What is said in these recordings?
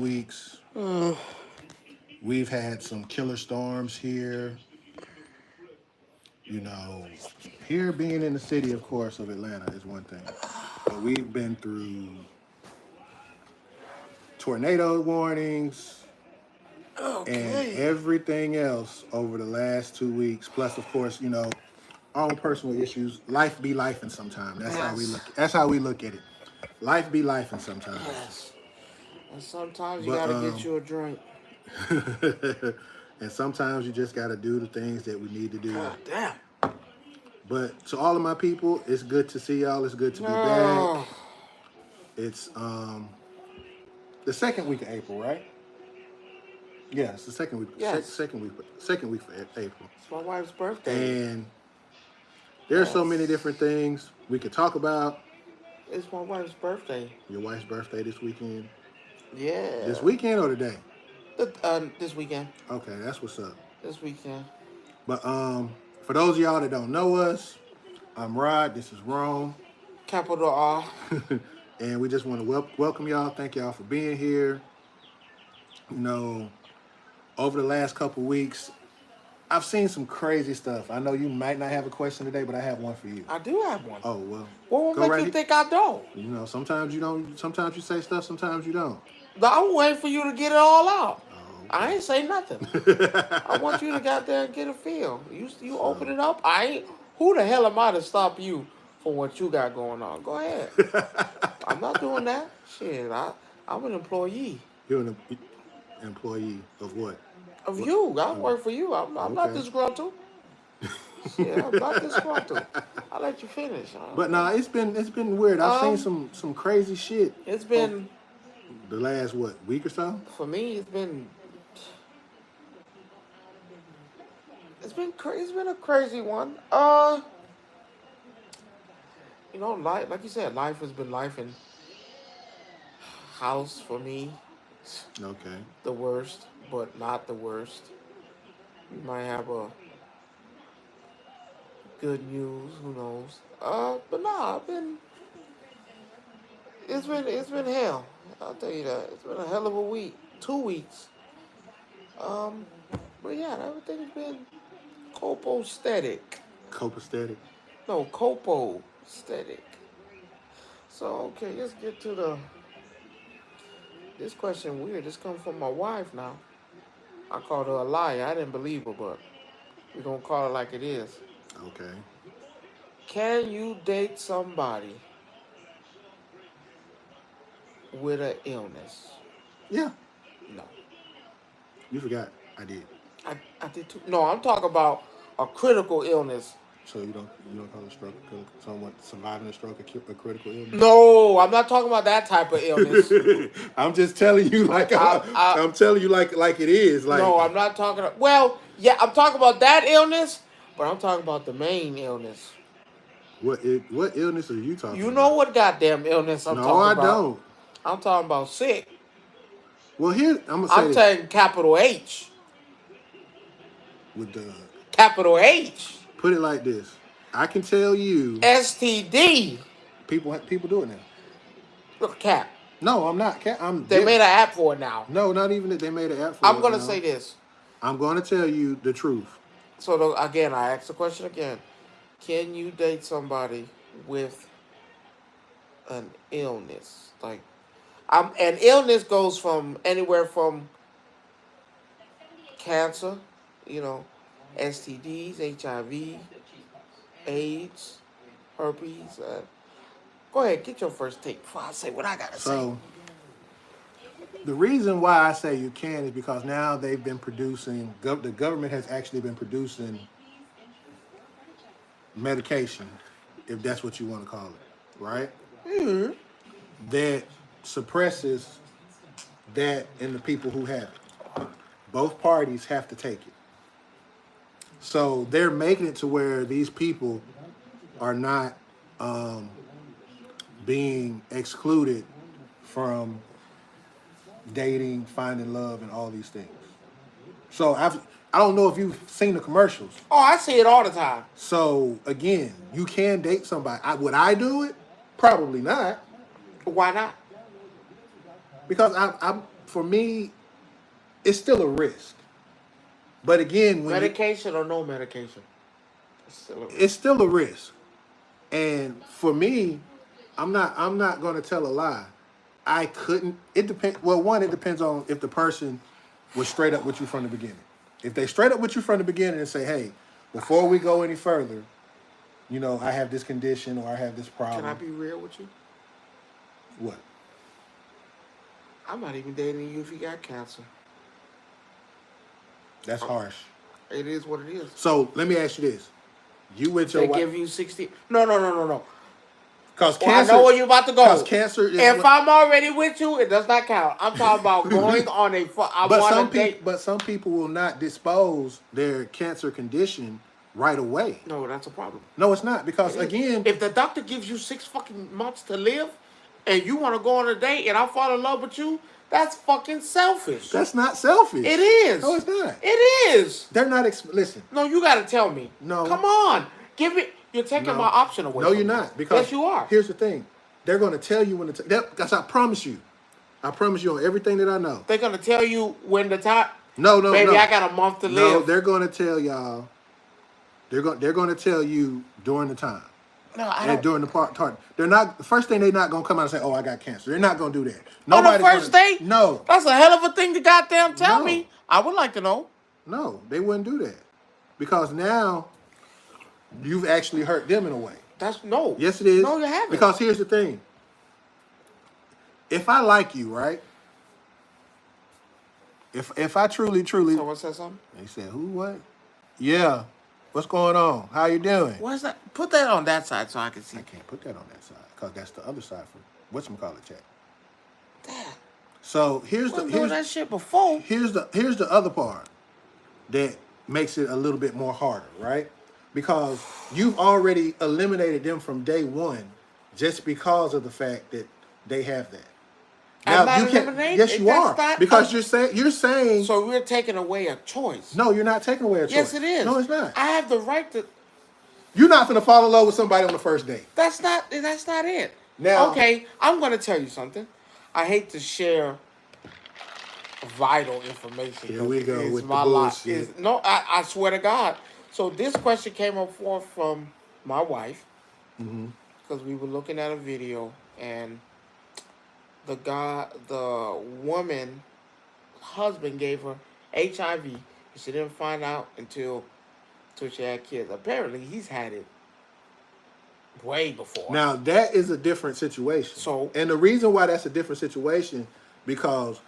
weeks. We've had some killer storms here. You know, here being in the city, of course, of Atlanta is one thing. But we've been through tornado warnings and Okay. everything else over the last 2 weeks. Plus, of course, our own personal issues. Life be life, and sometimes that's how we Yes. look. That's how we look at it. Life be life, and sometimes. Yes. And sometimes you But gotta get you a drink. and sometimes you just got to do the things that we need to do. God damn. But to all of my people, it's good to see y'all. It's good to be back. No. It's the second week of April, right? Yeah, it's the second week. Yes. Second week for April. It's my wife's birthday. And there's so many Yes. different things we could talk about. It's my wife's birthday. Your wife's birthday this weekend. Yeah. This weekend or today? This weekend. Okay, that's what's up. This weekend. But for those of y'all that don't know us, I'm Rod. This is Rome. Capital R. And we just want to welcome y'all. Thank y'all for being here. Over the last couple weeks, I've seen some crazy stuff. I know you might not have a question today, but I have one for you. I do have one. Oh, well. What will go make right you he- think I don't? Sometimes you don't. Sometimes you say stuff, sometimes you don't. I'm waiting for you to get it all out. Oh, I ain't say nothing. I want you to get there and get a feel. You open it up. I ain't. Who the hell am I to stop you from what you got going on? Go ahead. I'm not doing that. Shit, I'm an employee You're an employee of what? of you. I work for you. I'm not Okay. disgruntled. Shit, I'm not disgruntled. I'll let you finish. But nah, it's been weird. I've seen Um, some crazy shit. It's been The last week or so? for me. It's been a crazy one. Life, like you said, life has been life, and house for me, Okay. the worst, but not the worst. You might have a good news, who knows? But nah, it's been hell. I'll tell you that. It's been a hell of a week, 2 weeks. Um, but yeah, everything's been copacetic. Copacetic. No, copacetic. So okay, let's get to this question. Weird. This comes from my wife now. I called her a liar. I didn't believe her, but we're gonna call it like it is. Okay. Can you date somebody with an illness? Yeah. No. You forgot. I did. I did too. No, I'm talking about a critical illness. So you don't call a stroke someone surviving a stroke a critical illness? No, I'm not talking about that type of illness. I'm just telling you like I'm telling you like it is. Like No, I'm not talking. Well, yeah, I'm talking about that illness, but I'm talking about the main illness. what illness are you talking You about? know what goddamn illness I'm No, talking I about. don't. I'm talking about sick. Well, here I'm gonna say I'm this saying capital H. with the Capital H. put it like this. I can tell you STD. people do it now. Look, Cap. No, I'm not. They made an app for it now. No, not even that they made an app for it. I'm going to say this. I'm going to tell you the truth. So, again, I ask the question again. Can you date somebody with an illness? Like, an illness goes from anywhere from cancer, STDs, HIV, AIDS, herpes. Go ahead, get your first take before I say what I got to say. So the reason why I say you can is because now they've been producing. The government has actually been producing medication, if that's what you want to call it, right? Mm-hmm. That suppresses that in the people who have it. Both parties have to take it. So they're making it to where these people are not being excluded from dating, finding love, and all these things. So I don't know if you've seen the commercials. Oh, I see it all the time. So again, you can date somebody. Would I do it? Probably not, Why not? because I'm for me, it's still a risk. But again, when you, Medication or no medication, it's still a risk. it's still a risk. And for me, I'm not going to tell a lie. I couldn't. It depends. Well, one, it depends on if the person was straight up with you from the beginning. If they straight up with you from the beginning and say, "Hey, before we go any further, I have this condition or I have this problem." Can I be real with you? What? I'm not even dating you if you got cancer. That's harsh. It is what it is. So let me ask you this: you with your They wife? give you 60. No. Because Well, cancer. I know where you're about to go. Because cancer. If I'm already with you, it does not count. I'm talking about going on a. I want a date. But some people will not dispose their cancer condition right away. No, that's a problem. No, it's not, because again, If the doctor gives you 6 fucking months to live, and you want to go on a date, and I fall in love with you, that's fucking selfish. that's not selfish. It is. No, it's not. It is. They're not. Listen. No, you got to tell me. No. Come on. Give it. You're taking No. my option away. No, from you're me. not. Because yes, you are. Here's the thing: they're going to tell you when to. Because I promise you, on everything that I know. They're gonna tell you when the time. No, Baby, no. I got a month to No, live. they're going to tell y'all. They're going to tell you during the time. No, I And don't. during the part, they're not. The first thing, they're not going to come out and say, "Oh, I got cancer." They're not going to do that. On the Nobody's first gonna, date? No, That's a hell of a thing to goddamn tell No. me. I would like to know. no, they wouldn't do that, because now you've actually hurt them in a way. That's no. Yes, it is. No, you haven't. Because here's the thing: if I like you, right? If I truly, Someone said something. they said, "Who? What? Yeah, what's going on? How you doing?" What's that? Put that on that side so I can see. I can't put that on that side because that's the other side for whatchamacallit chat. Damn. So here's Wasn't doing that shit before. here's the other part that makes it a little bit more harder, right? Because you've already eliminated them from day one just because of the fact that they have that. I'm not you can't. eliminating- Yes, you that's are, not- because you're saying So we're taking away a choice. no. You're not taking away a choice. Yes, it is. No, it's not. I have the right to. You're not gonna fall in love with somebody on the first date. That's not it. Now- okay, I'm gonna tell you something. I hate to share vital information. Here we go It's with the my life. bullshit. No, I swear to God. So this question came up from my wife because we were looking at a video, and the woman husband gave her HIV. She didn't find out until she had kids. Apparently, he's had it way before. Now that is a different situation. So- and the reason why that's a different situation, because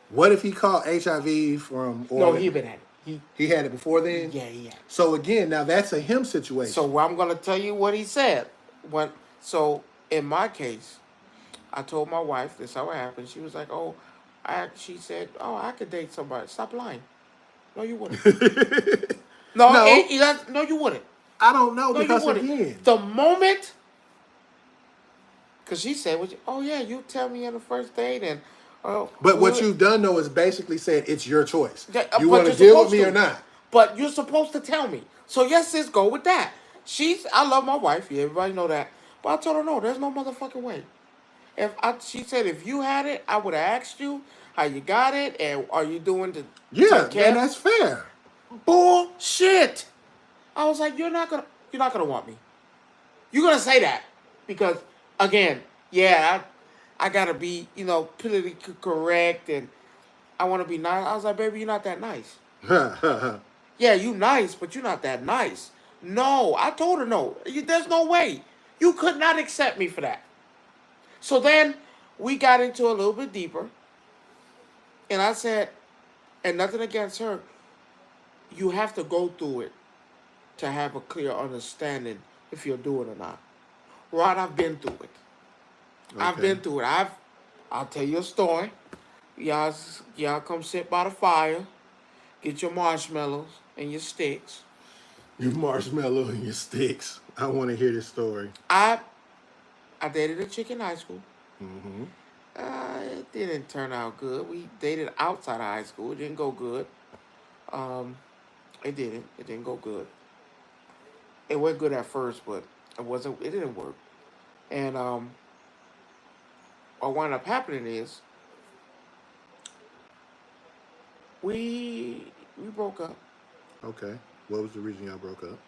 what if he caught HIV from? Or No, he been at it. he had it before then. Yeah, he had it. So again, now that's a him situation. So I'm gonna tell you what he said. So in my case, I told my wife this how it happened. She was like, "Oh," she said, "Oh, I could date somebody." Stop lying. No, you wouldn't. No, No. no, you wouldn't. I don't know, No, because you wouldn't. again, The moment, because she said, "Oh yeah, you tell me on the first date," and but what you've done though is basically said it's your choice. Yeah, You but want to you're deal with supposed me to. or not? But you're supposed to tell me. So yes, sis, go with that. I love my wife. Yeah, everybody know that. But I told her no. There's no motherfucking way. She said if you had it, I would have asked you how you got it and are you doing the Yeah, take care? and that's fair. Bullshit. I was like, you're not gonna want me. You're gonna say that because again, yeah, I gotta be politically correct and I want to be nice. I was like, baby, you're not that nice. Yeah, you nice, but you're not that nice. No, I told her no. There's no way. You could not accept me for that. So then we got into a little bit deeper. And I said, and nothing against her, you have to go through it to have a clear understanding if you'll do it or not. Rod, I've been through it. I've been through it. I'll tell you a story. Y'all come sit by the fire, get your marshmallows and your sticks. Your marshmallow and your sticks. I want to hear this story. I dated a chick in high school. Mm-hmm. It didn't turn out good. We dated outside of high school. It didn't go good. It didn't. It didn't go good. It went good at first, but it didn't work. And what wound up happening is We broke up. Okay. What was the reason y'all broke up?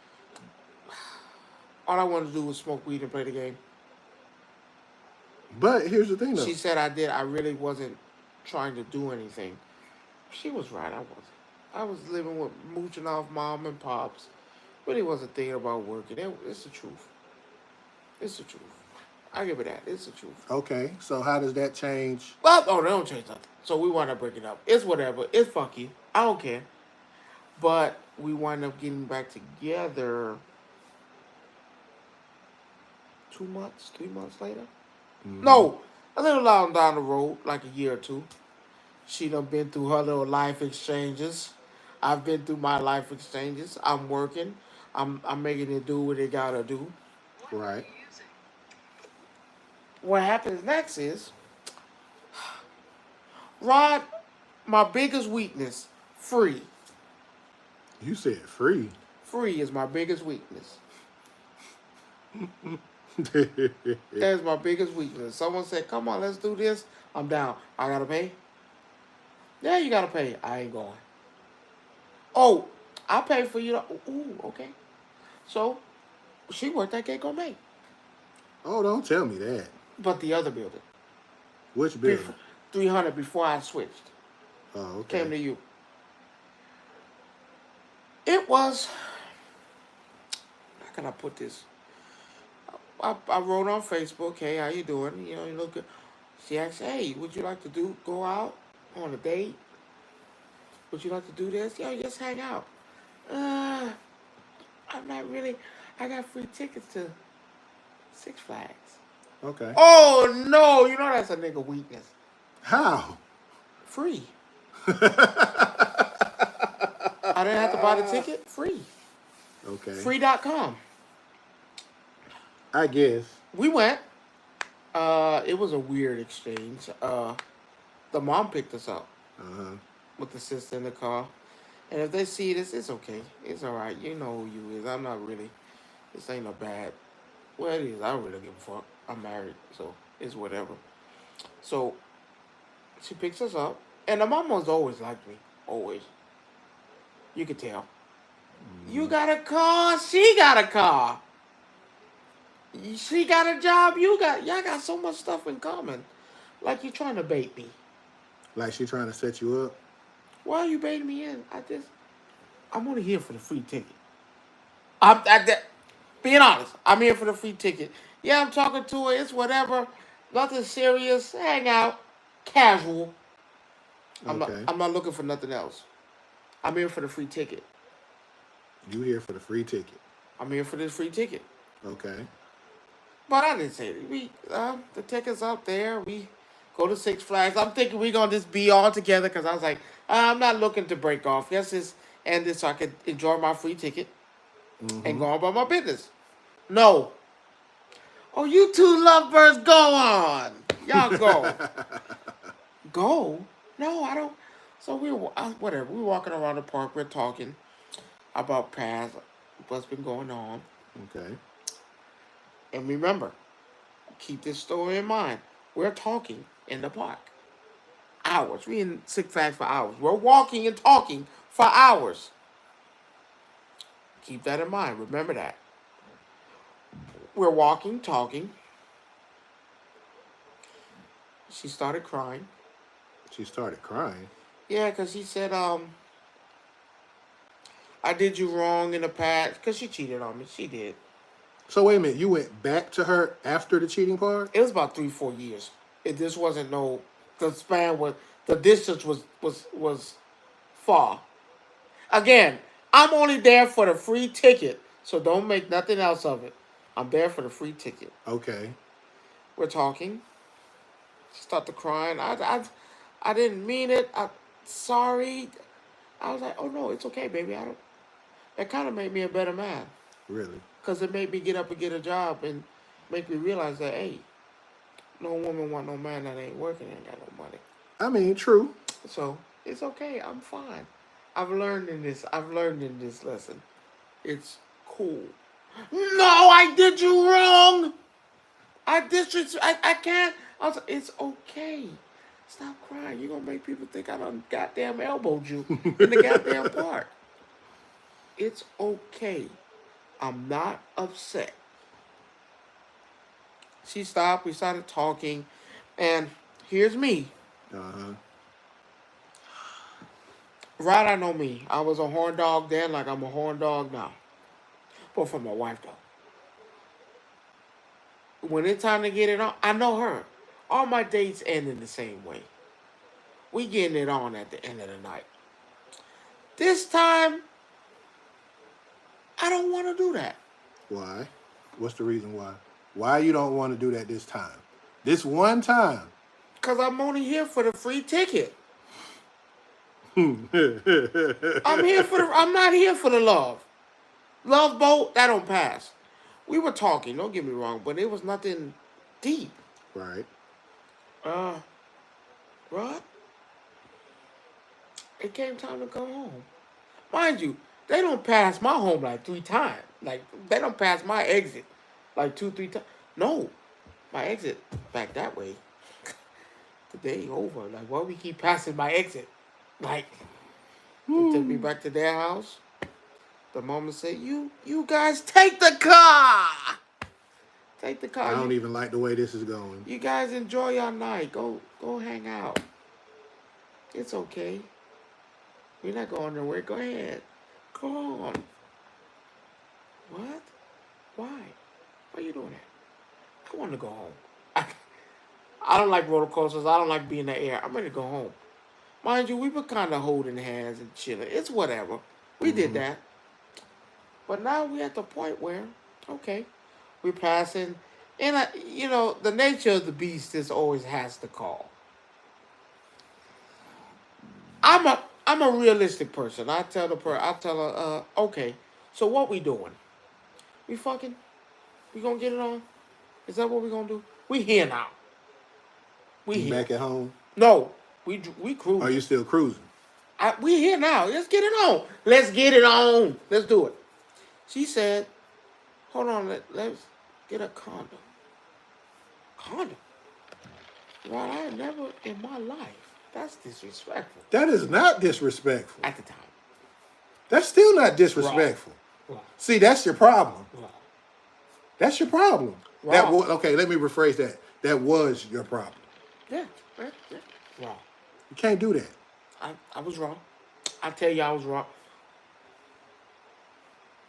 All I wanted to do was smoke weed and play the game. But here's the thing, She though. said I did. I really wasn't trying to do anything. She was right. I wasn't. I was living with mooching off mom and pops. Really wasn't thinking about working. It's the truth. It's the truth. I give it that. It's the truth. Okay. So how does that change? Well, oh, they don't change nothing. So we wind up breaking up. It's whatever. It's fuck you. I don't care. But we wind up getting back together 2 months, 3 months later. No, a little down the road, like a year or two. She done been through her little life exchanges. I've been through my life exchanges. I'm working. I'm making it do what it gotta do. Right. What happens next is, Rod, my biggest weakness, free. You said free. Free is my biggest weakness. That is my biggest weakness. Someone said, come on, let's do this. I'm down. I gotta pay? Yeah, you gotta pay. I ain't going. Oh, I'll pay for you. Ooh, okay. So, she worked at Gate Gourmet. Oh, don't tell me that. But the other building. Which building? 300 before I switched. Oh, okay. Came to you. It was, how can I put this? I wrote on Facebook, hey, how you doing? You know, you look good. She asked, hey, would you like to go out on a date? Would you like to do this? Yeah, just hang out. I'm not really, I got free tickets to Six Flags. Okay. Oh, no, you know that's a nigga weakness. How? Free. I didn't have to buy the ticket. Free. Okay. Free.com. I guess. We went. It was a weird exchange. The mom picked us up with the sister in the car. And if they see this, it's okay. It's all right. You know who you is. I'm not really. This ain't a bad. Well, it is. I don't really give a fuck. I'm married, so it's whatever. So she picks us up, and the mama's always liked me. Always. You could tell. You got a car. She got a car. She got a job. Y'all got so much stuff in common. Like you're trying to bait me. Like she trying to set you up? Why are you baiting me in? I'm only here for the free ticket. Being honest, I'm here for the free ticket. Yeah, I'm talking to her. It's whatever. Nothing serious. Hang out. Casual. Okay. I'm not looking for nothing else. I'm here for the free ticket. You here for the free ticket? I'm here for this free ticket. Okay. But I didn't say it. The ticket's up there. We go to Six Flags. I'm thinking we're going to just be all together because I was like, I'm not looking to break off. Let's just end this so I can enjoy my free ticket and go on about my business. No. Oh, you two lovebirds, go on. Y'all go. Go? No, I don't. So whatever. We're walking around the park. We're talking about past, what's been going on. Okay. And remember, keep this story in mind. We're talking in the park. Hours. We in Six Flags for hours. We're walking and talking for hours. Keep that in mind. Remember that. We're walking, talking. She started crying. She started crying. Yeah, because she said, I did you wrong in the past. Because she cheated on me. She did. So wait a minute, you went back to her after the cheating part? It was about 3-4 years. This wasn't the distance was far. Again, I'm only there for the free ticket, so don't make nothing else of it. I'm there for the free ticket. Okay. We're talking. She started crying. I didn't mean it. Sorry. I was like, oh no, it's okay, baby. That kind of made me a better man. Really? Because it made me get up and get a job and make me realize that, hey, no woman want no man that ain't working and got no money. I mean, true. So it's okay. I'm fine. I've learned in this lesson. It's cool. No, I did you wrong. I can't. It's okay. Stop crying. You're gonna make people think I done goddamn elbowed you in the goddamn park. It's okay. I'm not upset. She stopped. We started talking, and here's me. Right, I know me. I was a horn dog then, like I'm a horn dog now. But for my wife though, when it's time to get it on, I know her. All my dates end in the same way. We getting it on at the end of the night. This time, I don't want to do that. Why? What's the reason why? Why you don't want to do that this time? This one time. Because I'm only here for the free ticket. I'm not here for the love. Love boat, that don't pass. We were talking, don't get me wrong, but it was nothing deep. Right. Rod, it came time to go home. Mind you, they don't pass my home like 3 times. Like, they don't pass my exit like 2-3 times. No, my exit back that way. The day over. Like, why we keep passing my exit? Like, they took me back to their house. The mama said, you guys take the car. Take the car. I don't even like the way this is going. You guys enjoy your night. Go hang out. It's okay. We're not going nowhere. Go ahead. Go on. What? Why? Why are you doing that? I want to go home. I don't like roller coasters. I don't like being in the air. I'm ready to go home. Mind you, we were kind of holding hands and chilling. It's whatever. We did that. But now we're at the point where, okay, we're passing. And, the nature of the beast is always has to call. I'm a realistic person. I tell her, okay, so what we doing? We fucking? We gonna get it on? Is that what we gonna do? We here now. We here. Back at home? No, we cruising. Are you still cruising? We here now. Let's get it on. Let's get it on. Let's do it. She said, hold on, let's get a condom. Condom? Well, I never in my life. That's disrespectful. That is not disrespectful. At the time. That's still not disrespectful. Wrong. See, that's your problem. Wrong. That's your problem. Wrong. Okay, let me rephrase that. That was your problem. Yeah. Wrong. You can't do that. I was wrong. I tell you I was wrong.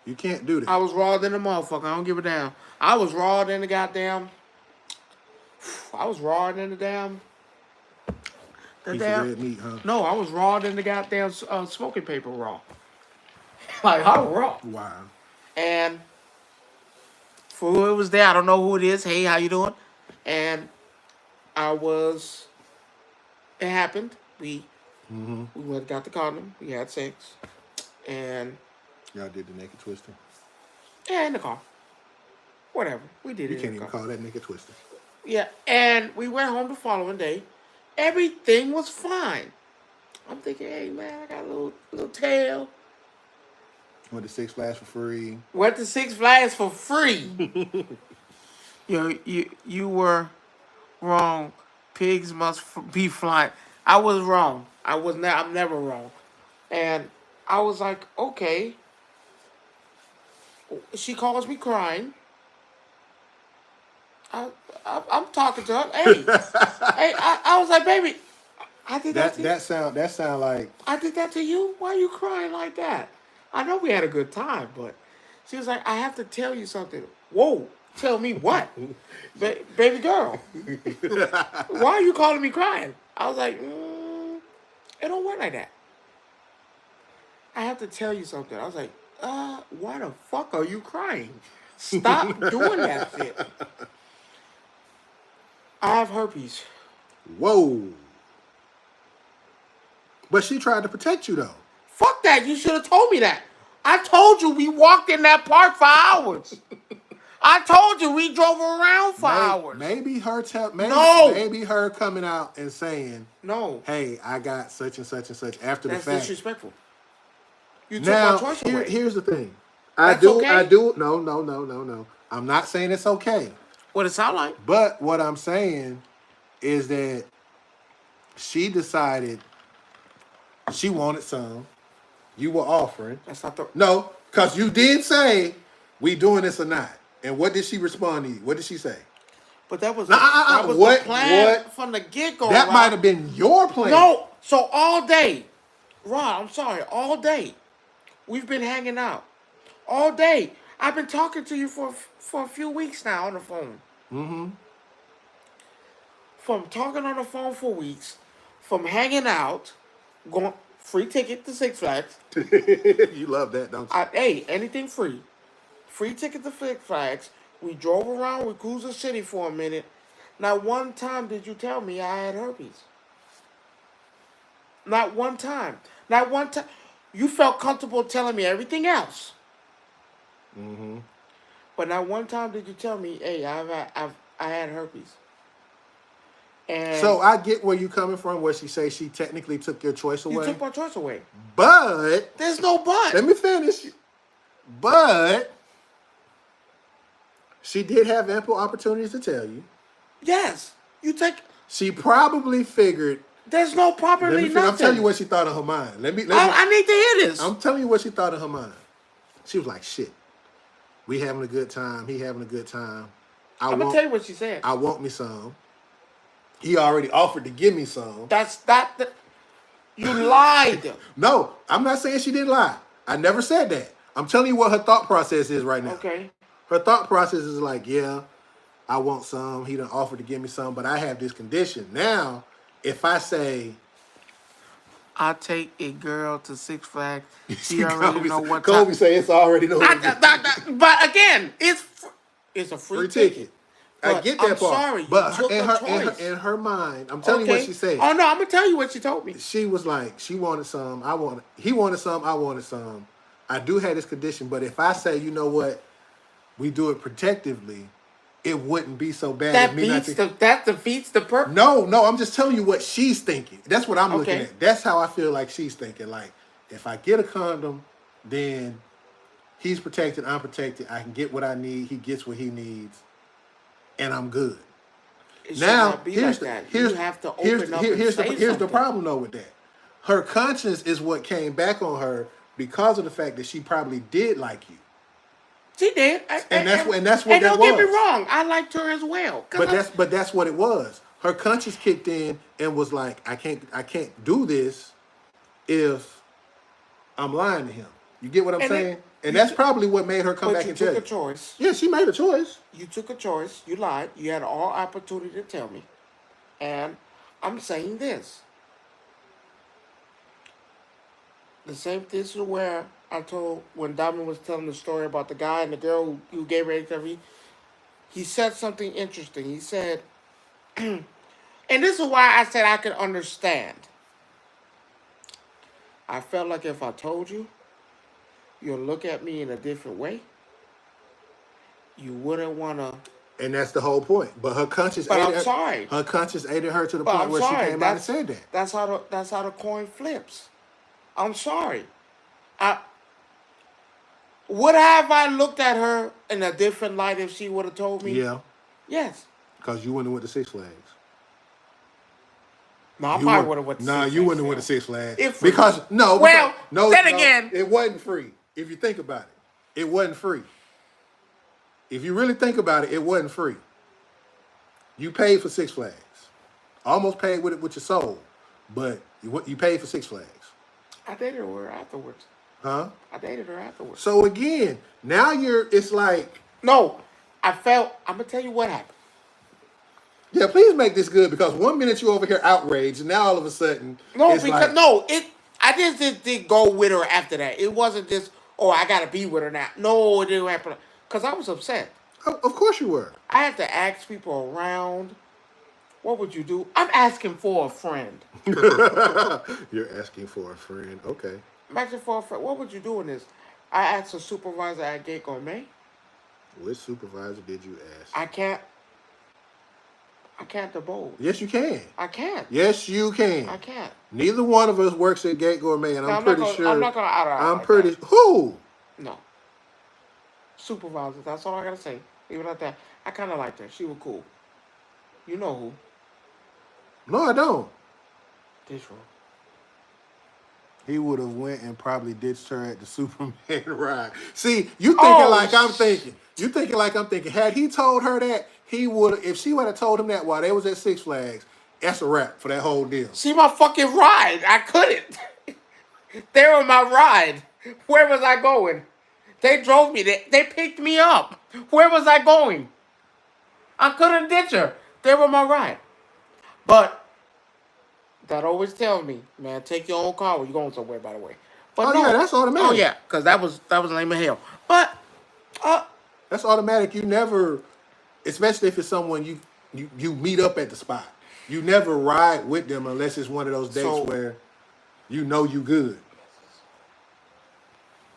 You can't do that. I was raw than a motherfucker. I don't give a damn. I was raw than the goddamn. I was raw than the damn. Piece of red meat, huh? No, I was raw than the goddamn smoking paper raw. Like, I was raw. Wow. And for who it was there, I don't know who it is. Hey, how you doing? And it happened. We went got the condom. We had sex. And y'all did the naked twister? yeah, in the car. Whatever. We did it. You can't even call that naked twister. Yeah, and we went home the following day. Everything was fine. I'm thinking, hey man, I got a little tail. Went to Six Flags for free. Went to Six Flags for free. You were wrong. Pigs must be flying. I was wrong. I'm never wrong. And I was like, okay. She calls me crying. I'm talking to her. Hey, I was like, baby, I did that to you. That sound like I did that to you? Why are you crying like that? I know we had a good time, but she was like, I have to tell you something. Whoa, tell me what? Baby girl, why are you calling me crying? I was like, it don't work like that. I have to tell you something. I was like, why the fuck are you crying? Stop doing that shit. I have herpes. Whoa. But she tried to protect you, though. Fuck that. You should have told me that. I told you we walked in that park for hours. I told you we drove around for hours. Maybe her maybe her coming out and saying, no, hey, I got such and such and such after the fact. That's disrespectful. You took now, my choice away. Here's the thing. That's okay? I do. No. I'm not saying it's okay. What it sound like? But what I'm saying is that She decided she wanted some. You were offering. That's not the. No, because you did say we doing this or not. And what did she respond to you? What did she say? But that was Nah, that was what? the plan What? from the get go. That might have been your plan. No. So all day, Ron. I'm sorry. All day, we've been hanging out. All day, I've been talking to you for a few weeks now on the phone. Mm-hmm. From talking on the phone for weeks, from hanging out, going free ticket to Six Flags. You love that, don't you? Hey, anything free. Free ticket to Six Flags. We drove around with Cruiser City for a minute. Not one time did you tell me I had herpes. Not one time. Not one time. You felt comfortable telling me everything else. Mm-hmm. But not one time did you tell me, hey, I had herpes. And So I get where you coming from, where she say she technically took your choice you away. took my choice away. But There's no but. let me finish. But she did have ample opportunities to tell you. Yes. You take. She probably figured. There's no properly nothing. I'm telling you what she thought in her mind. Let me. I need to hear this. I'm telling you what she thought in her mind. She was like, "Shit, we having a good time. He having a good time. I'm gonna tell you what she said. I want me some. He already offered to give me some. You lied. No, I'm not saying she didn't lie. I never said that. I'm telling you what her thought process is right now. Okay. Her thought process is like, yeah, I want some. He done offered to give me some, but I have this condition. Now, if I say, I take a girl to Six Flags, see, she already know what Kobe time. say it's already know. But again, it's a free ticket. I get that I'm part. sorry, But you took a choice. in her mind, I'm telling you what she said. Oh no, I'm gonna tell you what she told me. She was like, she wanted some. He wanted some. I wanted some. I do have this condition, but if I say, you know what, we do it protectively, it wouldn't be so bad. That defeats the purpose. No, I'm just telling you what she's thinking. That's what I'm looking Okay. at. That's how I feel like she's thinking. Like, if I get a condom, then he's protected, I'm protected. I can get what I need. He gets what he needs, and I'm good. It Now, should not be here's like the that. You have to open up and here's say the something. problem though with that. Her conscience is what came back on her because of the fact that she probably did like you. She did, And that's what that don't get me was. wrong, I liked her as well. But that's what it was. Her conscience kicked in and was like, I can't do this if I'm lying to him. You get what I'm saying? And that's probably what made her come back and tell you. But you took a choice. Yeah, she made a choice. You took a choice. You lied. You had all opportunity to tell me. And I'm saying this. The same thing is where I told when Diamond was telling the story about the guy and the girl who gave her HIV. He said something interesting. He said, and this is why I said I could understand. I felt like if I told you, you'll look at me in a different way. You wouldn't want to. And that's the whole point. But her conscience But aided I'm her. sorry. Her conscience aided her to the But point I'm where sorry. she came out and said that. That's how the coin flips. I'm sorry. Would have I looked at her in a different light if she would have told me? Yeah. Yes. Because you wouldn't have went to Six Flags. No, I probably would have went to Six Flags. you wouldn't have went to Six Flags. If free. Because again, it wasn't free. If you think about it, it wasn't free. If you really think about it, it wasn't free. You paid for Six Flags. Almost paid with it with your soul, but you paid for Six Flags. I dated her afterwards. Huh? I dated her afterwards. So again, now it's like. No, I'm gonna tell you what happened. Yeah, please make this good because 1 minute you over here outraged, and now all of a sudden I just didn't go with her after that. It wasn't just I gotta be with her now. No, it didn't happen because I was upset. Of course you were. I had to ask people around, what would you do? I'm asking for a friend. You're asking for a friend. Okay. I'm asking for a friend. What would you do in this? I asked a supervisor at Gate Gourmet. Which supervisor did you ask? I can't divulge. Yes, you can. I can't. Yes, you can. I can't. Neither one of us works at Gate Gourmet, and I'm pretty sure. I'm not gonna out her. I'm pretty. Who? No. Supervisor. That's all I gotta say. Even like that. I kind of liked her. She was cool. You know who? No, I don't. Ditch her. He would have went and probably ditched her at the Superman ride. See, you thinking like I'm thinking. You thinking like I'm thinking. Had he told her that, he would. If she would have told him that while they was at Six Flags, that's a wrap for that whole deal. See my fucking ride. I couldn't. They were my ride. Where was I going? They drove me. They picked me up. Where was I going? I couldn't ditch her. They were my ride. But that always tells me, man, take your own car when you're going somewhere, by the way. But yeah, that's automatic. Oh yeah, because that was lame as hell. But that's automatic. You never, especially if it's someone you meet up at the spot. You never ride with them unless it's one of those dates where you know you good.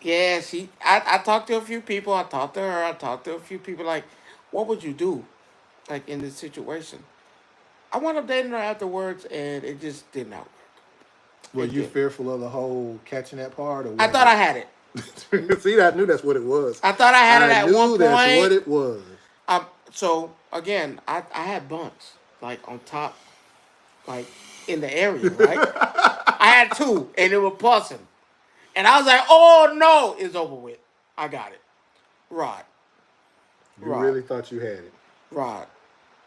Yeah, I talked to a few people. I talked to her. I talked to a few people. Like, what would you do, like in this situation? I wound up dating her afterwards, and it just did not work. Were you fearful of the whole catching that part? Or I thought I had it. See, I knew that's what it was. I thought I had it at one point. That's what it was. So again, I had bumps like on top, like in the area, right? I had two, and it was pulsing. And I was like, oh no, it's over with. I got it. Rod. You really thought you had it. Rod.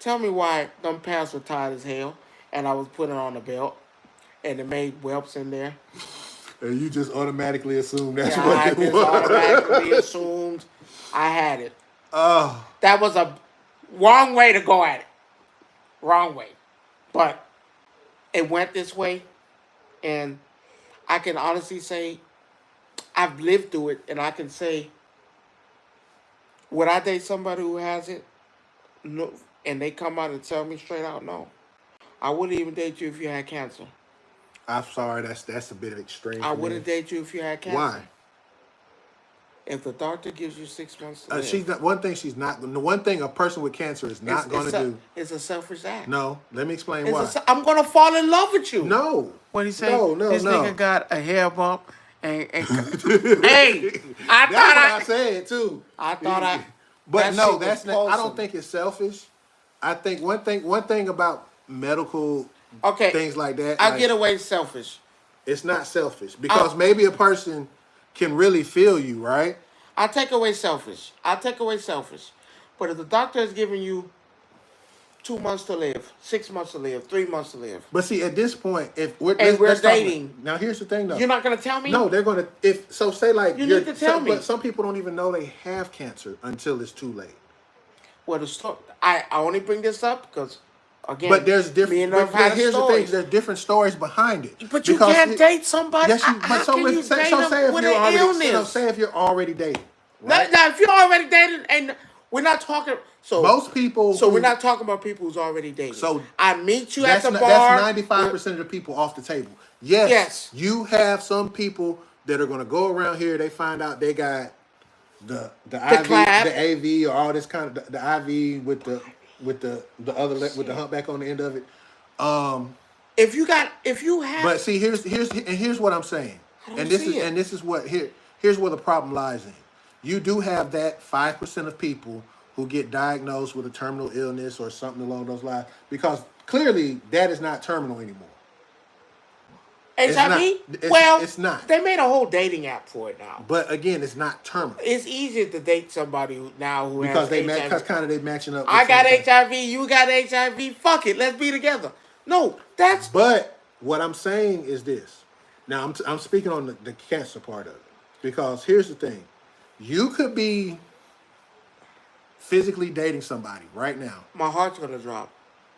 Tell me why them pants were tight as hell and I was putting on a belt and it made whelps in there. And you just automatically assumed that's what it was. I just automatically assumed I had it. Oh. That was a wrong way to go at it. Wrong way. But it went this way, and I can honestly say I've lived through it, and I can say, would I date somebody who has it? No, and they come out and tell me straight out, no. I wouldn't even date you if you had cancer. I'm sorry, that's a bit extreme. I wouldn't date you if you had cancer. Why? If the doctor gives you 6 months to live. She's not, one thing a person with cancer is not going to do. It's a selfish act. No, let me explain why. I'm going to fall in love with you. No. What he say? No. This nigga got a hair bump. And hey, I said too. I thought I. But no, that's not. I don't think it's selfish. I think one thing about medical things like that. I get away selfish. It's not selfish because maybe a person can really feel you, right? I take away selfish. But if the doctor is giving you 2 months to live, 6 months to live, 3 months to live. But see, at this point, if we're dating, now here's the thing, though. You're not gonna tell me. No, they're gonna. Say like you need to tell me. But some people don't even know they have cancer until it's too late. Well, I only bring this up because. Again, but there's different. Here's the thing: there's different stories behind it. But you can't date somebody. Yes, say if you're already dating. Right? Now, if you're already dating, and we're not talking. So most people. So we're not talking about people who's already dating. So I meet you at the bar. That's 95% of the people off the table. Yes. You have some people that are going to go around here. They find out they got the IV, the AV, or all this kind of the IV with the humpback on the end of it. If you have. But see, here's what I'm saying, here's where the problem lies in. You do have that 5% of people who get diagnosed with a terminal illness or something along those lines, because clearly that is not terminal anymore. HIV? It's not. They made a whole dating app for it now. But again, it's not terminal. It's easier to date somebody who has HIV. Because they matching up. I got HIV, you got HIV. Fuck it, let's be together. No, that's. But what I'm saying is this. Now I'm speaking on the cancer part of it, because here's the thing: you could be physically dating somebody right now. My heart's gonna drop.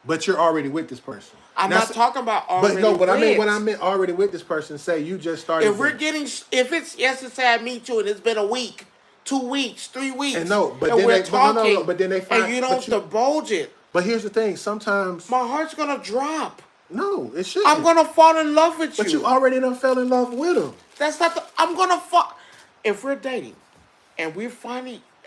But you're already with this person. I'm not talking about already. But no, what I meant already with this person. Say you just started. If it's yesterday I meet you and it's been a week, 2 weeks, 3 weeks, and but then they find, and you don't divulge it. But here's the thing: sometimes my heart's gonna drop. No, it shouldn't. I'm gonna fall in love with you. But you already done fell in love with him. That's not. I'm gonna fall. If we're dating, and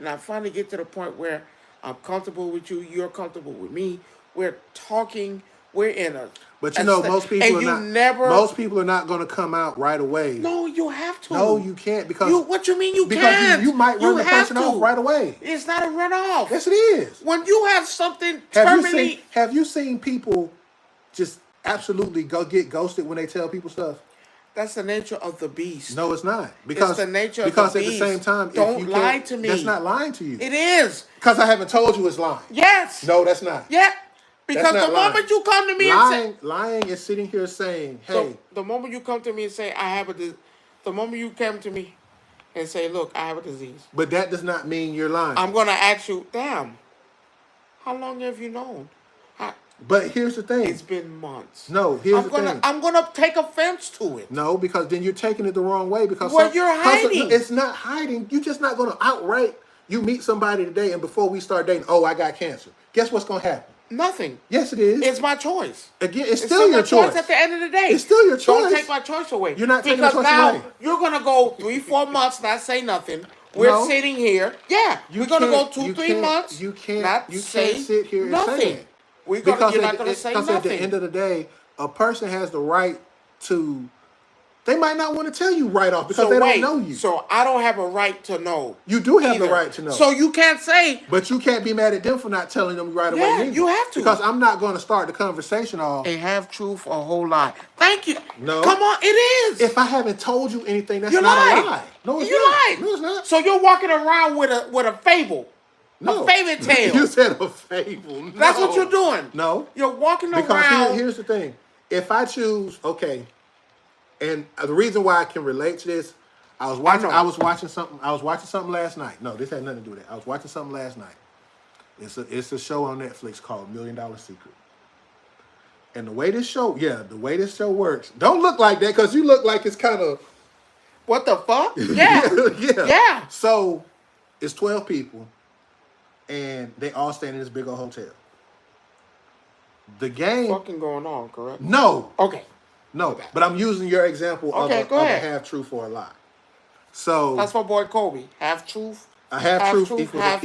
I finally get to the point where I'm comfortable with you, you're comfortable with me. We're talking. We're in a. But most people are not going to come out right away. No, you have to. No, you can't because. What you mean you can't? You might run the person off right away. It's not a run off. Yes, it is. When you have something terminally. Have you seen people just absolutely go get ghosted when they tell people stuff? That's the nature of the beast. No, it's not. Because it's the nature of because the at beast. the same time, Don't if you lie can't, to me. that's not lying to you. It is. Because I haven't told you it's lying. Yes. No, that's not. Yeah. Because That's the not moment lying. you come to me lying, and say, lying is sitting here saying, "Hey." the moment you come to me and say I have the moment you come to me and say, look, I have a disease. But that does not mean you're lying. I'm gonna ask you, damn. How long have you known? But here's the thing. It's been months. No, here's the thing. I'm gonna take offense to it. No, because then you're taking it the wrong way. Because you're hiding. It's not hiding. You're just not going to outright. You meet somebody today, and before we start dating, oh, I got cancer. Guess what's going to happen? Nothing. Yes, it is. It's my choice. Again, it's still your choice. At the end of the day, it's still your choice. Don't take my choice away. You're not taking my choice now away. You're gonna go 3-4 months, not say nothing. We're sitting here. Yeah, we're gonna go 2-3 months. You can't. Not You say can't sit here nothing. and say it. You're not gonna say nothing. Because at the end of the day, a person has the right to. They might not want to tell you right off because they don't know you. So I don't have a right to know. You do have the right to know. So you can't say. But you can't be mad at them for not telling them right away. Yeah, either. you have to. Because I'm not going to start the conversation off. A half truth or a whole lie. Thank you. No. Come on, it is. If I haven't told you anything, that's you not lied. a lie. No, it's you not. lied. No, it's not. So you're walking around with a fable. No. A fairy tale. You said a fable. No. That's what you're doing. No. You're walking because around. Here's the thing. If I choose, okay, and the reason why I can relate to this, I was watching something last night. No, this had nothing to do with that. I was watching something last night. It's a show on Netflix called $1 Million Secret. And the way this show works, don't look like that because you look like it's kind of what the fuck? Yeah. Yeah. So it's 12 people, and they all stay in this big old hotel. The game fucking going on, correct? No. Okay. No, but I'm using your example of a half truth or a lie. So that's my boy Kobe. Half truth. A half truth equals half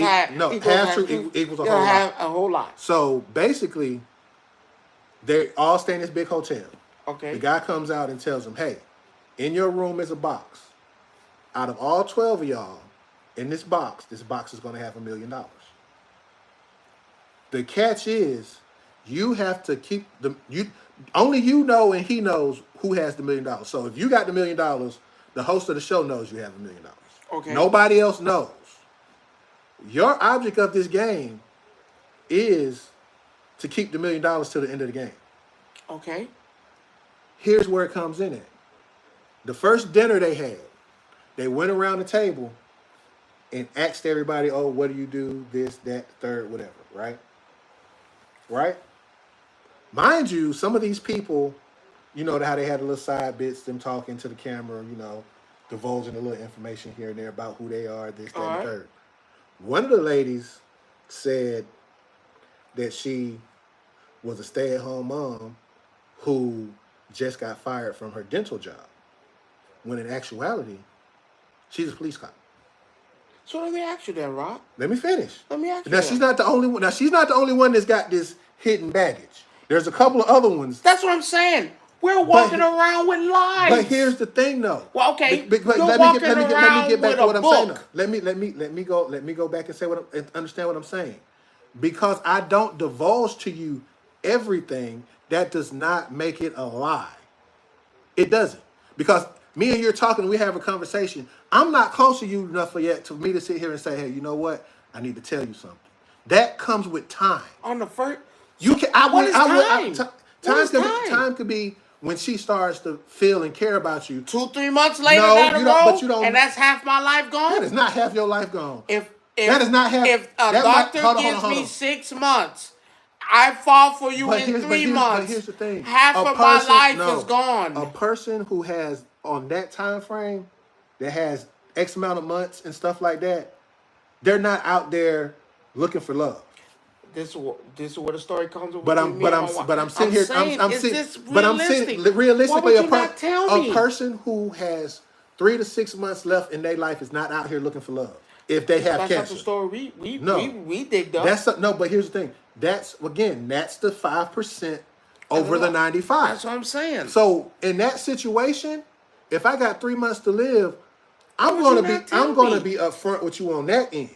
truth equals a whole lie. A whole lie. So basically, they all stay in this big hotel. Okay. The guy comes out and tells them, "Hey, in your room is a box. Out of all 12 of y'all, in this box is going to have $1 million. The catch is, you have to keep only you know and he knows who has the $1 million. So if you got the $1 million, the host of the show knows you have $1 million. Okay. Nobody else knows. Your object of this game is to keep the $1 million till the end of the game. Okay. Here's where it comes in at. The first dinner they had, they went around the table and asked everybody, oh, what do you do? This, that, third, whatever, right? Right? Mind you, some of these people, you know how they had a little side bits, them talking to the camera, you know, divulging a little information here and there about who they are, this, that, and third. One of the ladies said that she was a stay-at-home mom who just got fired from her dental job, when in actuality, she's a police cop. So let me ask you then, Rob. Let me finish. Let me ask you. Now she's not the only one. Now she's not the only one that's got this hidden baggage. There's a couple of other ones. That's what I'm saying. We're walking around with lies. But here's the thing, though. Well, okay. But let me get back to what I'm saying. Let me go back and say understand what I'm saying. Because I don't divulge to you everything, that does not make it a lie. It doesn't. Because me and you're talking, we have a conversation. I'm not close to you enough yet to me to sit here and say, hey, you know what? I need to tell you something. That comes with time. On the first, you can. Time could be when she starts to feel and care about you. 2-3 months later, but you don't. And that's half my life gone. That is not half your life gone. If that is not half. If a doctor gives me 6 months, I fall for you in 3 months. But here's the thing: half of my life is gone. A person who has on that time frame, that has X amount of months and stuff like that, they're not out there looking for love. This is where the story comes. But I'm sitting here. I'm sitting realistically. A person who has 3 to 6 months left in their life is not out here looking for love. If they have cancer, that's not the story we digged up. But here's the thing. That's the 5% over the 95. That's what I'm saying. So in that situation, if I got 3 months to live, I'm gonna be upfront with you on that end.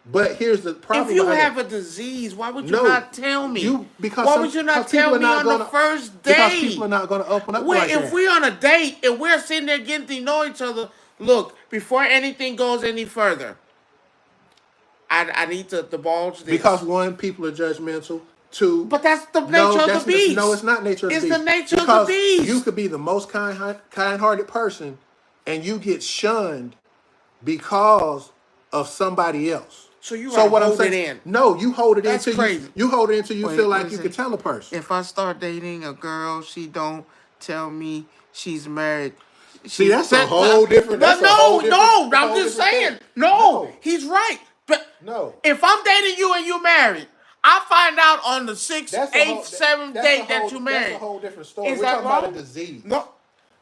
But here's the problem. If you behind have it. a disease, why would you No, not tell me? because Why some- would you not because people tell are me not on the gonna- first Because date? people are not going to open up Wait, like if that. we're on a date and we're sitting there getting to know each other, look, before anything goes any further, I need to divulge this. Because one, people are judgmental. Two, But that's the nature of the beast. No, it's not nature of the It's beast. the nature because of the beast. You could be the most kind-hearted person, and you get shunned because of somebody else. So you what I'm hold saying, it in. No, you hold it in That's until crazy. you hold it until you Wait, feel like what you is can it? tell a person. If I start dating a girl, she don't tell me she's married. See, that's a whole different. That's a whole different, no. I'm whole just different saying. thing. No, he's right. But No. if I'm dating you and you married, I find out on the sixth, That's a eighth, whole- seventh that's a date that whole- you married. That's a whole different story. Is We're that talking wrong? about a disease. No.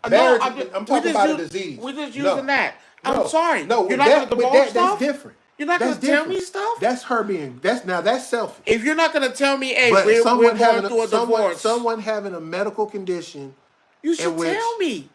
Marriage, I'm I'm talking about a disease. We're just No. using that. No. I'm sorry. No, You're not going to divulge stuff? That's different. You're not going That's to tell me different. stuff? That's her being. That's selfish. If you're not going to tell me, hey, But we're someone going through a divorce. someone having a medical condition. You should in which, tell me.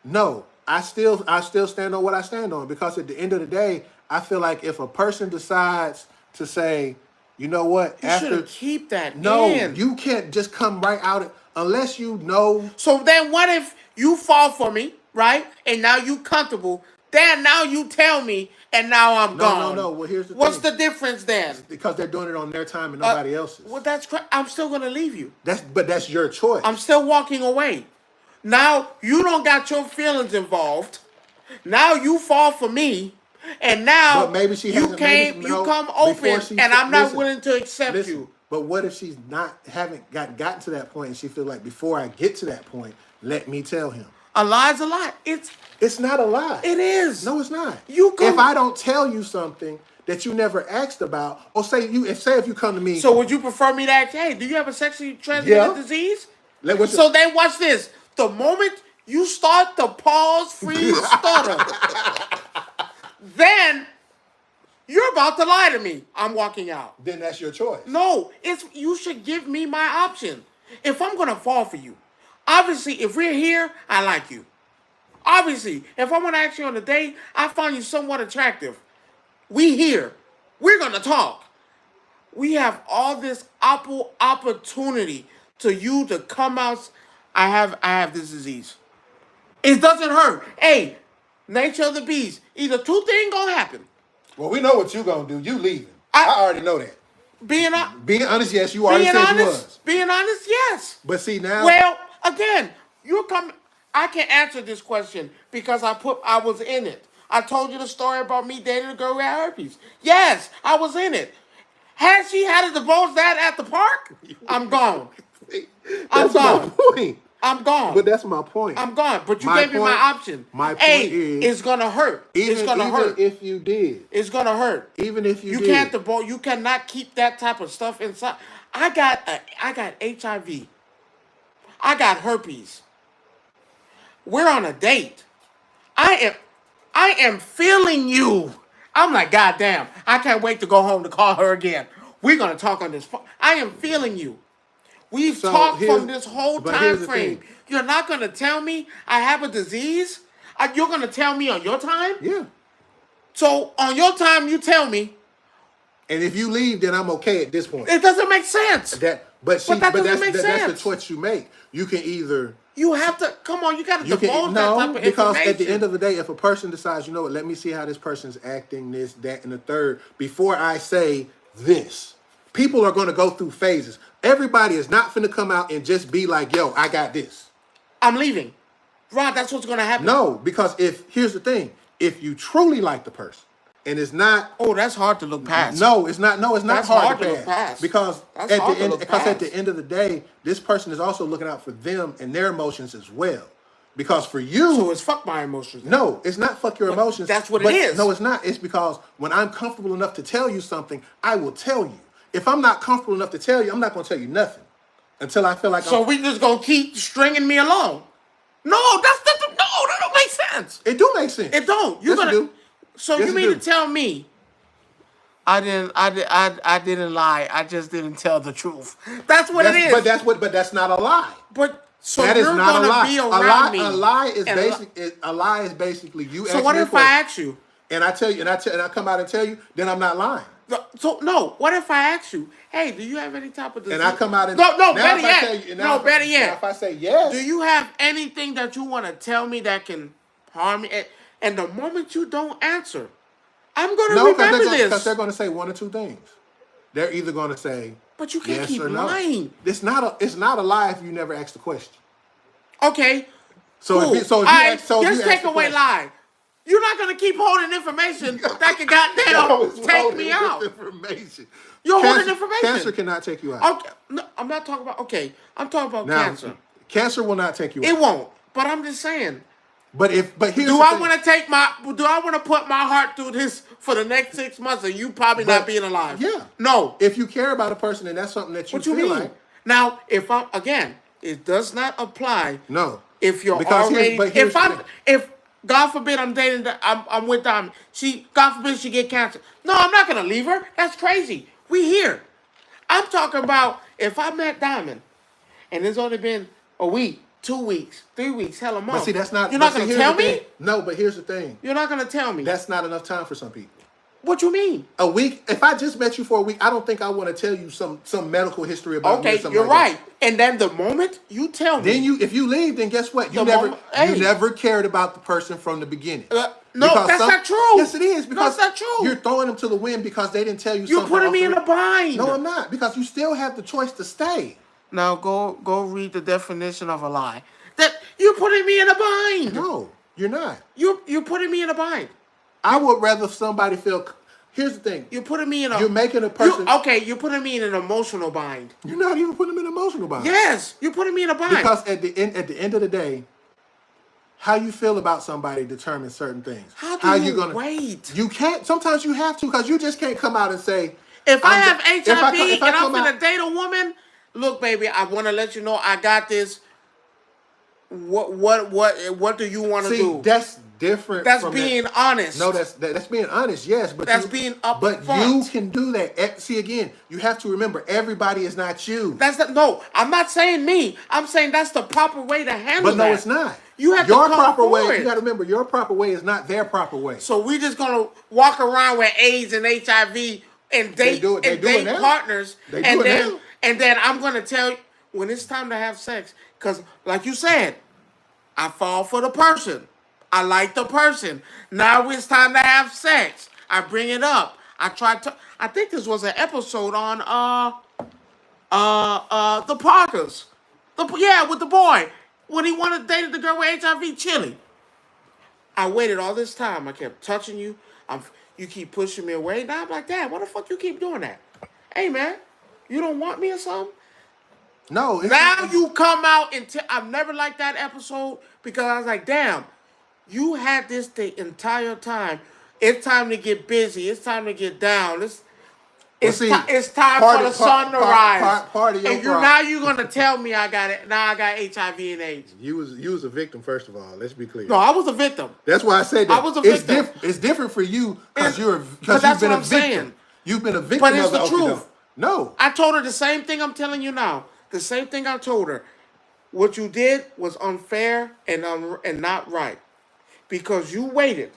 No, I still stand on what I stand on, because at the end of the day, I feel like if a person decides to say, you know what, You should keep that in. you can't just come right out unless you know. So then what if you fall for me, right? And now you comfortable. Then now you tell me, and now I'm gone. No. Well, here's the What's thing. the difference then? Because they're doing it on their time and nobody else's. Well, that's I'm still gonna leave you. But that's your choice. I'm still walking away. Now you don't got your feelings involved. Now you fall for me, and now But maybe she you hasn't. came, maybe, you no, come before open, she- and I'm not listen, willing to accept listen, you. But what if she's haven't gotten to that point, and she feels like, before I get to that point, let me tell him. A lie's a lie. It's not a lie. It is. No, it's not. If I don't tell you something that you never asked about, or if you come to me. So would you prefer me to ask, hey, do you have a sexually transmitted disease? So then watch this. The moment you start the pause, freeze, stutter, then you're about to lie to me. I'm walking out. Then that's your choice. No, you should give me my option. If I'm gonna fall for you, obviously, if we're here, I like you. Obviously, if I'm gonna ask you on a date, I find you somewhat attractive. We here. We're gonna talk. We have all this opportunity to you to come out. I have this disease. It doesn't hurt. Hey, nature of the beast. Either two things gonna happen. Well, we know what you gonna do. You leaving. I already know that. Being honest, yes, you already said you was. Being honest, yes. But see now. Well, again, I can answer this question because I was in it. I told you the story about me dating a girl who had herpes. Yes, I was in it. Had she had to divulge that at the park, I'm gone. That's my point. I'm gone. But that's my point. I'm gone. But you gave me my option. My point is, it's gonna hurt. It's gonna hurt. If you did, it's gonna hurt. Even if you did, you cannot keep that type of stuff inside. I got HIV. I got herpes. We're on a date. I am feeling you. I'm like, God damn, I can't wait to go home to call her again. We're gonna talk on this phone. I am feeling you. We've talked from this whole time frame. You're not gonna tell me I have a disease? You're gonna tell me on your time? Yeah. So on your time, you tell me. And if you leave, then I'm okay at this point. It doesn't make sense. That's the choice you make. You can either. You have to come on. You got to divulge that type of information. Because at the end of the day, if a person decides, you know what, let me see how this person's acting, this, that, and the third, before I say this, people are going to go through phases. Everybody is not finna come out and just be like, yo, I got this. I'm leaving. Rod, that's what's going to happen. No, because here's the thing. If you truly like the person, and it's not. Oh, that's hard to look past. No, it's not. No, it's not hard to look past. Because at the end of the day, this person is also looking out for them and their emotions as well. Because for you, so it's fuck my emotions. No, it's not fuck your emotions. That's what it is. No, it's not. It's because when I'm comfortable enough to tell you something, I will tell you. If I'm not comfortable enough to tell you, I'm not going to tell you nothing until I feel like. So we just gonna keep stringing me along? No, that don't make sense. It do make sense. It don't. Yes, it do. So you mean to tell me I didn't lie. I just didn't tell the truth. That's what it is. But that's not a lie. But so that you're is not gonna a lie. be around me. A lie is basically you. So what if I ask you? and I tell you, and I come out and tell you, then I'm not lying. So no, what if I ask you, hey, do you have any type of disease? And I come out and no, now better if I yet, tell you, no, better yet. Now if I say yes, Do you have anything that you want to tell me that can harm me? And the moment you don't answer, I'm gonna remember this. Because they're going to say one or two things. They're either going to say, but you can't yes keep or no. lying. It's not a lie if you never ask the question. Okay. So cool. if you just take away lie. You're not gonna keep holding information that can goddamn take me out. Information. You're holding information. Cancer cannot take you out. Okay. No, I'm not talking about. Okay, I'm talking about now, cancer. Cancer will not take you out. It won't. But I'm just saying. But here's do I want to put my heart through this for the next 6 months and you probably not being alive? Yeah. No. If you care about a person and that's something that you feel like. Now, if I'm again, it does not apply. No. If you're if God forbid I'm with Diamond. God forbid she get cancer. No, I'm not gonna leave her. That's crazy. We here. I'm talking about if I met Diamond and it's only been a week, 2 weeks, 3 weeks, hell a month. But see, that's not. You're not gonna tell me? No, but here's the thing. You're not gonna tell me. That's not enough time for some people. What you mean? A week? If I just met you for a week, I don't think I want to tell you some medical history about me. Okay, you're right. And then the moment you tell me, then if you leave, then guess what? You never cared about the person from the beginning. No, that's not true. Yes, it is. Because that's not true. You're throwing them to the wind because they didn't tell you. You're putting me in a bind. No, I'm not. Because you still have the choice to stay. Now go read the definition of a lie. That you're putting me in a bind. No, you're not. You're putting me in a bind. I would rather somebody feel. Here's the thing. You're putting me in a. You're making a person. You're putting me in an emotional bind. You're not even putting them in an emotional bind. Yes, you're putting me in a bind. Because at the end of the day, how you feel about somebody determines certain things. How you gonna wait? You can't. Sometimes you have to because you just can't come out and say. If I have HIV and I'm gonna date a woman, look, baby, I want to let you know I got this. What do you want to do? That's different. That's being honest. No, that's being honest. Yes, but that's being upfront. But you can do that. See, again, you have to remember everybody is not you. No. I'm not saying me. I'm saying that's the proper way to handle. But no, it's not. You have your to come proper forward. way. You got to remember your proper way is not their proper way. So we just gonna walk around with AIDS and HIV and date partners, and then I'm gonna tell you when it's time to have sex, because like you said, I fall for the person. I like the person. Now it's time to have sex. I bring it up. I think this was an episode on the Parkers. With the boy. When he wanted to date the girl with HIV, Chili. I waited all this time. I kept touching you. You keep pushing me away. Now I'm like, Dad, why the fuck you keep doing that? Hey man, you don't want me or something? No. Now you come out and I've never liked that episode because I was like, damn, you had this the entire time. It's time to get busy. It's time to get down. It's time for the sun to rise. Now you're gonna tell me I got it. Now I got HIV and AIDS. You was a victim, first of all. Let's be clear. No, I was a victim. That's why I said that. I was a victim. It's different for you because you've been a victim. Saying. You've been a victim. But it's the truth. No. I told her the same thing I'm telling you now. The same thing I told her. What you did was unfair and not right. Because you waited.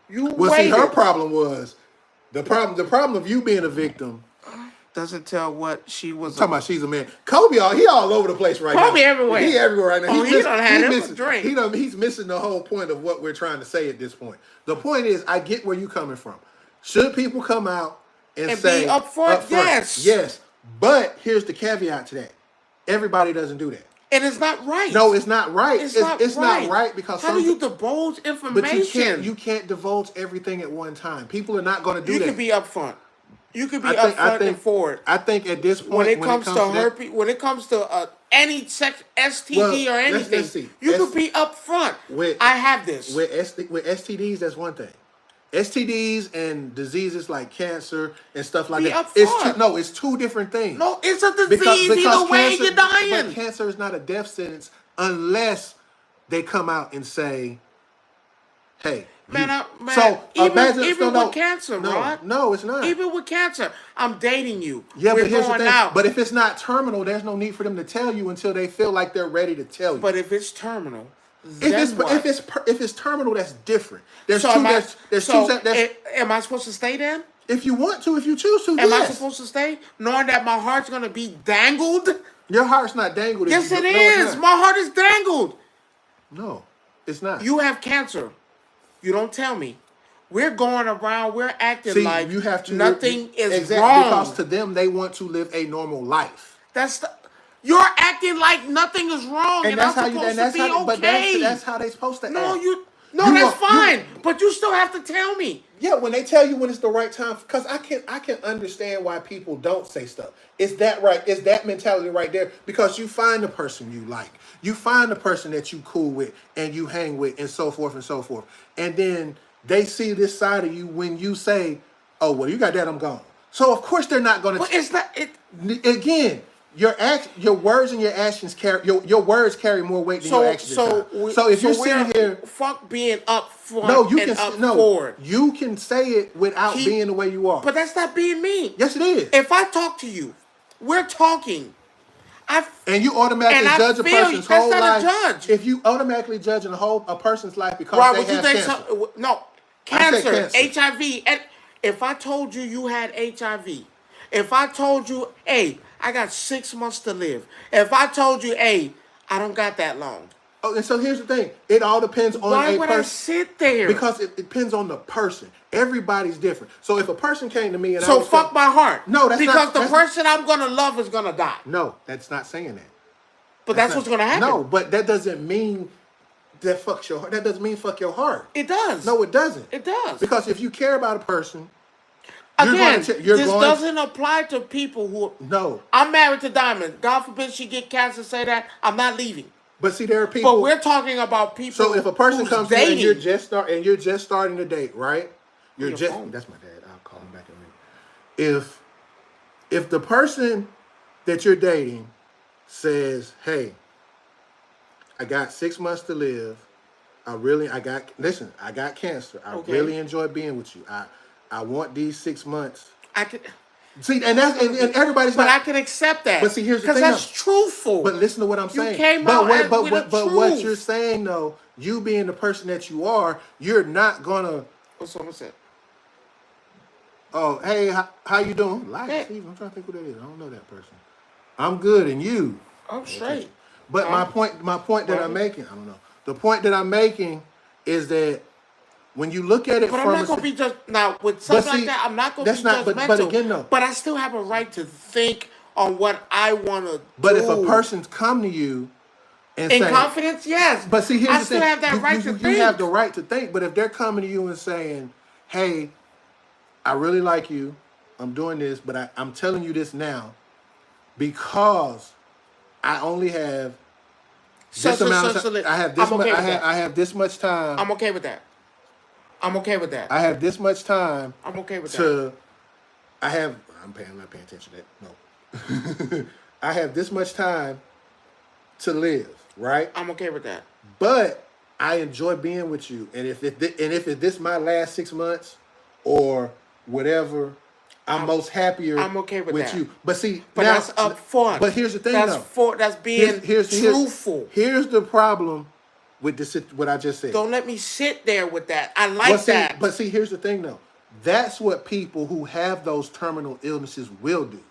See, her problem was the problem of you being a victim doesn't tell what she was. Talking about she's a man. Kobe, he all over the place right now. Kobe everywhere. He everywhere right now. He's missing the whole point of what we're trying to say at this point. The point is, I get where you're coming from. Should people come out and say be upfront? Yes. But here's the caveat to that. Everybody doesn't do that. And it's not right. No, it's not right. It's not right because how do you divulge information? But you can't divulge everything at one time. People are not going to do that. You can be upfront. You can be upfront and forward. I think at this point, when it comes to herpes, when it comes to any sex STD or anything, you can be upfront. I have this. With STDs, that's one thing. STDs and diseases like cancer and stuff like that. It's two different things. No, it's a disease. Either way, you're dying. But cancer is not a death sentence unless they come out and say, "Hey." Even with cancer, Rod. No, it's not. Even with cancer, I'm dating you. Yeah, but here's the thing. But if it's not terminal, there's no need for them to tell you until they feel like they're ready to tell you. But if it's terminal, Then what? If it's terminal, that's different. There's So two. am I? There's So two. am I supposed to stay then? If you want to, if you choose to, Am I yes. supposed to stay, knowing that my heart's gonna be dangled? Your heart's not dangled. Yes, it No, is. it's not. My heart is dangled. No, it's not. You have cancer. You don't tell me. We're going around. We're acting See, like you have to nothing is exactly wrong. because to them they want to live a normal life. You're acting like nothing is wrong, and that's I'm how you. supposed And that's to be how. But okay. that's how they supposed to No, act. No, that's fine. But you still have to tell me. Yeah, when they tell you when it's the right time, because I can understand why people don't say stuff. Is that right? Is that mentality right there? Because you find the person you like, you find the person that you cool with, and you hang with, and so forth and so forth, and then they see this side of you when you say, "Oh, well, you got that, I'm gone." So of course they're not going to. But it's not it. Again, your words and your actions carry your words carry more weight than your actions. So if you're sitting here, fuck being up front. no, you and can up no, forward. you can say it without being the way you are. But that's not being me. Yes, it is. If I talk to you, we're talking. And you automatically judge a person's whole life. That's not a judge. If you automatically judge a person's life because they have cancer. No, cancer, HIV. And if I told you you had HIV, if I told you, hey, I got 6 months to live. If I told you, hey, I don't got that long. Oh, and so here's the thing. It all depends on a person. Why would I sit there? Because it depends on the person. Everybody's different. So if a person came to me and so fuck my heart. No, that's because not. Because the person I'm gonna love is gonna die. No, that's not saying that. But that's what's gonna happen. No, but that doesn't mean that fucks your heart. That doesn't mean fuck your heart. It does. No, it doesn't. It does. Because if you care about a person, again, this doesn't apply to people who. No. I'm married to Diamond. God forbid she get cancer. Say that I'm not leaving. But see, there are people. But we're talking about people. So if a person comes to you and you're just starting to date, right? That's my dad. I'll call him back in a minute. If the person that you're dating says, "Hey, I got 6 months to live. I got cancer. I really enjoy being with you. I want these 6 months." I could see, and everybody's. But I can accept that. But see, here's the thing. Because that's truthful. But listen to what I'm saying. You came out but what you're saying though, you being the person that you are, you're not gonna. What's someone said? Oh, hey, how you doing? Like, Steve, I'm trying to think who that is. I don't know that person. I'm good, and you? I'm straight. But my point that I'm making, I don't know. The point that I'm making is that when you look at it, but I'm not gonna be just now with something like that. I'm not gonna be judgmental. But again, no. But I still have a right to think on what I want to do. But if a person's come to you and in say, confidence, yes. But see, here's the thing. I still have that right to think. You have the right to think. But if they're coming to you and saying, "Hey, I really like you. I'm doing this, but I'm telling you this now because I only have this amount of time. I have this much time. I'm okay with that. I'm okay with that. I have this much time. I'm okay with that. I'm not paying attention to that. No. I have this much time to live, right? I'm okay with that. But I enjoy being with you. And if this my last 6 months or whatever, I'm most happier I'm okay with that. you. But see, but now, that's up front. But here's the thing that's being truthful. Here's the problem with this, what I just said. Don't let me sit there with that. I like that. But see, here's the thing though. That's what people who have those terminal illnesses will do.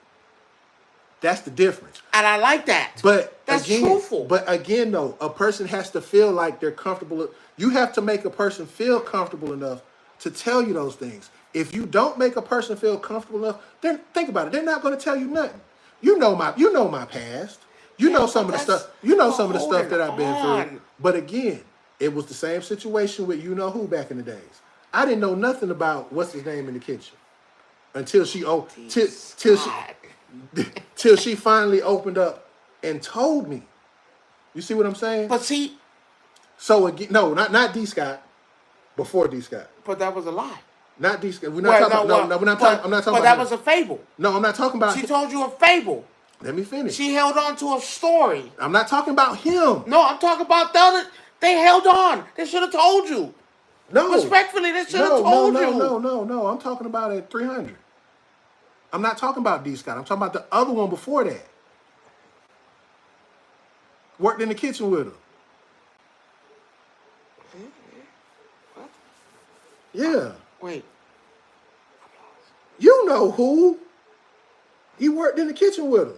That's the difference. And I like that. But that's again, truthful. But again, though, a person has to feel like they're comfortable. You have to make a person feel comfortable enough to tell you those things. If you don't make a person feel comfortable enough, then think about it. They're not going to tell you nothing. You know my past. You know some of the stuff. You know some of the stuff that I've been through. But again, it was the same situation with you know who back in the days. I didn't know nothing about what's his name in the kitchen until till she finally opened up and told me. You see what I'm saying? But see. So again, no, not D. Scott. Before D. Scott. But that was a lie. Not D. Scott. We're not talking about. I'm not talking about. But that was a fable. No, I'm not talking about. She told you a fable. Let me finish. She held on to a story. I'm not talking about him. No, I'm talking about the other. They held on. They should have told you. No. Respectfully, they should have told you. No. I'm talking about at 300. I'm not talking about D. Scott. I'm talking about the other one before that. Worked in the kitchen with her. Yeah. Wait. You know who? You worked in the kitchen with him.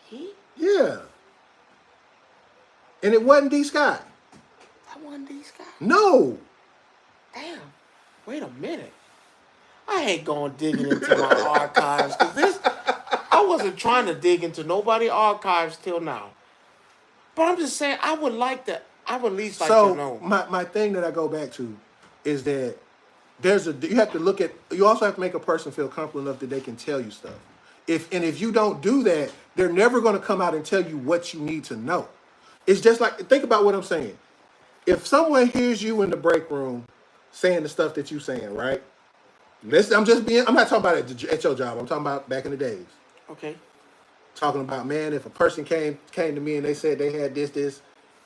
He? Yeah. And it wasn't D. Scott. That wasn't these guys. No. Damn. Wait a minute. I hate going digging into my archives because I wasn't trying to dig into nobody archives till now. But I'm just saying I would at least like to know. My thing that I go back to is that you have to look at, you also have to make a person feel comfortable enough that they can tell you stuff. If you don't do that, they're never going to come out and tell you what you need to know. It's just like, think about what I'm saying. If someone hears you in the break room saying the stuff that you're saying, right? I'm not talking about it at your job. I'm talking about back in the days. Okay. Talking about, man, if a person came to me and they said they had this,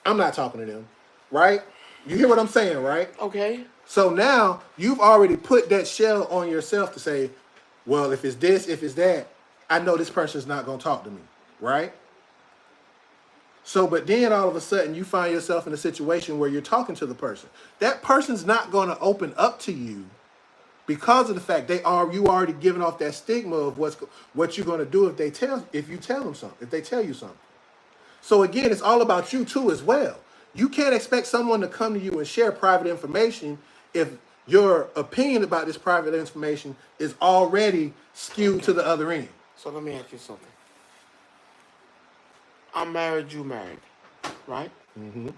I'm not talking to them, right? You hear what I'm saying, right? Okay. So now you've already put that shell on yourself to say, well, if it's this, if it's that, I know this person's not going to talk to me, right? So, but then all of a sudden you find yourself in a situation where you're talking to the person. That person's not going to open up to you because of the fact you already given off that stigma of what you're going to do if they tell you something. So again, it's all about you too as well. You can't expect someone to come to you and share private information if your opinion about this private information is already skewed to the other end. So let me ask you something. I'm married, you married, right? Mm-hmm.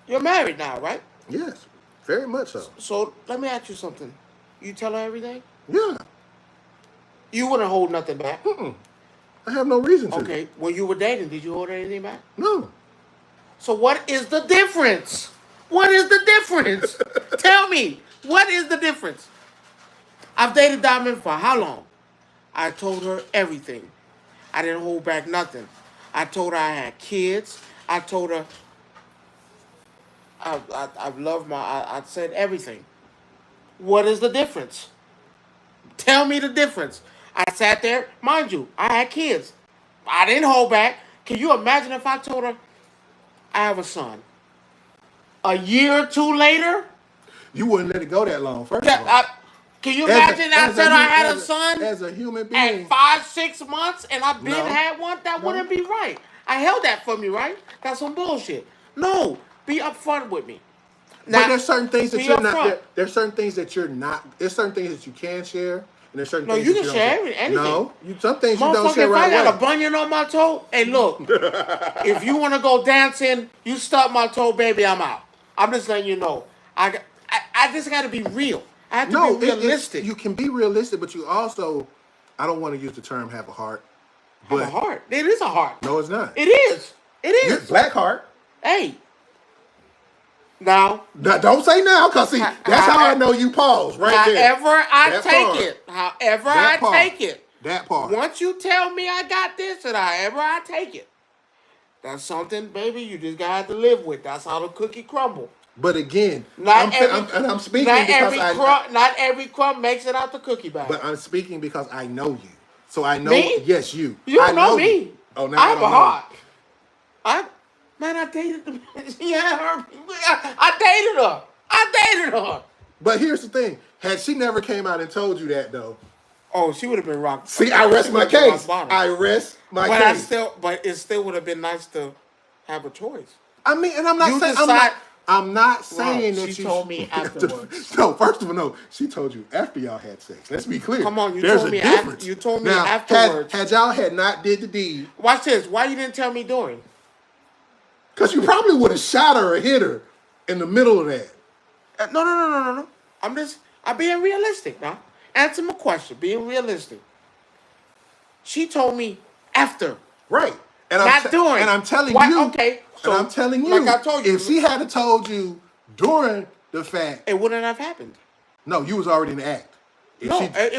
You're married now, right? Yes, very much so. So let me ask you something. You tell her everything? Yeah. You wouldn't hold nothing back? Mm-mm. I have no reason to. Okay. When you were dating, did you hold anything back? No. So what is the difference? What is the difference? Tell me. What is the difference? I've dated Diamond for how long? I told her everything. I didn't hold back nothing. I told her I had kids. I told her I love I said everything. What is the difference? Tell me the difference. I sat there, mind you, I had kids. I didn't hold back. Can you imagine if I told her I have a son? A year or two later? You wouldn't let it go that long, first of all. Can you imagine I said I had a son as a human being at 5-6 months and I've been No. had one? That No. wouldn't be right. I held that for me, right? That's some bullshit. No, be upfront with me. But there's certain things that be you're not. upfront. There's certain things that you're not. There's certain things that you can share, and there's certain No, things you that can don't share anything. No, some things you don't Motherfucker, share if right I got away. a bunion on my toe, hey, look, if you want to go dancing, you stub my toe, baby, I'm out. I'm just letting you know. I just got to be real. I have to be realistic. You can be realistic, but you also, I don't want to use the term have a heart. Have a heart. It is a heart. No, it's not. It is. It is. Black heart. Hey. Now. Don't say now, because see, that's how I know you pause right there. However I take it. That part. Once you tell me I got this and however I take it, that's something, baby, you just got to have to live with. That's how the cookie crumble. But again, not every crumb makes it out the cookie bag. But I'm speaking because I know you. So I know. Me? Yes, you. You don't know me. You. Oh, now I have a heart. I dated her. Yeah, I dated her. But here's the thing: had she never came out and told you that, though, oh, she would have been rocked. See, I rest my case. I rest my case. But it still would have been nice to have a choice. I mean, and I'm not saying I'm not saying that she told me afterwards. No, first of all, no. She told you after y'all had sex. Let's be clear. Come on, There's a difference. You told me now, afterwards. Had y'all had not did the deed. Watch this. Why you didn't tell me during? Because you probably would have shot her or hit her in the middle of that. No. I'm being realistic now. Answer my question. Being realistic. She told me after. Right. And not during. And I'm telling you. Okay. So, and I'm telling you. Like I told you. If she had told you during the fact. It wouldn't have happened. No, you was already in the act. It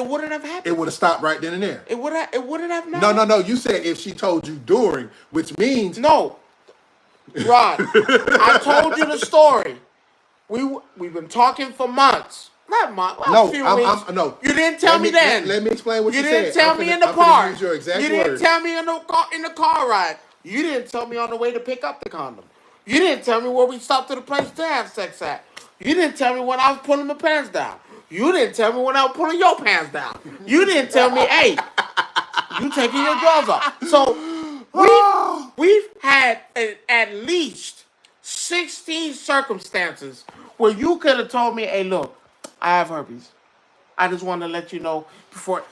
wouldn't have happened. It would have stopped right then and there. It wouldn't have not. No. You said if she told you during, which means. No. Rod, I told you the story. We've been talking for months. Not months. No, a few weeks. No. You didn't tell me then. Let me explain what you said. You didn't tell me in the park. Use your exact you didn't tell me in the car ride. You didn't tell me on the way to pick up the condom. You didn't tell me where we stopped to the place to have sex at. You didn't tell me when I was pulling my pants down. You didn't tell me when I was pulling your pants down. You didn't tell me, hey, you taking your drawers off. So we've had at least 16 circumstances where you could have told me, hey, look, I have herpes. I just want to let you know before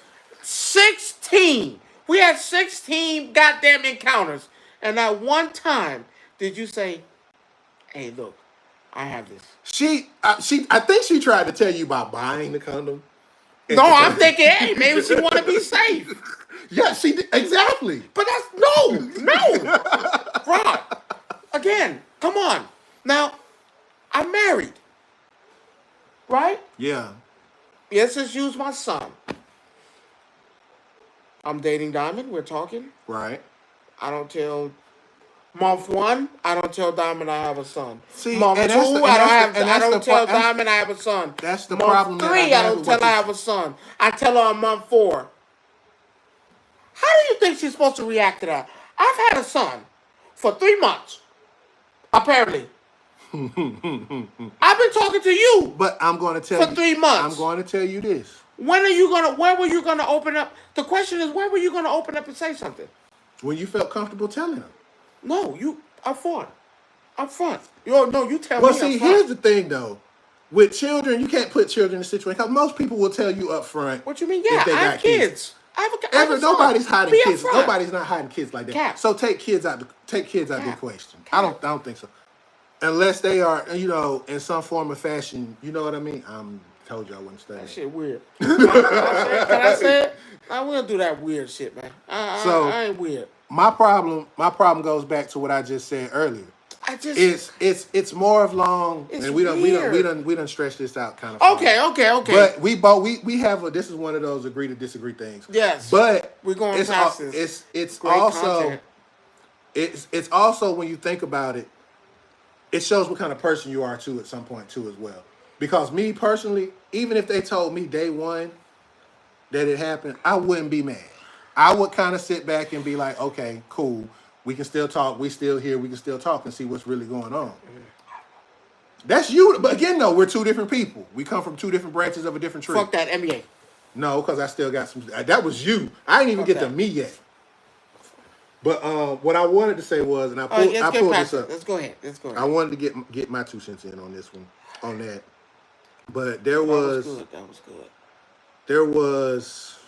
16. We had 16 goddamn encounters. And at one time, did you say, hey, look, I have this. I think she tried to tell you about buying the condom. No, I'm thinking, hey, maybe she want to be safe. Yeah, she did. Exactly. But that's, no. Rob, again, come on. Now, I'm married. Right? Yeah. Yes, let's use my son. I'm dating Diamond. We're talking. Right. I don't tell month 1. I don't tell Diamond I have a son. See, month and 2. that's the- and I don't that's have. the- and I that's don't the tell part- that's- Diamond I have a son. That's the month problem that 3. I I have don't with tell what her I you- have a son. I tell her on month 4. How do you think she's supposed to react to that? I've had a son for 3 months. Apparently. I've been talking to you. But I'm going to tell you For 3 months. I'm going to tell you this. Where were you gonna open up? The question is, where were you gonna open up and say something? When you felt comfortable telling them. No, you up front. Up front. No, you tell Well, me. see, up front. here's the thing, though. With children, you can't put children in a situation because most people will tell you up front. What you mean? if Yeah, they I got have kids. I have a son. Nobody's hiding Be kids. upfront. Nobody's not hiding kids like that. Cap. So take kids out. Take kids out of the Cap. equation. Cap. I don't think so. Unless they are, in some form or fashion. You know what I mean? Told you I wouldn't study. That shit weird. Can I say it? I will do that weird shit, man. I ain't weird. My problem goes back to what I just said earlier. It's more of long, It's and we weird. done stretched this out kind of. Okay. But we have this is one of those agree to disagree things. Yes. But We're going it's past this. It's Great also content. it's also when you think about it, it shows what kind of person you are too at some point too as well. Because me personally, even if they told me day one that it happened, I wouldn't be mad. I would kind of sit back and be like, okay, cool. We can still talk. We still here. We can still talk and see what's really going on. That's you. But again, though, we're two different people. We come from two different branches of a different tree. Fuck that NBA. No, because I still got some. That was you. I didn't even Fuck get to that. me yet. But what I wanted to say was, and I All right, pulled, let's I get pulled past this it. up. Let's go ahead. I wanted to get my 2 cents in on this one, on that. But there That was good. That was good. there was.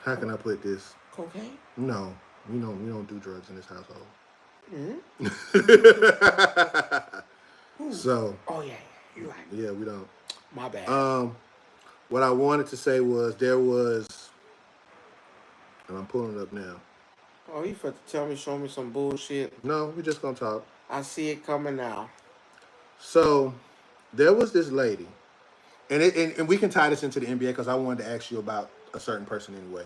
How can I put this? Cocaine? No, we don't do drugs in this household. Mm-hmm. So. Oh yeah, you're right. Yeah, we don't. My bad. What I wanted to say was there was, and I'm pulling it up now. Oh, you finna show me some bullshit. No, we're just gonna talk. I see it coming now. So, there was this lady, and we can tie this into the NBA because I wanted to ask you about a certain person anyway.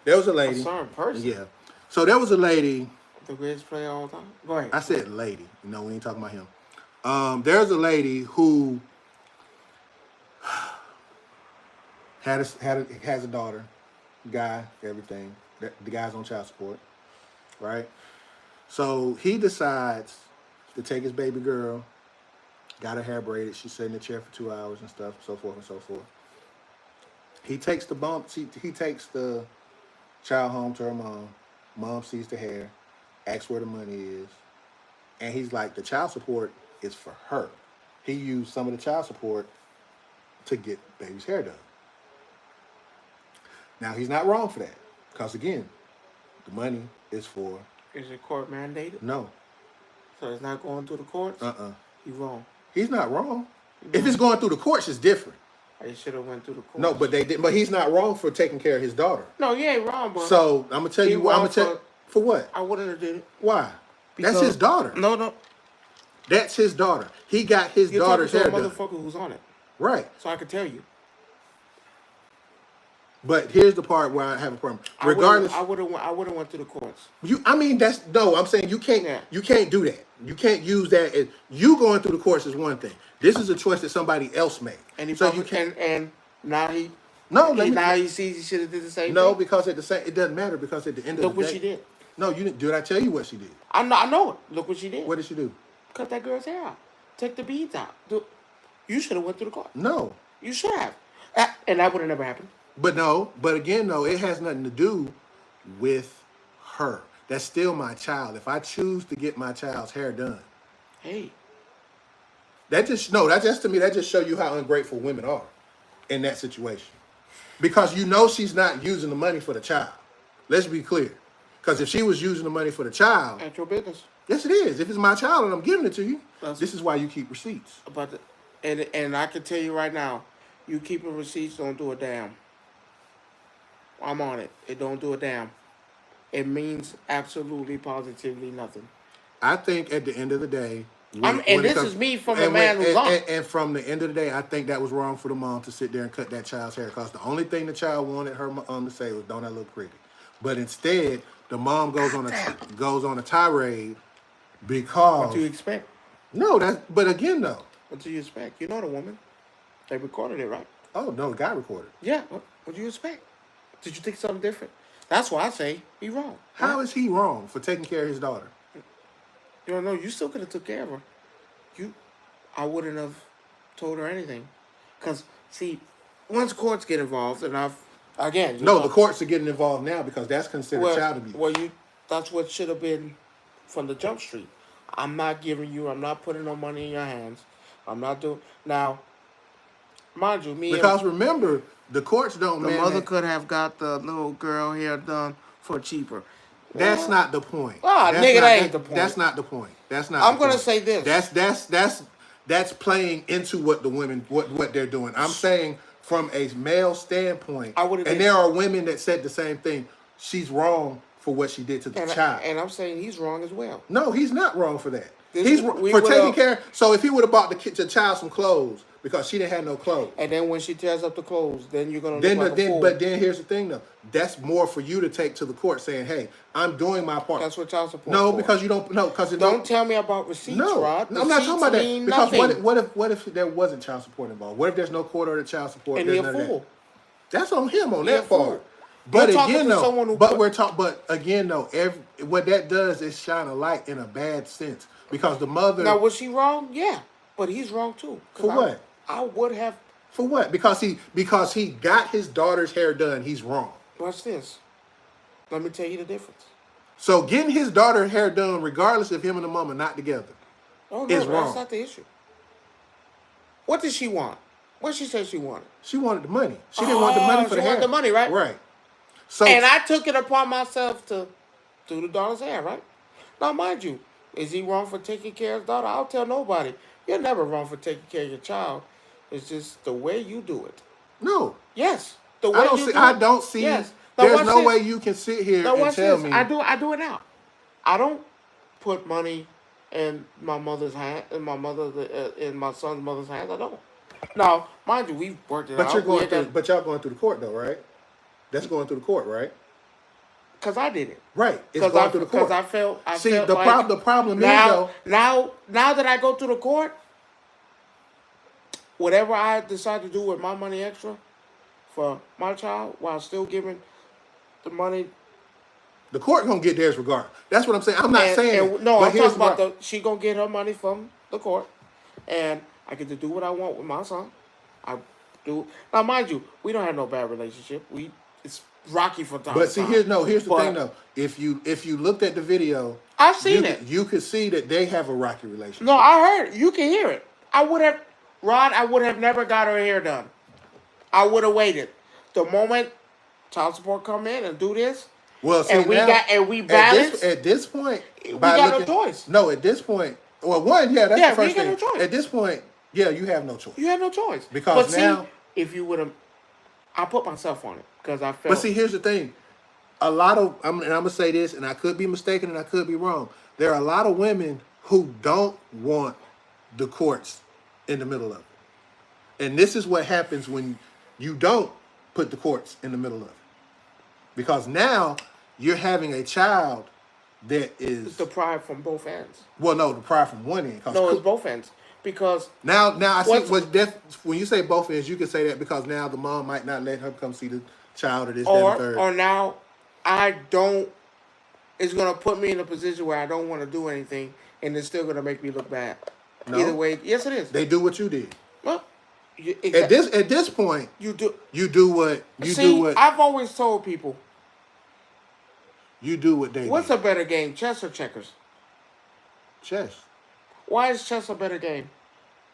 There was a lady. A certain person? Yeah. So there was a lady. The greatest player of all time? Go ahead. I said lady. No, we ain't talking about him. There's a lady who has a daughter, guy, everything. The guy's on child support, right? So he decides to take his baby girl, got her hair braided. She sat in the chair for 2 hours and stuff, so forth and so forth. He takes the bump. He takes the child home to her mom. Mom sees the hair, asks where the money is, and he's like, the child support is for her. He used some of the child support to get baby's hair done. Now, he's not wrong for that, because again, the money is for... Is it court mandated? No. So it's not going through the courts? He's wrong. He's not wrong. If it's going through the courts, it's different. He should have went through the courts. No, but they did. But he's not wrong for taking care of his daughter. No, you ain't wrong, bro. So I'm gonna tell you what I'm gonna tell for what. I wouldn't have did it. Why? That's his daughter. No. That's his daughter. He got his daughter's hair You're talking done. to a motherfucker who's on it. Right. So I can tell you. But here's the part where I have a problem. Regardless, I would have went to the courts. I'm saying you can't. Yeah. You can't do that. You can't use that as you going through the courts is one thing. This is a choice that somebody else made. And he so probably can. And now he. No, now he sees he should have did the same. No, thing. because it doesn't matter because at the end of Look the day, what she did. No, you didn't. Did I tell you what she did? I know it. Look what she did. What did she do? Cut that girl's hair out. Take the beads out. You should have went to the court. No. You should have. And that would have never happened. But again, though, it has nothing to do with her. That's still my child. If I choose to get my child's hair done, Hey. that's just to me, that just show you how ungrateful women are in that situation. Because she's not using the money for the child. Let's be clear. Because if she was using the money for the child, At your business. yes, it is. If it's my child and I'm giving it to you, this is why you keep receipts. But and I can tell you right now, you keeping receipts don't do a damn. I'm on it. It don't do a damn. It means absolutely, positively nothing. I think at the end of the day, is me from a man who's on. And from the end of the day, I think that was wrong for the mom to sit there and cut that child's hair. Because the only thing the child wanted her mom to say was, "Don't that look pretty?" But instead, the mom goes on a tirade because. What do you expect? No, but again though. What do you expect? You know the woman. They recorded it, right? Oh no, the guy recorded. Yeah. What do you expect? Did you think something different? That's why I say he wrong. How is he wrong for taking care of his daughter? You don't know. You still could have took care of her. I wouldn't have told her anything, because see, once courts get involved, and the courts are getting involved now because that's considered child abuse. That's what should have been from the jump street. I'm not putting no money in your hands. I'm not doing now. Mind you, because remember, the courts don't. The mother could have got the little girl hair done for cheaper. That's not the point. That ain't the point. That's not the point. That's not. I'm gonna say this. That's playing into what the women what they're doing. I'm saying from a male standpoint, and there are women that said the same thing. She's wrong for what she did to the child, and I'm saying he's wrong as well. No, he's not wrong for that. He's for taking care. So if he would have bought the child some clothes because she didn't have no clothes, and then when she tears up the clothes, then you're gonna But then here's the thing though. That's more for you to take to the court saying, "Hey, I'm doing my part." That's what child support. No, for. because you don't. No, because don't tell me about receipts, Rod. No, I'm not talking about that. Because nothing. what if there wasn't child support involved? What if there's no court ordered child support? And he's a fool. That's on him on that part. But again, though, what that does is shine a light in a bad sense because the mother. Now, was she wrong? Yeah, but he's wrong too. For what? I would have. For what? Because he got his daughter's hair done. He's wrong. Watch this. Let me tell you the difference. So getting his daughter's hair done, regardless if him and the mom are not together, is wrong. That's not the issue. What did she want? What did she say she wanted? She wanted the money. She didn't want the money for the hair. She wanted the money, right? Right. So, and I took it upon myself to do the daughter's hair, right? Now, mind you, is he wrong for taking care of his daughter? I'll tell nobody. You're never wrong for taking care of your child. It's just the way you do it. No. Yes. The way I don't see. Yes. There's no way you can sit here and tell me. I do it now. I don't put money in my mother's hand, in my son's mother's hands. I don't. Now, mind you, we've worked it out. But y'all going through the court though, right? That's going through the court, right? Because I did it. Right. It's going through the court. Because I felt like the problem now, is though. Now that I go to the court, whatever I decide to do with my money extra for my child, while still giving the money. The court gonna get theirs regardless. That's what I'm saying. I'm not saying. I'm talking about she gonna get her money from the court, and I get to do what I want with my son. I do now, mind you, we don't have no bad relationship. It's rocky for time. But see, here's the thing though. If you looked at the video, I've seen it. You could see that they have a rocky relationship. No, I heard. You can hear it. I would have never got her hair done. I would have waited. The moment child support come in and do this. Well, see, we balance. At this point, we got no choice. No, at this point, well, that's the first thing. No choice. At this point, you have no choice. You have no choice. Because if you would have, I put myself on it because I felt. But see, here's the thing. And I'm gonna say this, and I could be mistaken, and I could be wrong. There are a lot of women who don't want the courts in the middle of it, and this is what happens when you don't put the courts in the middle of it. Because now you're having a child that is... It's deprived from both ends. Well, no, deprived from one end. No, it's both ends. Because... Now I see when you say both ends, you can say that because now the mom might not let her come see the child or this, that, and third. Or now I don't... It's going to put me in a position where I don't want to do anything and it's still going to make me look bad. No. Either way, yes it is. They do what you did. Well, At this point, you do. you do what I've always told people, you do what they what's do. a better game, chess or checkers? Chess. Why is chess a better game?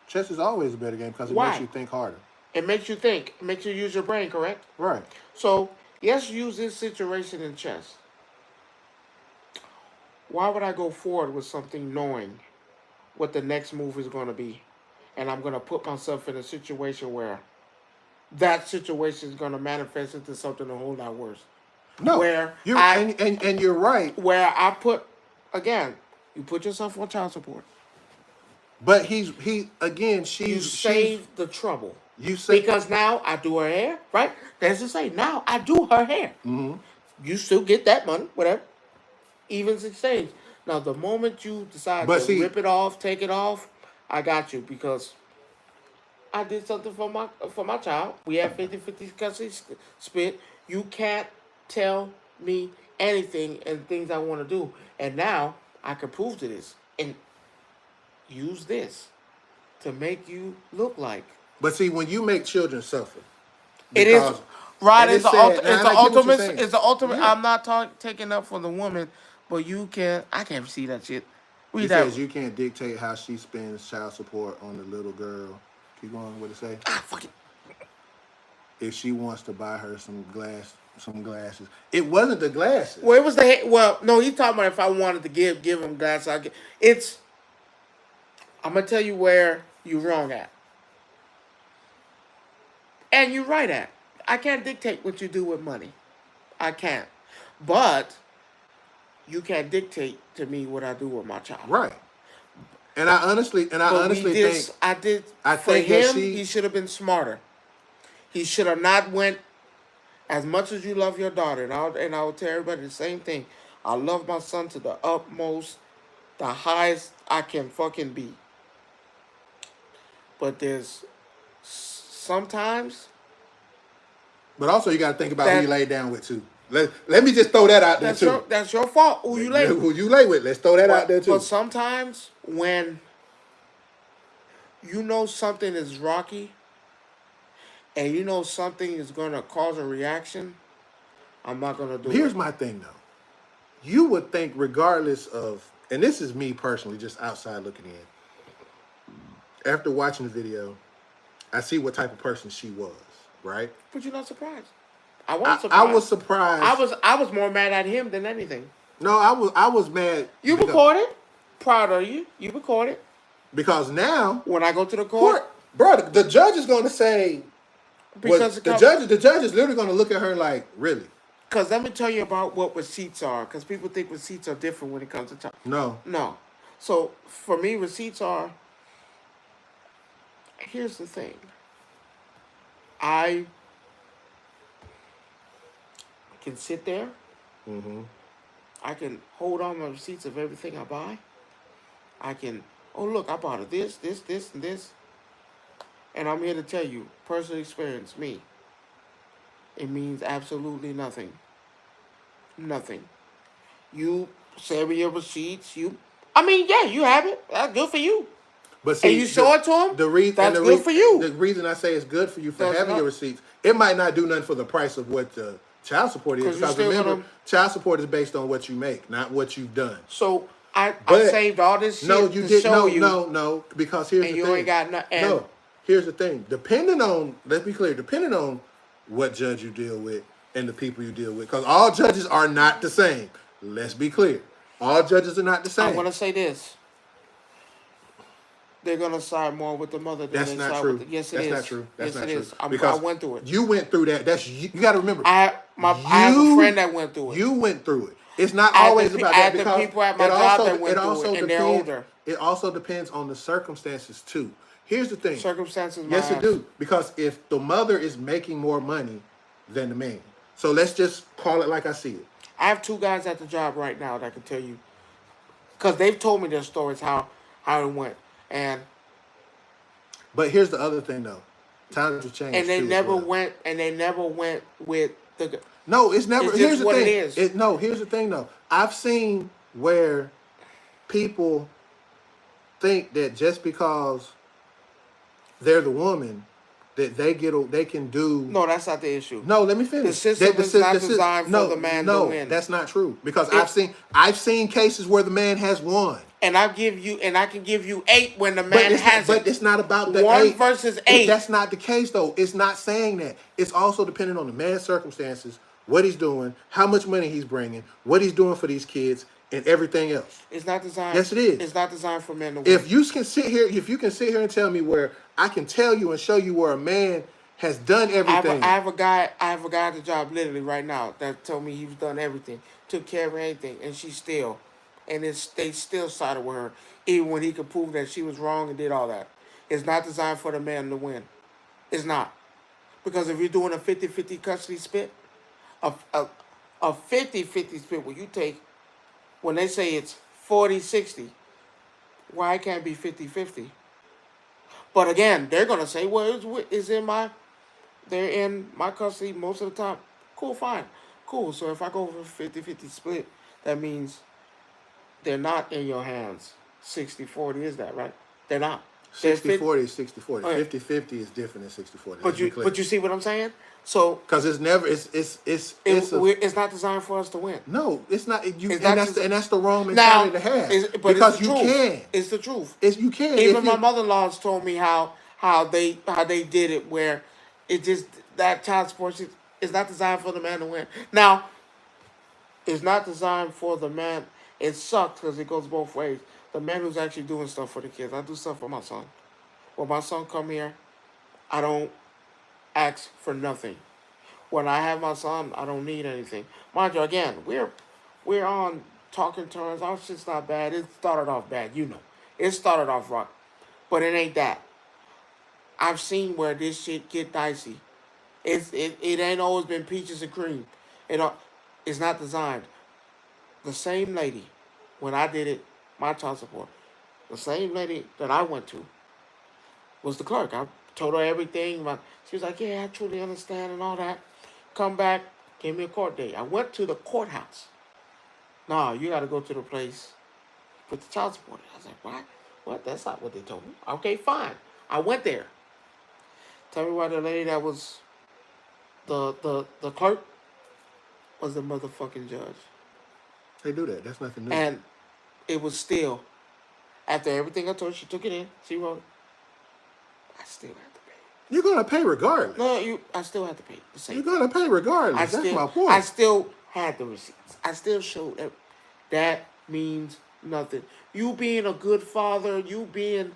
Chess is always a better game because it Why? makes you think harder. It makes you think. It makes you use your brain, correct? Right. So, let's use this situation in chess. Why would I go forward with something knowing what the next move is going to be? And I'm going to put myself in a situation where that situation is going to manifest into something a whole lot worse. No. Where and you're right. Where I put, again, you put yourself on child support. But you save the trouble. You say because now I do her hair, right? That's to say, now I do her hair. Mm-hmm. You still get that money, whatever. Evens exchange. Now, the moment you decide to rip it off, take it off, I got you because I did something for my child. We have 50-50 custody split. You can't tell me anything and things I want to do. And now I can prove to this and use this to make you look like. But see, when you make children suffer, it is right. It's the ultimate. Yeah. I'm not taking up for the woman, but you can. I can't see that shit. He says you can't dictate how she spends child support on the little girl. Keep going. What it say? Fuck it. If she wants to buy her some glasses. It wasn't the glasses. Well, it was the. Well, no, he's talking about if I wanted to give him glasses. It's. I'm gonna tell you where you're wrong at. And you're right at. I can't dictate what you do with money. I can't. But you can't dictate to me what I do with my child. Right. And I honestly think he should have been smarter. He should have not went as much as you love your daughter. And I will tell everybody the same thing. I love my son to the utmost, the highest I can fucking be. But there's sometimes. But also you got to think about who you lay down with too. Let me just throw that out there too. That's your fault. Who you lay with. Who you lay with. Let's throw that out there too. But sometimes when you know something is rocky and you know something is going to cause a reaction, I'm not going to do it. Here's my thing though. You would think regardless of, and this is me personally, just outside looking in. After watching the video, I see what type of person she was, right? But you're not surprised. I wasn't surprised. I was surprised. I was more mad at him than anything. No, I was mad. You recorded. Proud of you. You recorded. Because now when I go to the court, bro, the judge is going to say, because the judge is literally going to look at her like, really? Because let me tell you about what receipts are. Because people think receipts are different when it comes to time. No. So for me, receipts are. Here's the thing. I can sit there. Mm-hmm. I can hold on my receipts of everything I buy. I can, look, I bought this, and this. And I'm here to tell you, personal experience, me. It means absolutely nothing. Nothing. You send me your receipts. You have it. That's good for you. But see, and you show it to him. That's good for you. The reason I say it's good for you for having your receipts, it might not do nothing for the price of what the child support is. Because remember, child support is based on what you make, not what you've done. So I saved all this shit. No, you didn't. No. Because here's the thing. And you ain't got nothing. No, here's the thing. Let's be clear. Depending on what judge you deal with and the people you deal with, because all judges are not the same. Let's be clear. All judges are not the same. I'm gonna say this. They're gonna side more with the mother than they side with the... Yes, it is. That's not true. That's not true. I went through it. You went through that. You got to remember. I have a friend that went through it. You went through it. It's not always about that. I had the people at my job that went through it, and they're older. It also depends on the circumstances too. Here's the thing. Circumstances. Yes, it do. Because if the mother is making more money than the man, so let's just call it like I see it. I have two guys at the job right now that can tell you, because they've told me their stories how it went, and. But here's the other thing, though. Times have changed. And they never went. And they never went with the. No, it's never. It's here's the what thing. It is. No, here's the thing, though. I've seen where people think that just because they're the woman, that they can do. No, that's not the issue. No, let me finish. The system is not designed for the man to win. That's not true because I've seen cases where the man has won. And I can give you 8 when the man hasn't. But it's not about the 1 8 versus 8. That's not the case though. It's not saying that. It's also depending on the man's circumstances, what he's doing, how much money he's bringing, what he's doing for these kids, and everything else. It's not designed. Yes, it is. It's not designed for men to win. If you can sit here and tell me where I can tell you and show you where a man has done everything. I have a guy at the job literally right now that told me he's done everything, took care of anything, and they still sided with her, even when he could prove that she was wrong and did all that. It's not designed for the man to win. It's not. Because if you're doing a 50-50 custody split, a 50-50 split where you take, when they say it's 40-60, why it can't be 50-50? But again, they're going to say, well, they're in my custody most of the time. Cool, fine. Cool. So if I go for a 50-50 split, that means they're not in your hands. 60-40 is that, right? They're not. 60-40 is 60-40. Okay. 50-50 is different than 60-40. But you see what I'm saying? So because it's not designed for us to win. No, it's not. And that's the wrong Now, mentality to have. But because it's the you truth. can. It's the truth. You can. Even my mother-in-law's told me how they did it, where it just that child support is not designed for the man to win. Now, it's not designed for the man. It sucks because it goes both ways. The man who's actually doing stuff for the kids. I do stuff for my son. When my son come here, I don't ask for nothing. When I have my son, I don't need anything. Mind you, again, we're on talking terms. Our shit's not bad. It started off bad, you know. It started off rough. But it ain't that. I've seen where this shit get dicey. It ain't always been peaches and cream. It's not designed. The same lady, when I did it, my child support, the same lady that I went to was the clerk. I told her everything. She was like, yeah, I truly understand and all that. Come back, gave me a court date. I went to the courthouse. No, you got to go to the place with the child support. I was like, what? What? That's not what they told me. Okay, fine. I went there. Tell me why the lady that was the clerk was the motherfucking judge. They do that. That's nothing new. And it was still, after everything I told her, she took it in. She wrote, I still have to pay. You're going to pay regardless. No, I still have to pay the same. You're going to pay regardless. That's my point. I still had the receipts. I still showed that. That means nothing. You being a good father, you being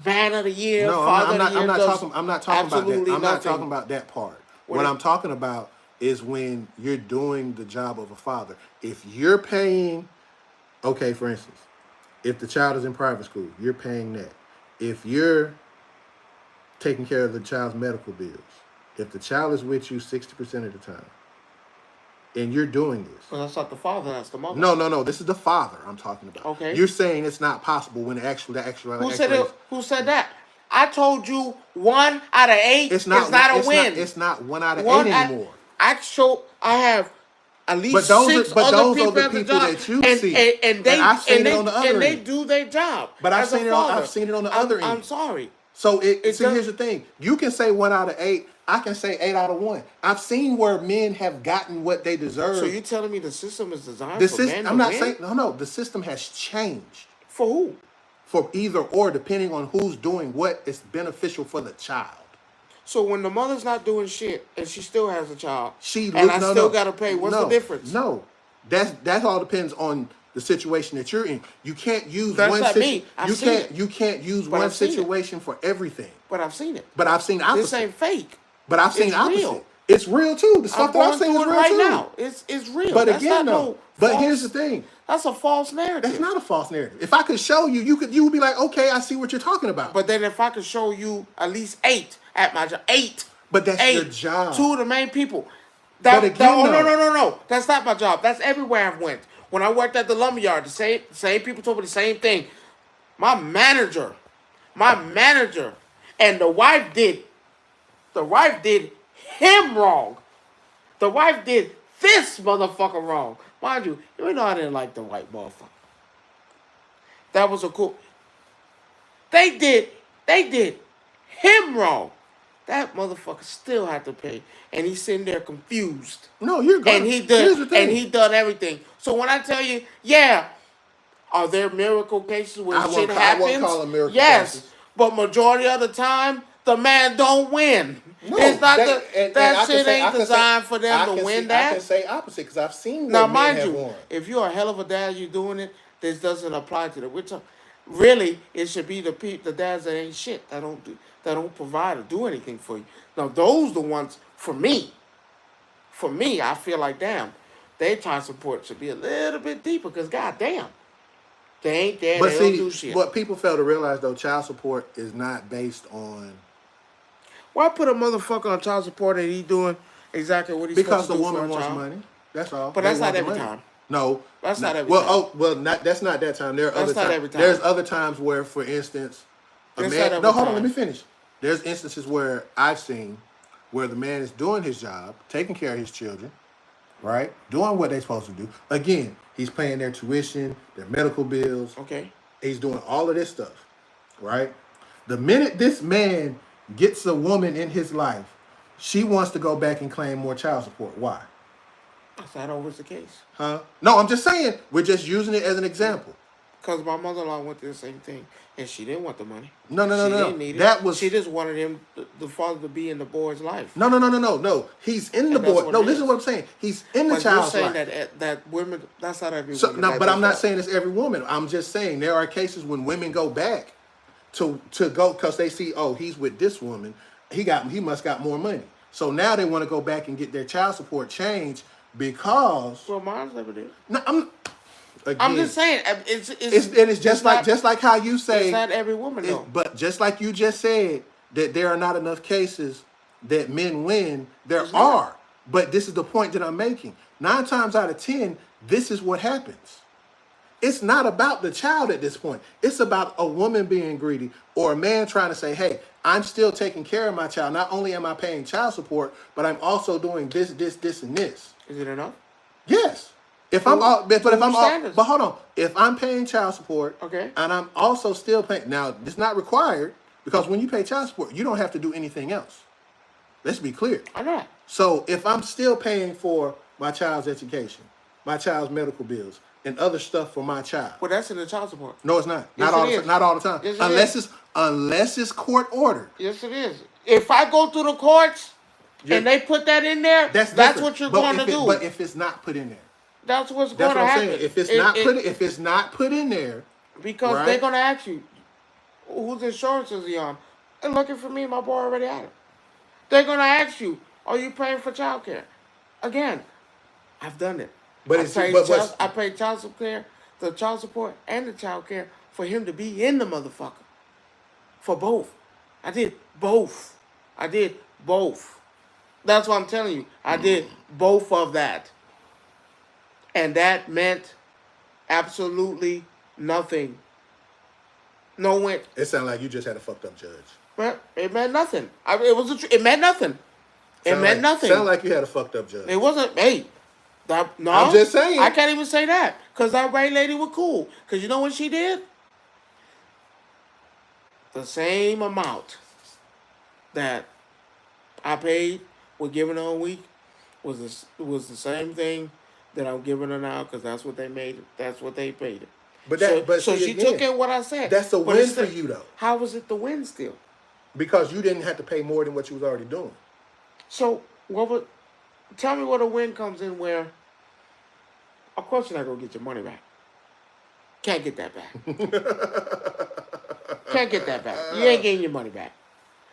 man of the year, no, father I'm not, of the year. I'm not talking about that. I'm not talking about that part. What I'm talking about is when you're doing the job of a father. If you're paying, okay, for instance, if the child is in private school, you're paying that. If you're taking care of the child's medical bills, if the child is with you 60% of the time, and you're doing this. Well, that's not the father, that's the mother. No. This is the father I'm talking about. Okay. You're saying it's not possible when Who said that? I told you 1 out of 8 is not a win. It's not 1 out of 8 anymore. I have at least 6 other people at the job, that you see, and they do their job. But I've seen it on the other end. I'm sorry. So here's the thing: you can say 1 out of 8. I can say 8 out of 1. I've seen where men have gotten what they deserve. So you're telling me the system is designed for men to win? I'm not saying no. The system has changed. For who? For either or, depending on who's doing what is beneficial for the child. So when the mother's not doing shit and she still has a child, gotta pay. What's the difference? No, that all depends on the situation that you're in. You can't use You can't use one situation for everything. But I've seen it. But I've seen opposite. This ain't fake. But I've seen opposite. Real. It's real too. The stuff that I've seen is real right too. Now. It's real. But again, though. But here's the thing. That's a false narrative. That's not a false narrative. If I could show you, you would be like, okay, I see what you're talking about. But then if I could show you at least 8 at my job, 8. But that's your job. 2 of the main people. No. That's not my job. That's everywhere I've went. When I worked at the lumberyard, the same people told me the same thing. My manager, and the wife did him wrong. The wife did this motherfucker wrong. Mind you, you know I didn't like the white motherfucker. That was a cool. They did him wrong. that motherfucker still had to pay, and he's sitting there confused. No, you're good. And Here's the thing. and he done everything. So when I tell you, yeah, are there miracle cases where shit happens? I won't call them miracle yes, cases. but majority of the time, the man don't win. No, it's not and that I shit can say- I ain't can say- designed for them I to can win say- that. I can say opposite because I've seen Now, where men mind have you, won. if you're a hell of a dad, you're doing it. This doesn't apply to the. Really, it should be the dads that ain't shit that don't provide or do anything for you. Now, those the ones for me. For me, I feel like damn, their child support should be a little bit deeper because goddamn, they ain't there. But They see, don't do shit. what people fail to realize though, child support is not based on Why put a motherfucker on child support and he doing exactly what he's because supposed the to do for woman a wants child? money. That's all. But They that's want not the every money. time. No, That's not every well, time. that's not that time. There are That's other not times. every time. There's other times where, for instance, a That's man. not every No, hold on. time. Let me finish. There's instances where I've seen where the man is doing his job, taking care of his children, right, doing what they're supposed to do. Again, he's paying their tuition, their medical bills. Okay. He's doing all of this stuff, right? The minute this man gets a woman in his life, she wants to go back and claim more child support. Why? That's not always the case. Huh? No, I'm just saying. We're just using it as an example. Because my mother-in-law went through the same thing, and she didn't want the money. No. She didn't need it. That was She just wanted him, the father, to be in the boy's life. no. He's in the And that's boy. what No, it listen is. to what I'm saying. He's in the But you're child's saying life. that women, that's not every So, woman. no, that but I'm does not that. saying it's every woman. I'm just saying there are cases when women go back to go because they see, oh, he's with this woman. He must got more money. So now they want to go back and get their child support changed because Well, mine's never did. no, again, I'm just saying, it's just like how you say it's not every woman though. but just like you just said that there are not enough cases that men win. There It's not. are, but this is the point that I'm making. 9 times out of 10, this is what happens. It's not about the child at this point. It's about a woman being greedy or a man trying to say, hey, I'm still taking care of my child. Not only am I paying child support, but I'm also doing this, and this. Is it enough? Yes. But if I'm standards? but hold on. If I'm paying child support, Okay. and I'm also still paying now, it's not required because when you pay child support, you don't have to do anything else. Let's be clear. I know that. So if I'm still paying for my child's education, my child's medical bills, and other stuff for my child. Well, that's in the child support. No, it's not. Yes, Not it is. not all the time. Yes, it Unless it's court ordered. Yes, it is. If I go through the courts and they put that in there, that's different. what you're But going to do. But if it's not put in there, that's what's that's going what to I'm happen. saying. If it's not put in there, because right? they're going to ask you, whose insurance is he on? And looking for me, my boy already had it. They're going to ask you, are you paying for child care? Again, I've done it. But I paid child support, the child support and the child care for him to be in the motherfucker. For both. I did both. That's what I'm telling you. I did both of that. And that meant absolutely nothing. No win. it sounded like you just had a fucked up judge. Well, it meant nothing. It meant nothing. It meant nothing. Sounded like you had a fucked up judge. It wasn't. Hey, no. I'm just saying. I can't even say that because that white lady was cool. Because you know what she did? The same amount that I paid with giving her a week was the same thing that I'm giving her now because that's what they made it. That's what they paid it. So she took in what I said. That's a But win it's for you though, How was it the win still? because you didn't have to pay more than what you was already doing. So tell me what a win comes in where, of course you're not going to get your money back. Can't get that back. Can't get that back. You ain't getting your money back.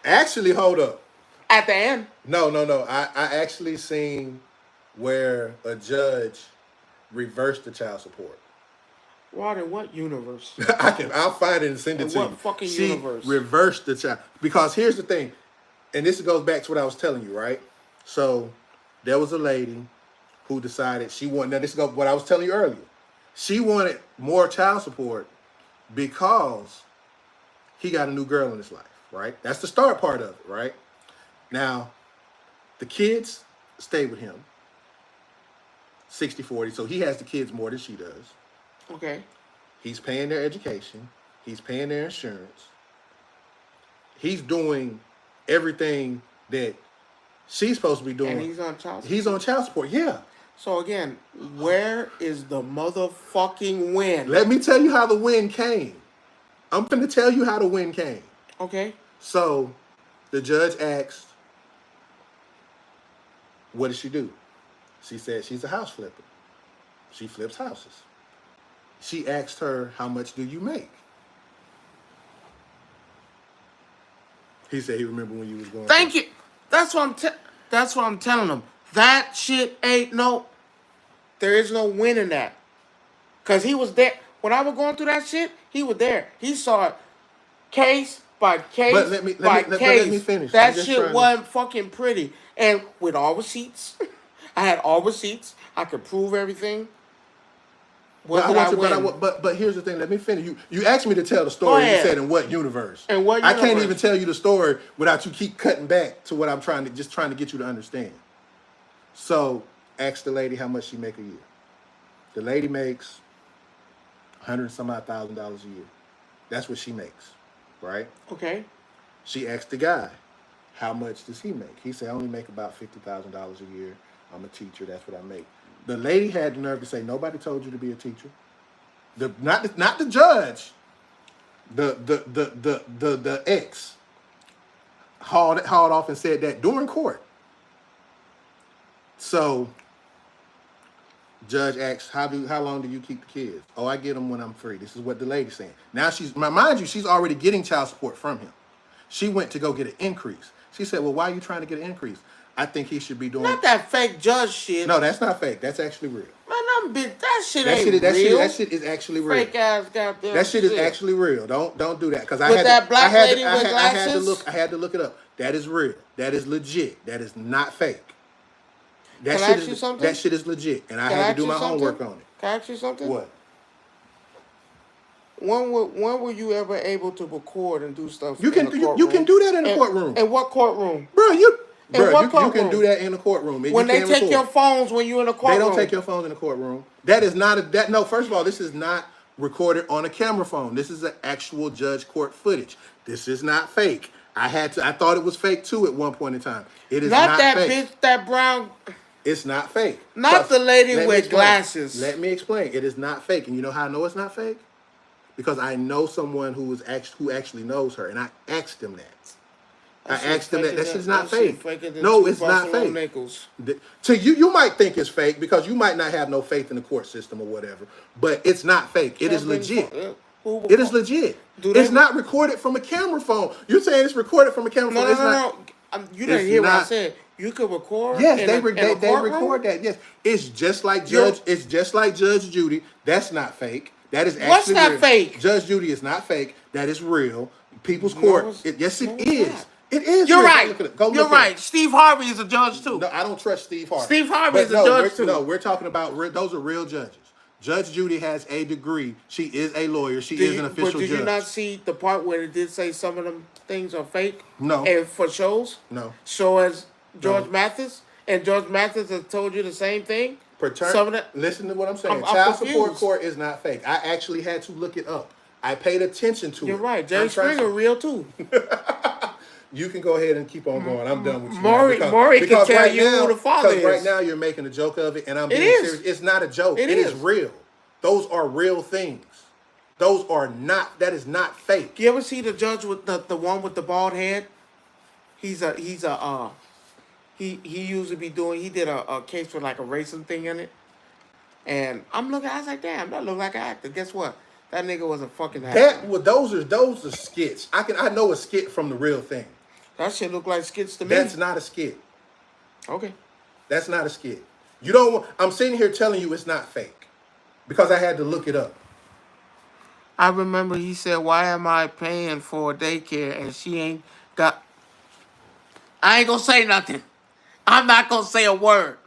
Actually, hold up. At the end. No. I actually seen where a judge reversed the child support. What in what universe? I'll find it and send it In to what you. fucking She universe? reversed the child because here's the thing, and this goes back to what I was telling you, right? So there was a lady who decided she wanted. Now this is what I was telling you earlier. She wanted more child support because he got a new girl in his life, right? That's the start part of it, right? Now, the kids stay with him 60-40, so he has the kids more than she does. Okay. He's paying their education. He's paying their insurance. He's doing everything that she's supposed to be doing. And he's on child support. He's on child support. Yeah. So again, where is the motherfucking win? Let me tell you how the win came. I'm finna tell you how the win came. Okay. So, the judge asked, what does she do? She said she's a house flipper. She flips houses. She asked her, how much do you make? He said he remembered when you was going. Thank you. That's what I'm telling him. That shit ain't no. There is no win in that. Cause he was there when I was going through that shit. He was there. He saw it case by case But let me finish. That shit wasn't fucking pretty. And with all receipts, I had all receipts. I could prove everything. But here's the thing. Let me finish. You asked me to tell the story. You said in what universe? In what universe? I can't even tell you the story without you keep cutting back to what I'm trying to get you to understand. So, ask the lady how much she make a year. The lady makes $100,000 a year. That's what she makes, right? Okay. She asked the guy, how much does he make? He said, I only make about $50,000 a year. I'm a teacher. That's what I make. The lady had the nerve to say, nobody told you to be a teacher. Not the judge. The ex hauled off and said that during court. So, judge asks, how long do you keep the kids? Oh, I get them when I'm free. This is what the lady's saying. Now mind you, she's already getting child support from him. She went to go get an increase. She said, well, why are you trying to get an increase? I think he should be doing... Not that fake judge shit. No, that's not fake. That's actually real. Man, that shit ain't real. That shit is actually real. Fake ass goddamn That shit is actually real. Don't do that. Because I had to look it up. That is real. That is legit. That is not fake. Can I ask you something? That shit is legit. And I had to do my homework on it. Can I ask you something? What? When were you ever able to record and do stuff? You can do that in the courtroom. In what courtroom? Bro, you can do that in the courtroom. When they take your phones when you're in the courtroom. They don't take your phones in the courtroom. That is not no, first of all, this is not recorded on a camera phone. This is an actual judge court footage. This is not fake. I thought it was fake too at one point in time. It is not that fake. Bitch, that brown. It's not fake. Not the lady with glasses. Let me explain. It is not fake. And you know how I know it's not fake? Because I know someone who actually knows her, and I asked them that. I asked them that shit's not fake. No, it's not fake. To you might think it's fake because you might not have no faith in the court system or whatever. But it's not fake. It is legit. It is legit. It's not recorded from a camera phone. You're saying it's recorded from a camera phone? No. You didn't hear what I said. You could record. Yes, they record that. Yes, it's just like Judge. It's just like Judge Judy. That's not fake. That is actually what's not real. fake? Judge Judy is not fake. That is real. People's Court. Yes, it is. Not. It is. You're real. right. You're right. Steve Harvey is a judge too. No, I don't trust Steve Harvey. Steve Harvey is a judge too. No, we're talking about those are real judges. Judge Judy has a degree. She is a lawyer. She is an official judge. But did you not see the part where it did say some of them things are fake? No. And for shows? No. So as George Mathis? And George Mathis has told you the same thing? Listen to what I'm saying. Child support court is not fake. I actually had to look it up. I paid attention to it. You're right. Jerry Springer real too. You can go ahead and keep on going. I'm done with you. Maury can tell you who the father is. Right now you're making a joke of it, and I'm being serious. It's not a joke. It is real. Those are real things. Those are not. That is not fake. You ever see the judge with the one with the bald head? He usually be doing. He did a case with like a racing thing in it, and I was like, damn, that look like an actor. Guess what? That nigga was a fucking actor. Those are skits. I know a skit from the real thing. That shit look like skits to me. That's not a skit. Okay. That's not a skit. You don't. I'm sitting here telling you it's not fake because I had to look it up. I remember he said, "Why am I paying for daycare and she ain't got?" I ain't gonna say nothing. I'm not gonna say a word.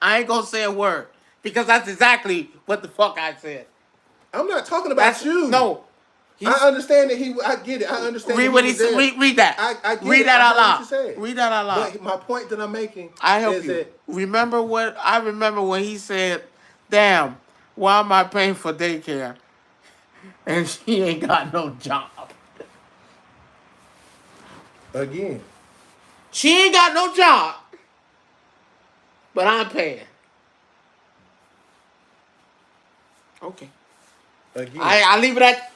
I ain't gonna say a word because that's exactly what the fuck I said. I'm not talking about you. No. I understand that I get it. I understand. Read what he said. Read that. I get read it. that out loud. Read that out loud. But my point that I'm making I help is you. that I remember when he said, "Damn, why am I paying for daycare and she ain't got no job?" Again, She ain't got no job, but I'm paying. Okay. Again, I leave it at.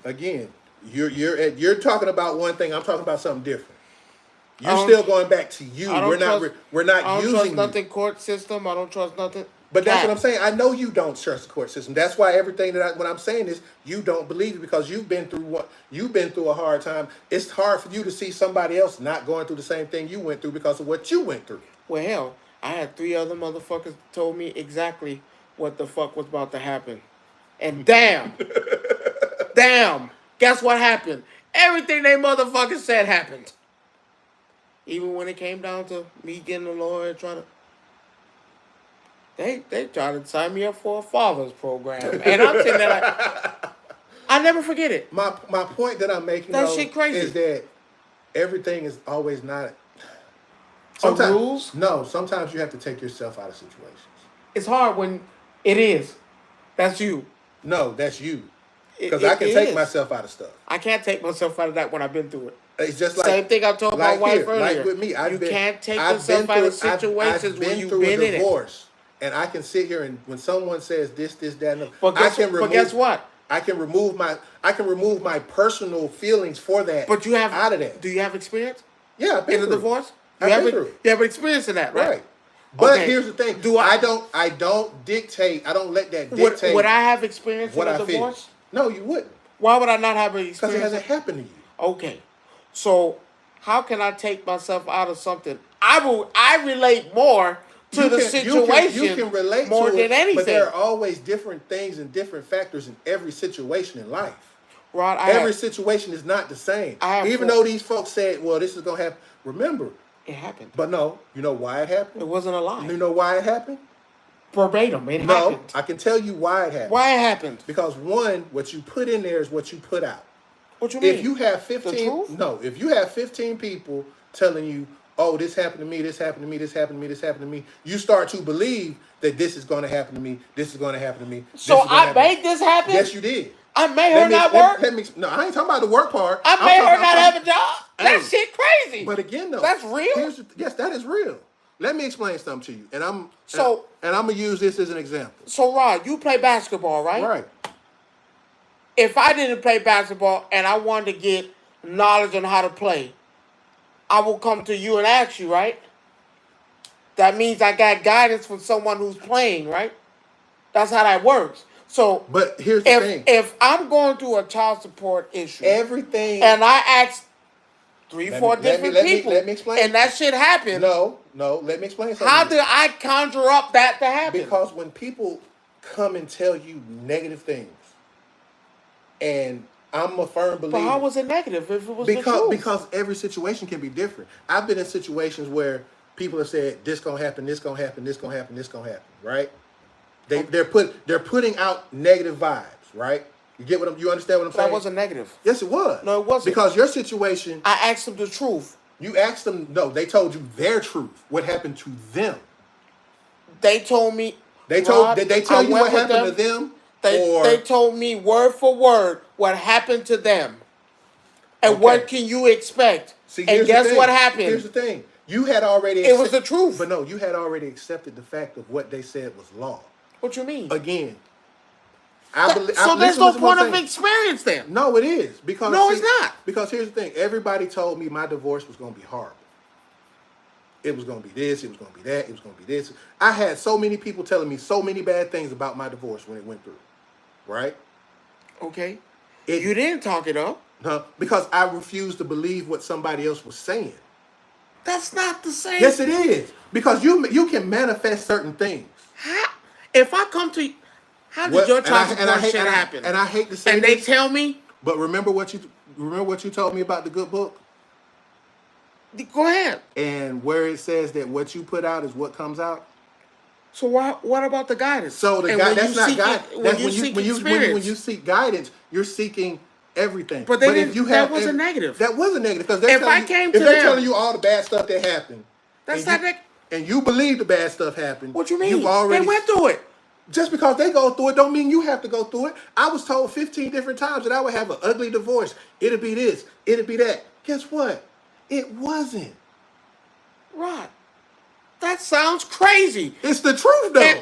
again, you're talking about one thing. I'm talking about something different. I You're don't, still going back to you. I don't trust. We're not I don't trust using you. nothing court system. I don't trust nothing. But that's what Cat. I'm saying. I know you don't trust the court system. That's why everything what I'm saying is you don't believe it because you've been through a hard time. It's hard for you to see somebody else not going through the same thing you went through because of what you went through. Well, hell, I had 3 other motherfuckers told me exactly what the fuck was about to happen, and damn, guess what happened? Everything they motherfuckers said happened. Even when it came down to me getting a lawyer, trying to. They tried to sign me up for a father's program, and I'm sitting there like, I never forget it. My point that I'm making That though, shit crazy. is that everything is always not. Rules. No, sometimes you have to take yourself out of situations. It's hard when it is. That's you. No, that's you. It- Because I can take is. myself out of stuff. I can't take myself out of that when I've been through it. It's just like Same thing I told my wife here, earlier. like with me, You can't take yourself out of situations where you've been in it. divorce, and I can sit here and when someone says this, that, and But guess what? I can remove my personal feelings for that. But you have out of that. Do you have experience Yeah, I've been in a through. divorce? I've been through. You have experience in that, right? Right. But Okay. here's the thing. I don't dictate. I don't let that dictate. Would I have experience what in a I feel? divorce? No, you wouldn't. Why would I not have an Because experience? it hasn't happened to you. Okay. So how can I take myself out of something? I relate more to the situation You can relate more to than it, anything. but there are always different things and different factors in every situation in life. Rod, Every situation is not the same. Even though these folks said, well, this is going to happen. Remember. It happened. But no, you know why it happened? It wasn't a lie. You know why it happened? Verbatim, it No, happened. I can tell you why it happened. Why it happened? Because one, what you put in there is what you put out. What you mean? If you have The truth? if you have 15 people telling you, oh, this happened to me, this happened to me, this happened to me, this happened to me, you start to believe that this is going to happen to me, this is going to happen to me. So I made this happen? Yes, you did. I made her not work? No, I ain't talking about the work part. I made her not have a job? That shit crazy. But again, though. That's real? Yes, that is real. Let me explain something to you. And I'm So- and I'm going to use this as an example. So, Rod, you play basketball, right? Right. If I didn't play basketball and I wanted to get knowledge on how to play, I will come to you and ask you, right? That means I got guidance from someone who's playing, right? That's how that works. So, But here's the thing. if I'm going through a child support issue, Everything. and I ask three, Let four me- let me- different let me- people, let me explain. and that shit happened, No, let me explain something. how to you. do I conjure up that to happen? Because when people come and tell you negative things, and I'm a firm believer. But how was it negative if it was the truth? Because every situation can be different. I've been in situations where people have said this gonna happen, this gonna happen, this gonna happen, this gonna happen, right? They're putting out negative vibes, right? You understand what I'm saying? That wasn't negative. Yes, it was. No, it wasn't. Because your situation, I asked them the truth. you asked them. No, they told you their truth. What happened to them? They told me. Did they tell I you went what with happened to them? They told me word for word what happened to them. And Okay. what can you expect? See, and here's the guess thing. what happened? Here's the thing. You had already. It was the truth. But no, you had already accepted the fact of what they said was law. What you mean? Again, So there's no point of experience then. No, it is because No, it's not. Because here's the thing: everybody told me my divorce was going to be horrible. It was going to be this. It was going to be that. It was going to be this. I had so many people telling me so many bad things about my divorce when it went through. Right? Okay. It- You didn't talk it up. No, because I refused to believe what somebody else was saying. That's not the same. Yes, it is because you can manifest certain things. How, if I come to you, how did What- your and I- child and I support hate- shit and I- happen? and I hate to say And they this. tell me, But remember what you told me about the good book, go ahead. and where it says that what you put out is what comes out. So what about the guidance? So the And guy when that's you not seek guidance. it- That's when you seek when experience. you seek guidance, you're seeking everything. But they if didn't- you that have wasn't negative. That wasn't negative because If I came to if they're them- telling you all the bad stuff that happened, That's and not you, neg- and you believe the bad stuff happened. What you mean? You've already They went through it. Just because they go through it don't mean you have to go through it. I was told 15 different times that I would have an ugly divorce. It'll be this. It'll be that. Guess what? It wasn't. Right. That sounds crazy. It's the truth, though. And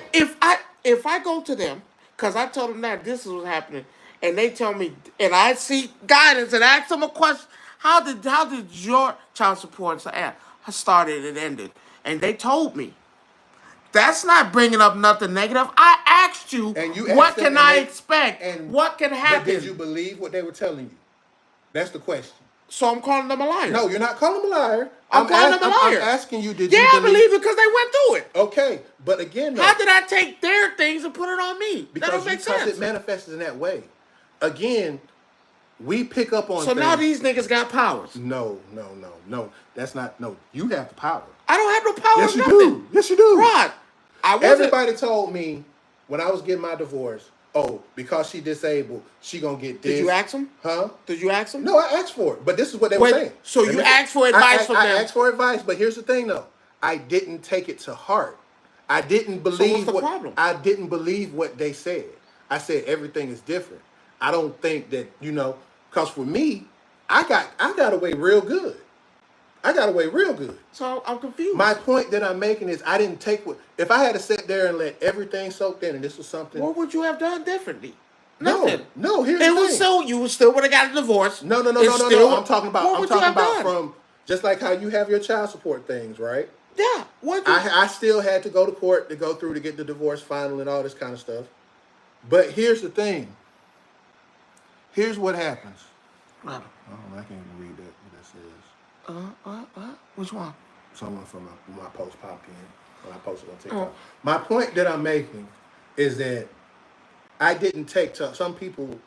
if I go to them, because I told them that this is what's happening, and they tell me, and I seek guidance and ask them a question, how did your child support started and ended? And they told me. That's not bringing up nothing negative. I asked you, And you what asked them, can and I they- expect? and What can But happen? did you believe what they were telling you? That's the question. So I'm calling them a liar. No, you're not calling them a liar. I'm calling them a liar. I'm asking you, did Yeah, you I believe it because they went through it. Okay, but again, though, How did I take their things and put it on me? That don't make sense. it manifests in that way. Again, we pick up on So things. now these niggas got powers. No. That's not, no. You have the power. I don't have no power. Yes, you nothing. do. Yes, you do. Rod, I wasn't. Everybody told me when I was getting my divorce, oh, because she disabled, she gonna get this. Did you ask them? Huh? Did you ask them? No, I asked for it, but this is what they were saying. So you asked for advice from them? I asked for advice, but here's the thing, though. I didn't take it to heart. I didn't believe problem? I didn't believe what they said. I said everything is different. I don't think that, because for me, I got away real good. So I'm confused. My point that I'm making is I didn't take if I had to sit there and let everything soak in, and this was something. What would you have done differently? Nothing. No. Here's the thing. You still would have got a divorce. No. I'm talking about from just like how you have your child support things, right? Yeah. I still had to go to court to go through to get the divorce final and all this kind of stuff. But here's the thing. Here's what happens. I can't even read that. What that says. Which one? Someone from my post popped in when I posted on TikTok. My point that I'm making is that I didn't take to some people.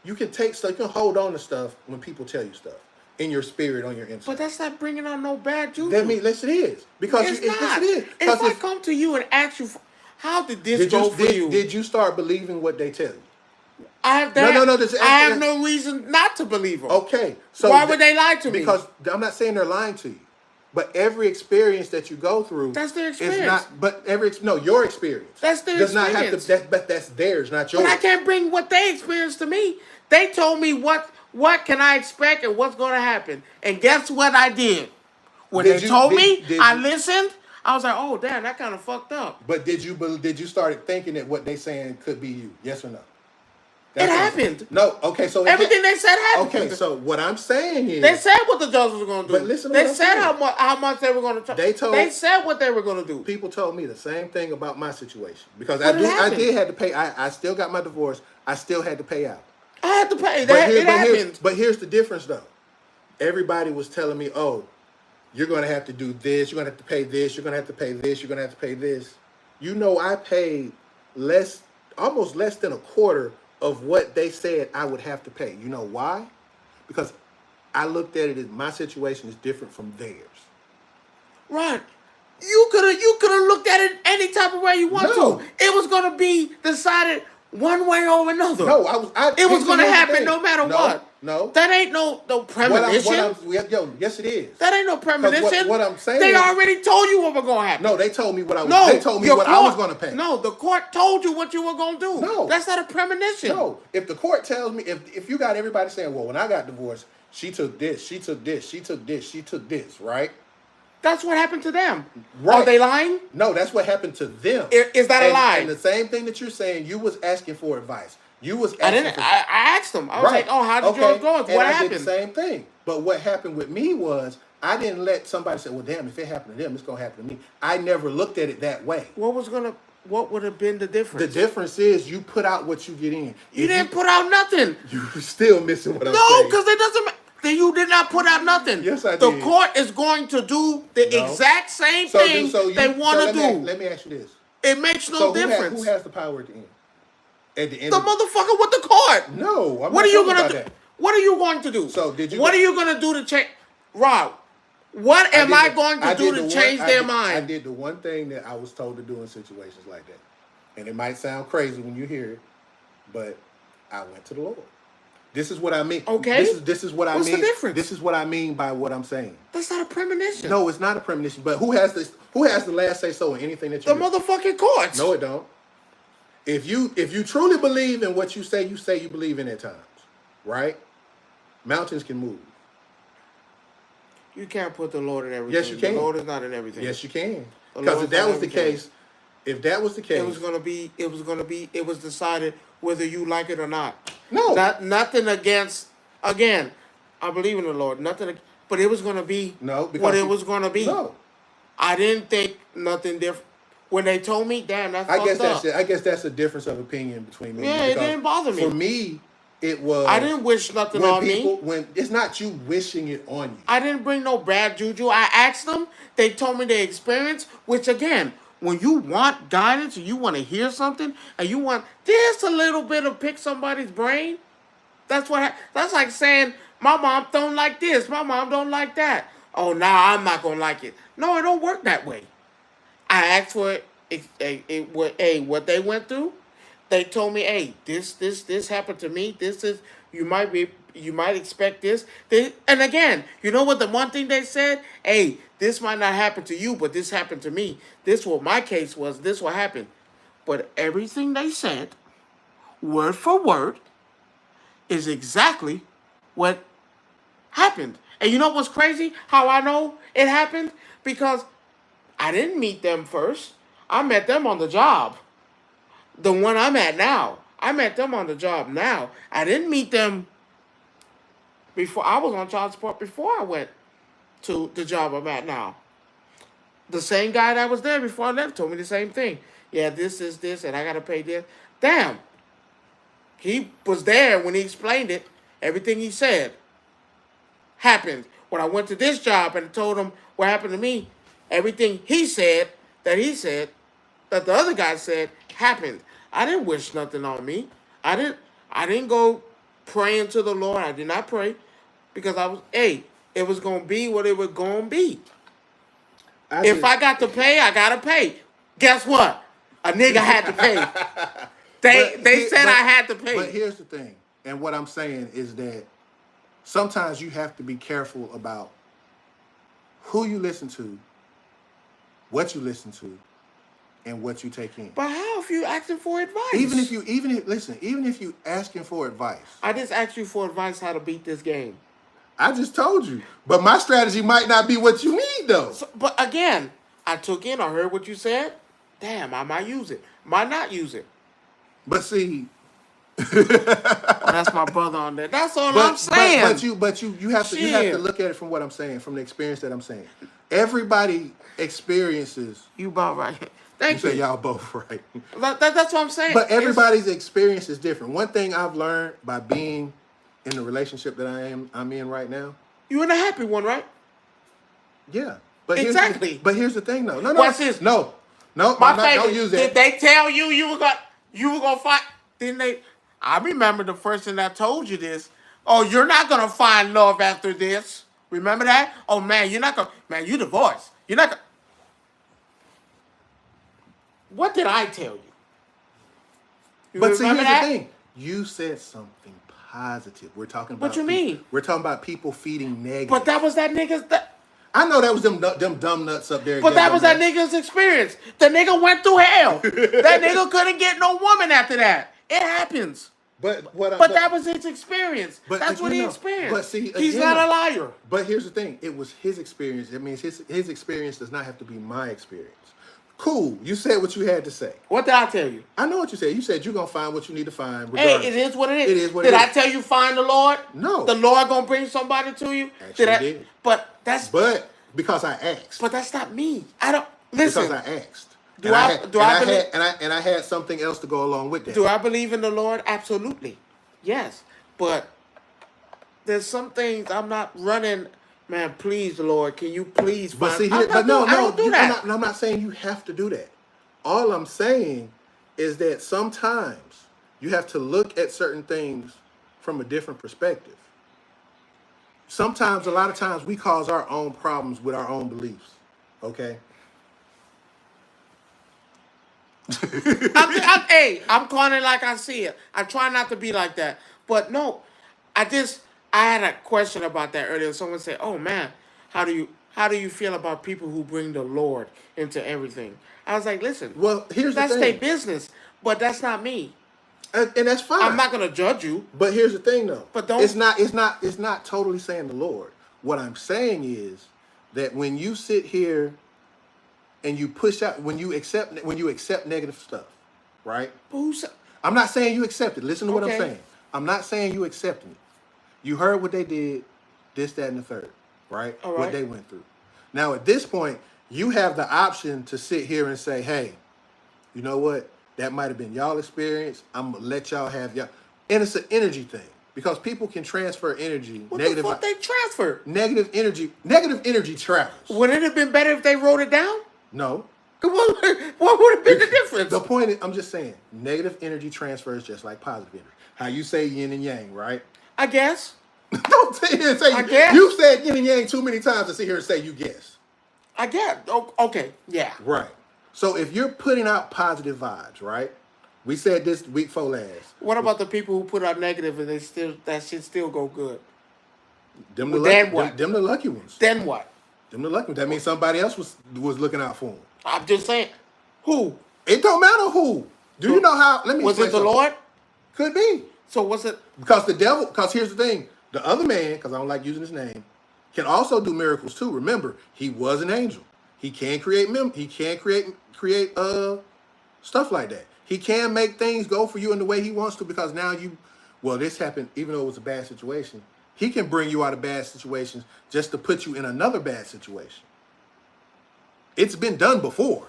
You can take stuff. You can hold on to stuff when people tell you stuff in your spirit, on your inside. But that's not bringing on no bad juju. Yes, it is. Because it's not. Yes, it is. If I come to you and ask you, how did this go for you? Did you start believing what they tell you? I have no reason not to believe them. Okay, so why would they lie to me? Because I'm not saying they're lying to you, but every experience that you go through, that's their experience. Is not. But your experience. That's their does experience. Not have to. But that's theirs, not yours. But I can't bring what they experienced to me. They told me what can I expect and what's going to happen, and guess what I did? When they told me, I listened. I was like, oh damn, that kind of fucked up. But did you start thinking that what they saying could be you? Yes or no? It happened. No, okay, so everything they said happened. Okay, so what I'm saying is they said what the judges were going to do. But listen, they said how much they were going to charge. They said what they were going to do. People told me the same thing about my situation because I did have to pay. I still got my divorce. I still had to pay out. I had to pay. It happened. But here's the difference, though. Everybody was telling me, "Oh, you're going to have to do this. You're going to have to pay this. You're going to have to pay this. You're going to have to pay this." I paid almost less than a quarter of what they said I would have to pay. You know why? Because I looked at it as my situation is different from theirs. Right. You could have looked at it any type of way you want to. It was going to be decided one way or another. No, it was going to happen no matter what. No. That ain't no premonition. Yes, it is. That ain't no premonition. What I'm saying, they already told you what was going to happen. No, they told me what I was. They told me what I was going to pay. No, the court told you what you were going to do. No, that's not a premonition. No, if the court tells me, if you got everybody saying, well, when I got divorced, she took this, she took this, she took this, she took this, right? That's what happened to them. Right. Are they lying? No, that's what happened to them. Is that a lie? And the same thing that you're saying, you was asking for advice. You was asking I asked them. I was like, oh, how did yours go? What happened? I did the same thing. But what happened with me was I didn't let somebody say, well, damn, if it happened to them, it's going to happen to me. I never looked at it that way. What would have been the difference? The difference is you put out what you get in. You didn't put out nothing. You're still missing what I'm saying. No, because it doesn't matter. Then you did not put out nothing. Yes, I did. The court is going to do the exact same thing they want to do. Let me ask you this. It makes no difference. Who has the power at the end? At the end, the motherfucker with the court. No, what are you gonna do? What are you going to do? So did you? What are you gonna do to change, Rob? What am I going to do to change their mind? I did the one thing that I was told to do in situations like that, and it might sound crazy when you hear it, but I went to the Lord. This is what I mean. Okay. This is what I mean. What's the difference? This is what I mean by what I'm saying. That's not a premonition. No, it's not a premonition. But who has the last say so in anything that you do? The motherfucking courts. No, it don't. If you truly believe in what you say you believe in at times, right? Mountains can move. You can't put the Lord in everything. Yes, you can. The Lord is not in everything. Yes, you can. The Because Lord if is that not was the everything. case, if that was the case, it was decided whether you like it or not. no. Nothing against, again, I believe in the Lord. Nothing, but it was gonna be No, because what it was gonna be. No. I didn't think nothing different. When they told me, damn, that's fucked up. I guess that's a difference of opinion between me. Yeah, and you, it didn't bother me. For me, it was. I didn't wish nothing on me. When it's not you wishing it on you. I didn't bring no bad juju. I asked them. They told me their experience. Which again, when you want guidance or you want to hear something and you want just a little bit of pick somebody's brain, that's like saying my mom don't like this, my mom don't like that. Oh, now I'm not gonna like it. No, it don't work that way. I asked for what they went through. They told me, hey, this happened to me. This is you might expect this. And again, you know what the one thing they said? Hey, this might not happen to you, but this happened to me. This what my case was. This what happened. But everything they said, word for word, is exactly what happened. And you know what's crazy? How I know it happened? Because I didn't meet them first. I met them on the job. The one I'm at now. I met them on the job now. I didn't meet them before. I was on child support before I went to the job I'm at now. The same guy that was there before I left told me the same thing. Yeah, this is this, and I got to pay this. Damn. He was there when he explained it. Everything he said happened. When I went to this job and told him what happened to me, everything he said, that the other guy said, happened. I didn't wish nothing on me. I didn't go praying to the Lord. I did not pray because it was gonna be what it was gonna be. If I got to pay, I gotta pay. Guess what? A nigga had to pay. They said I had to pay. But here's the thing, and what I'm saying is that sometimes you have to be careful about who you listen to, what you listen to, and what you take in. But how if you asking for advice? Even if you asking for advice. I just asked you for advice how to beat this game. I just told you. But my strategy might not be what you need though. But again, I heard what you said. Damn, I might use it. Might not use it. But see, that's my brother on there. That's all I'm saying. But you have to look at it from what I'm saying, from the experience that I'm saying. Everybody experiences. You about right. Thank you. Say y'all both right. That's what I'm saying. But everybody's experience is different. One thing I've learned by being in the relationship that I'm in right now. You're in a happy one, right? Yeah. But exactly. Here's the thing though. No. What's this? No. My favorite. Don't use that. Did they tell you were gonna fight? Didn't they? I remember the person that told you this. Oh, you're not gonna find love after this. Remember that? Oh man, you're not gonna. Man, you divorced. You're not gonna. What did I tell you? But see, here's the thing. You said something positive. We're talking about. What you mean? We're talking about people feeding negative. But that was that nigga's. I know that was them dumb nuts up there. But that was that nigga's experience. The nigga went through hell. That nigga couldn't get no woman after that. It happens. But that was his experience. That's what he experienced. But see, he's not a liar. But here's the thing. It was his experience. It means his experience does not have to be my experience. Cool. You said what you had to say. What did I tell you? I know what you said. You said you're going to find what you need to find. Hey, it is what it is. It is what it is. Did I tell you find the Lord? No. The Lord going to bring somebody to you? Actually did. But because I asked. But that's not me. I don't listen. Because I asked. I had something else to go along with that. Do I believe in the Lord? Absolutely. Yes. But there's some things I'm not running. Man, please, Lord, can you please find... But see, I don't do that. I'm not saying you have to do that. All I'm saying is that sometimes you have to look at certain things from a different perspective. Sometimes, a lot of times, we cause our own problems with our own beliefs. Okay? I'm calling it like I see it. I try not to be like that. But no, I had a question about that earlier. Someone said, "Oh man, how do you feel about people who bring the Lord into everything?" I was like, "Listen, well, that's their business, but that's not me, and that's fine. I'm not gonna judge you." But here's the thing, though. But don't. It's not totally saying the Lord. What I'm saying is that when you sit here and you push out, when you accept negative stuff, right? Who's I'm not saying you accept it. Listen to what I'm okay? saying. I'm not saying you accepting it. You heard what they did, this, that, and the third, right? All What right. they went through. Now, at this point, you have the option to sit here and say, hey, you know what? That might have been y'all experience. I'm going to let y'all have y'all. And it's an energy thing because people can transfer energy. What the fuck they transferred? Negative energy travels. Would it have been better if they wrote it down? No. What would have been the difference? The point is, I'm just saying, negative energy transfers just like positive energy. How you say yin and yang, right? I guess. Don't sit here and say I guess. you said yin and yang too many times to sit here and say you guess. I guess. Okay. Yeah. Right. So if you're putting out positive vibes, right? We said this week before last. What about the people who put out negative and that shit still go good? Them Well, the then lucky, what? Them the lucky ones. Then what? Them the lucky ones. That means somebody else was looking out for them. I'm just saying. Who? It don't matter who. Do you know how? Let me. Was it explain the something. Lord? Could be. So was it? Because the devil. Because here's the thing. The other man, because I don't like using his name, can also do miracles too. Remember, he was an angel. He can create He can create stuff like that. He can make things go for you in the way he wants to because now this happened even though it was a bad situation. He can bring you out of bad situations just to put you in another bad situation. It's been done before.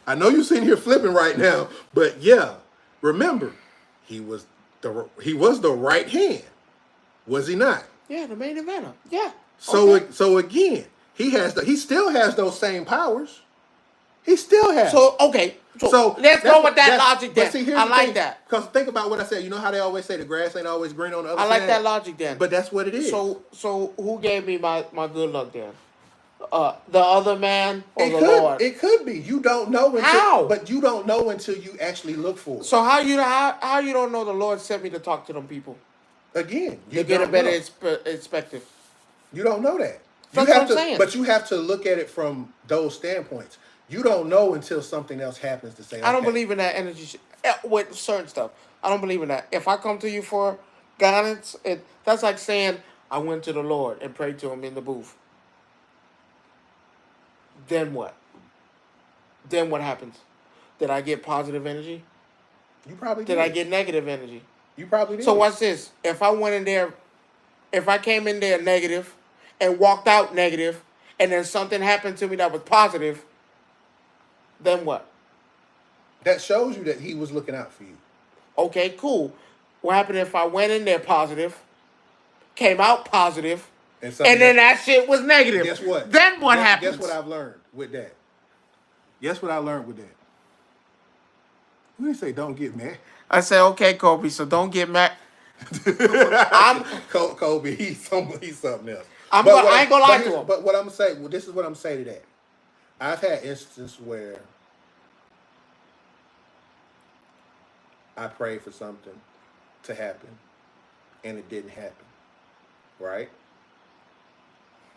I know you're sitting here flipping right now, but yeah, remember, he was the right hand, was he not? Yeah, the main eventer. Yeah. So again, he still has those same powers. He still has. So okay. So let's go with that logic then. I like that. Because think about what I said. You know how they always say the grass ain't always green on the other side? I like that logic then. But that's what it is. So who gave me my good luck then? The other man or the Lord? It could be. You don't know until How? But you don't know until you actually look for it. So how you don't know the Lord sent me to talk to them people? Again, You get a better perspective. You don't know that. That's what I'm saying. But you have to look at it from those standpoints. You don't know until something else happens to say, okay. I don't believe in that energy with certain stuff. I don't believe in that. If I come to you for guidance, that's like saying I went to the Lord and prayed to him in the booth. Then what? Then what happens? Did I get positive energy? You probably did. Did I get negative energy? You probably did. So watch this. If I came in there negative and walked out negative, and then something happened to me that was positive, then what? That shows you that he was looking out for you. Okay, cool. What happened if I went in there positive, came out positive, and then that shit was negative? Guess what? Then what happens? Guess what I've learned with that? Guess what I learned with that? You didn't say don't get mad. I said, okay, Kobe, so don't get mad. Kobe, he's something else. I ain't gonna lie to him. But what I'm gonna say, this is what I'm saying to that. I've had instances where I prayed for something to happen and it didn't happen, right?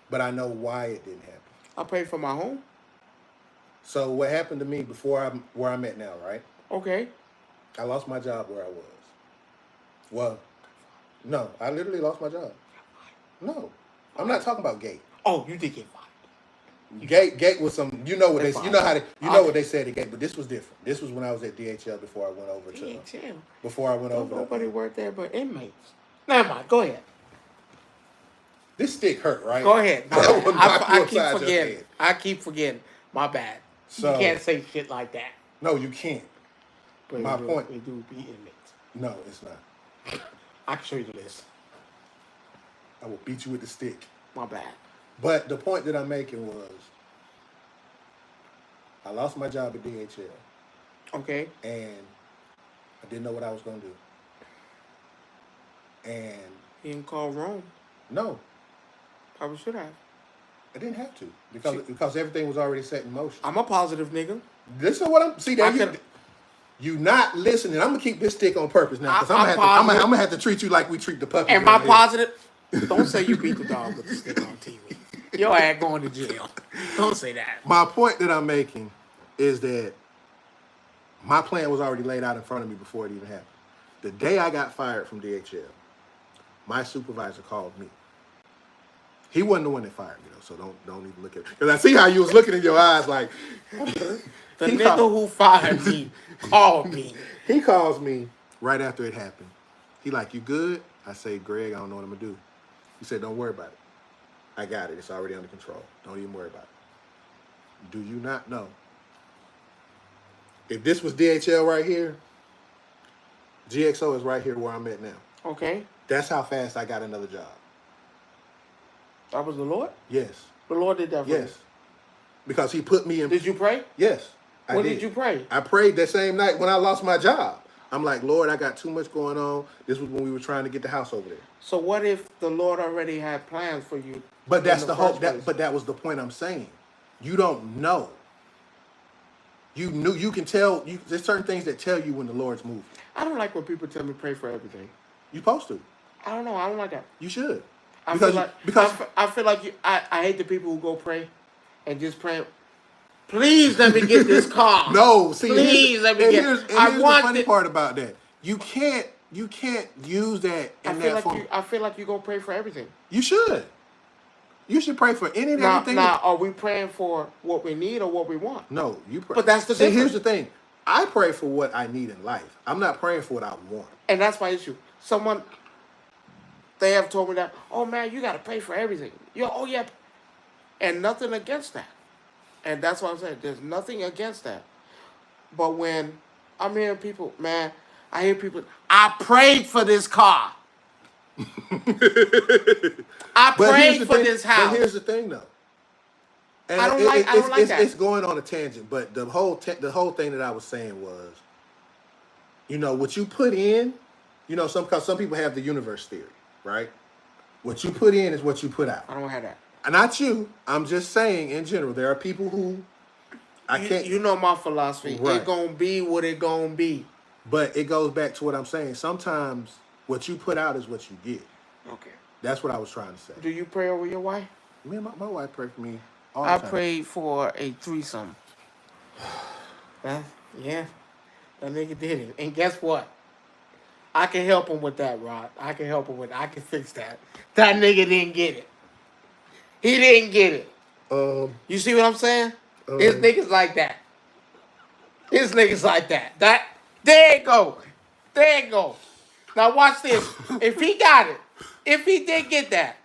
But I know why it didn't happen. I prayed for my home. So what happened to me before where I'm at now, right? Okay. I lost my job where I was. Well, no, I literally lost my job. No, I'm not talking about Gate. Oh, you did get fired. Gate was some. You know what what they said at Gate, but this was different. This was when I was at DHL before I went over to. DHL. Before I went over. Nobody worked there but inmates. Never mind. Go ahead. This stick hurt, right? Go ahead. I keep forgetting. I keep forgetting. My bad. So, you can't say shit like that. No, you can't. But my point. We do be inmates. No, it's not. I can show you the list. I will beat you with the stick. My bad. But the point that I'm making was, I lost my job at DHL. Okay. And I didn't know what I was going to do. And you didn't call Rome. No. Probably should have. I didn't have to because everything was already set in motion. I'm a positive nigga. Listen to what I'm. See that you not listening. I'm gonna keep this stick on purpose now because I'm gonna have to treat you like we treat the puppy. Am I positive? Don't say you beat the dog with the stick on TV. Your ass going to jail. Don't say that. My point that I'm making is that my plan was already laid out in front of me before it even happened. The day I got fired from DHL, my supervisor called me. He wasn't the one that fired me though, so don't even look at it. Because I see how you was looking in your eyes like The he nigga who fired me called me. He calls me right after it happened. He like, you good? I say, Greg, I don't know what I'm gonna do. He said, don't worry about it. I got it. It's already under control. Don't even worry about it. Do you not know? If this was DHL right here, GXO is right here where I'm at now. Okay. That's how fast I got another job. That was the Lord? Yes. The Lord did that for you? Yes. Because he put me in. Did you pray? Yes. When did you pray? I prayed that same night when I lost my job. I'm like, Lord, I got too much going on. This was when we were trying to get the house over there. So what if the Lord already had plans for you? But that's the whole. But that was the point I'm saying. You don't know. You knew. You can tell. There's certain things that tell you when the Lord's moving. I don't like when people tell me pray for everything. You're supposed to. I don't know. I don't like that. You should. I feel like you. I hate the people who go pray and just pray. Please let me get this car. No, see, please let me get. Here's the funny part about that. You can't use that in that form. I feel like you go pray for everything. You should. You should pray for any and everything. Now, are we praying for what we need or what we want? No, you pray. But that's the difference. Here's the thing. I pray for what I need in life. I'm not praying for what I want. And that's my issue. They have told me that, oh man, you got to pray for everything. Oh yeah. And nothing against that. And that's what I'm saying. There's nothing against that. But when I'm hearing people, man, I hear people, I prayed for this car. I prayed for this house. But here's the thing, though. And I don't like that. It's going on a tangent, but the whole thing that I was saying was, what you put in, because some people have the universe theory, right? What you put in is what you put out. I don't have that. Not you. I'm just saying in general. There are people who I can't. You know my philosophy. Right. It gonna be what it gonna be. But it goes back to what I'm saying. Sometimes what you put out is what you get. Okay. That's what I was trying to say. Do you pray over your wife? Me and my wife pray for me all the time. I prayed for a threesome. Yeah. That nigga did it. And guess what? I can help him with that, Rod. I can fix that. That nigga didn't get it. He didn't get it. You see what I'm saying? His niggas like that. There you go. Now watch this. If he got it, if he did get that,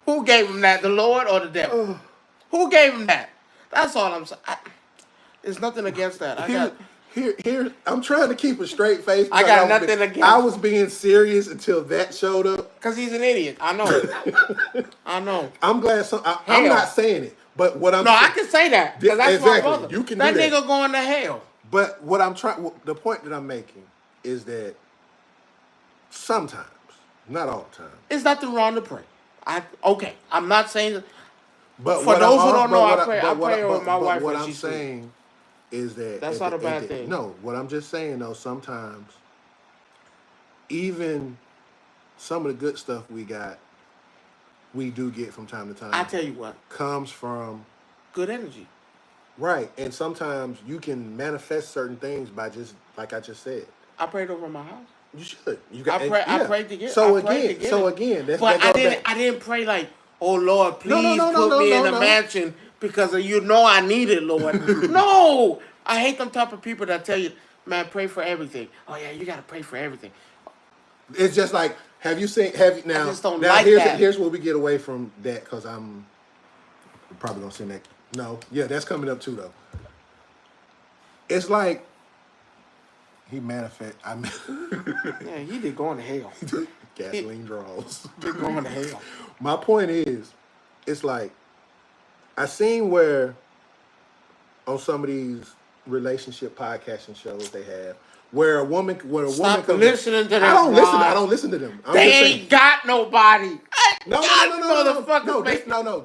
who gave him that? The Lord or the devil? Who gave him that? That's all I'm saying. There's nothing against that. Here, I'm trying to keep a straight face. I got nothing against. I was being serious until that showed up. Because he's an idiot. I know. I know. I'm glad. I'm not saying it, but what I'm saying. I can say that because that's my brother. You can that do nigga going to hell. But the point that I'm making is that sometimes, not all the time, it's nothing wrong to pray. I'm not saying. But for those who don't know, I pray over my wife. What I'm saying is that that's not a bad thing. No, what I'm just saying though, sometimes even some of the good stuff we do get from time to time. I tell you what, comes from good energy. Right, and sometimes you can manifest certain things by just like I just said. I prayed over my house. You should. I prayed to get. So again, but I didn't pray like, oh Lord, please put me in a mansion because I need it, Lord. No, I hate them type of people that tell you, man, pray for everything. Oh yeah, you gotta pray for everything. It's just like, I just don't like that. Here's where we get away from that because I'm probably gonna send that. No, yeah, that's coming up too though. It's like he manifest. Yeah, he did going to hell. Gasoline draws. Did going to hell. My point is, it's like I seen where on some of these relationship podcasting shows they have where a woman Stop listening to them. I don't listen to them. They ain't got nobody. No.